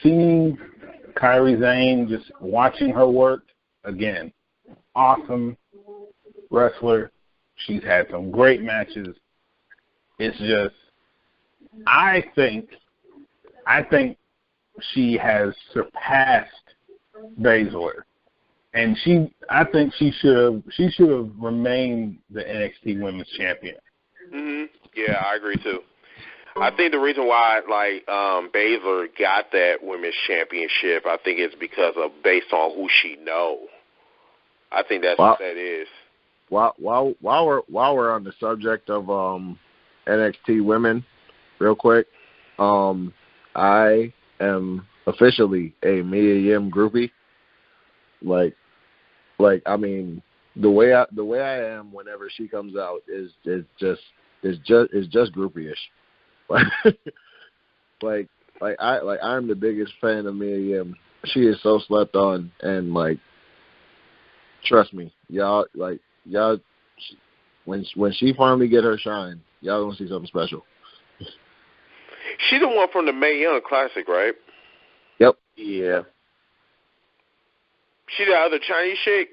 Seeing Kyrie Zane, just watching her work again. Awesome wrestler. She's had some great matches. It's just, I think she has surpassed Baszler, and I think she should have remained the NXT Women's Champion. Mhm. Yeah, I agree too. I think the reason why Baszler got that Women's Championship, I think it's because of based on who she know. I think that's what that is. While we're on the subject of NXT women, real quick, I am officially a Mia Yim groupie. Like I mean, the way I am whenever she comes out is just groupie-ish. I'm the biggest fan of Mia Yim. She is so slept on, and trust me, y'all when she finally get her shine, y'all gonna see something special. She the one from the Mae Young Classic, right? Yep. Yeah. She the other Chinese chick?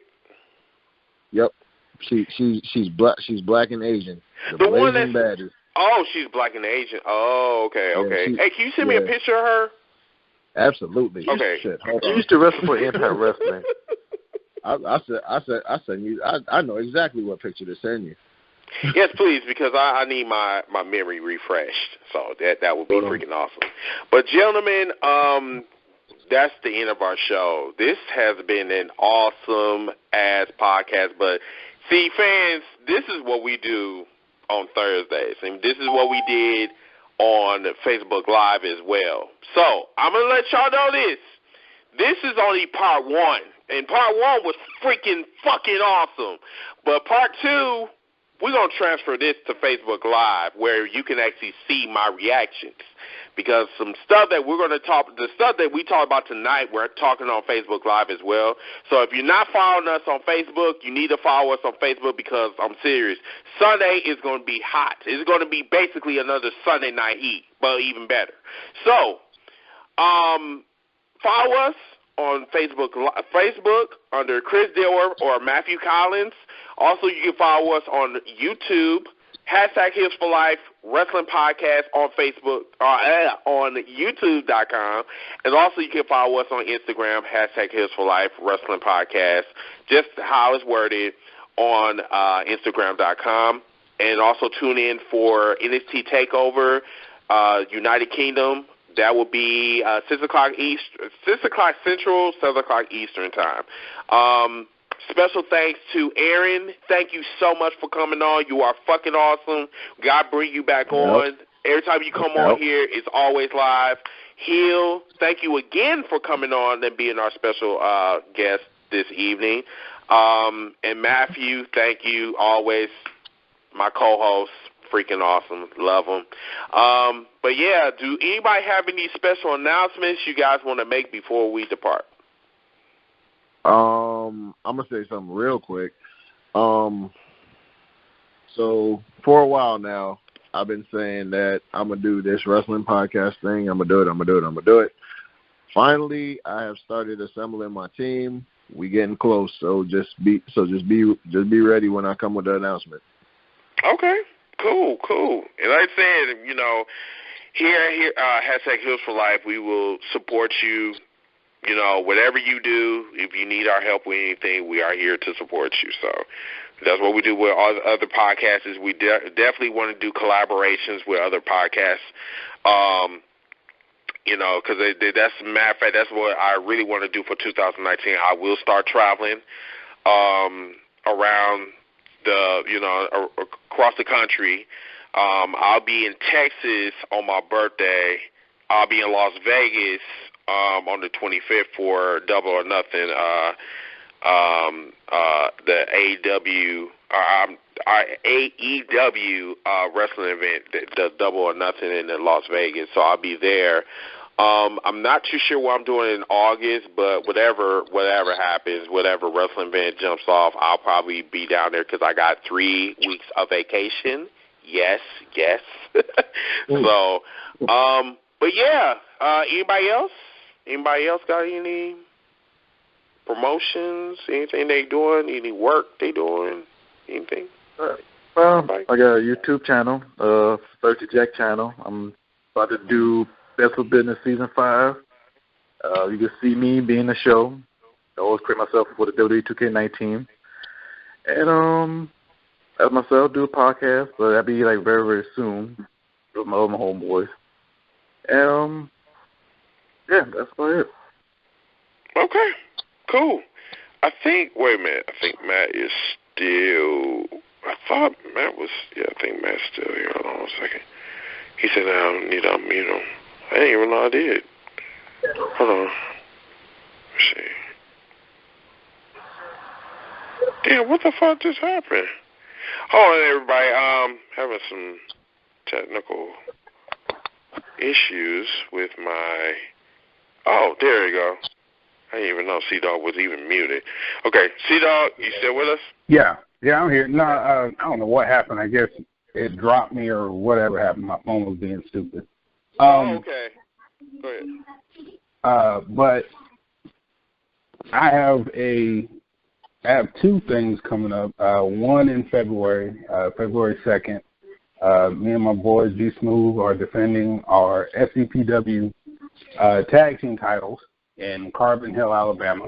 Yep. She's black. She's black and Asian. The one that's baddest. Oh, she's black and Asian. Oh, okay. Hey, can you send me a picture of her? Absolutely. Okay. Shit, she used to wrestle for Impact Wrestling. I send you. I know exactly what picture to send you. Yes, please, because I need my memory refreshed. So that would be freaking awesome. But gentlemen, that's the end of our show. This has been an awesome ass podcast. But see, fans, this is what we do on Thursdays, and this is what we did on Facebook Live as well. So I'm gonna let y'all know this. This is only part one, and part one was freaking fucking awesome. But part two, we're going to transfer this to Facebook Live where you can actually see my reactions. Because some stuff that we're going to the stuff that we talk about tonight, we're talking on Facebook Live as well. So if you're not following us on Facebook, you need to follow us on Facebook because I'm serious. Sunday is going to be hot. It's going to be basically another Sunday night heat, but even better. So follow us on Facebook under Chris Dillard or Matthew Collins. Also, you can follow us on YouTube. #Heels for Life Wrestling Podcast on Facebook, on YouTube.com. And also you can follow us on Instagram, #Heels for Life Wrestling Podcast, just how it's worded on Instagram.com. And also tune in for NXT TakeOver, United Kingdom. That will be 6 o'clock Central, 7 o'clock Eastern time. Special thanks to Aaron. Thank you so much for coming on. You are fucking awesome. God bring you back on. Every time you come on here, it's always live. Heel, thank you again for coming on and being our special guest this evening. And Matthew, thank you. Always my co-host. Freaking awesome. Love them. But, yeah, do anybody have any special announcements you guys want to make before we depart? I'm going to say something real quick. So for a while now, I've been saying that I'm going to do this wrestling podcast thing. I'm going to do it. Finally, I have started assembling my team. We getting close, so just be ready when I come with the announcement. Okay. Cool. And like I said, here #Heels for Life, we will support you. Whatever you do, if you need our help with anything, we are here to support you. So that's what we do with all the other podcasts. Is we definitely want to do collaborations with other podcasts. Because that's a matter of fact, that's what I really want to do for 2019. I will start traveling around across the country. I'll be in Texas on my birthday. I'll be in Las Vegas on the 25th for Double or Nothing, the AEW wrestling event, the Double or Nothing in Las Vegas. So I'll be there. I'm not too sure what I'm doing in August, but whatever happens, whatever wrestling event jumps off, I'll probably be down there because I got 3 weeks of vacation. Yes. So, but yeah, anybody else? Anybody else got any promotions, anything they doing, any work they doing, anything? I got a YouTube channel, 30 Jack channel. I'm about to do Best for Business Season 5. You can see me being the show. I always create myself for the WWE 2K19. And as myself, do a podcast, but that'll be like very, very soon with my homeboys. And yeah, that's about it. Okay, cool. I think Matt is still, I thought Matt was, I think Matt's still here. Hold on a second. He said, I need to unmute him. I didn't even know I did. Hold on. Let's see. Damn, what the fuck just happened? Hold on, everybody. Having some technical issues with my... Oh, there you go. I didn't even know C-Dog was even muted. Okay, C-Dog, you still with us? Yeah, I'm here. No, I don't know what happened. I guess it dropped me or whatever happened. My phone was being stupid. Okay. Go ahead. But I have 2 things coming up. One in February 2nd. Me and my boys G Smooth are defending our SCPW tag team titles in Carbon Hill, Alabama.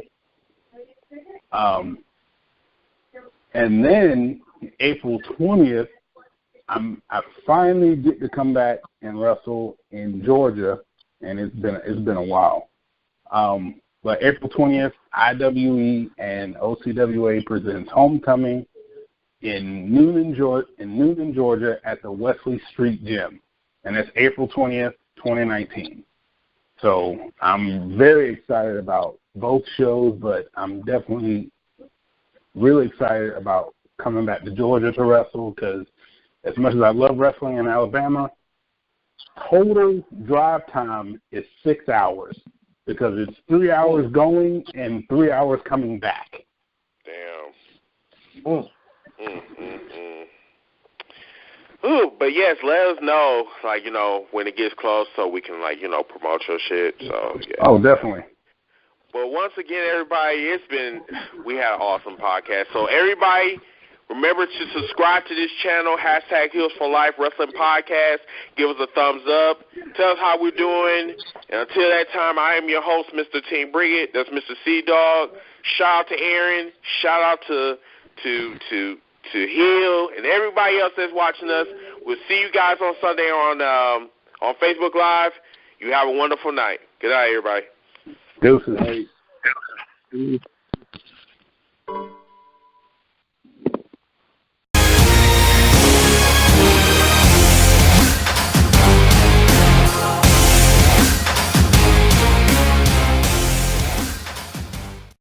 And then April 20th, I finally get to come back and wrestle in Georgia, and it's been a while. But April 20th, IWE and OCWA presents Homecoming in Noonan, Georgia at the Wesley Street Gym, and that's April 20th, 2019. So I'm very excited about both shows, but I'm definitely really excited about coming back to Georgia to wrestle because as much as I love wrestling in Alabama, total drive time is 6 hours because it's 3 hours going and 3 hours coming back. Damn. Ooh, but yes, let us know, like, you know, when it gets close so we can, like, you know, promote your shit. So, yeah. Oh, definitely. But once again, everybody, we had an awesome podcast. So, everybody, remember to subscribe to this channel, #Heels for Life Wrestling Podcast. Give us a thumbs up. Tell us how we're doing. And until that time, I am your host, Mr. Team Brigitte. That's Mr. C-Dog. Shout out to Aaron. Shout out to Hill and everybody else that's watching us. We'll see you guys on Sunday on Facebook Live. You have a wonderful night. Good night, everybody. Deuces.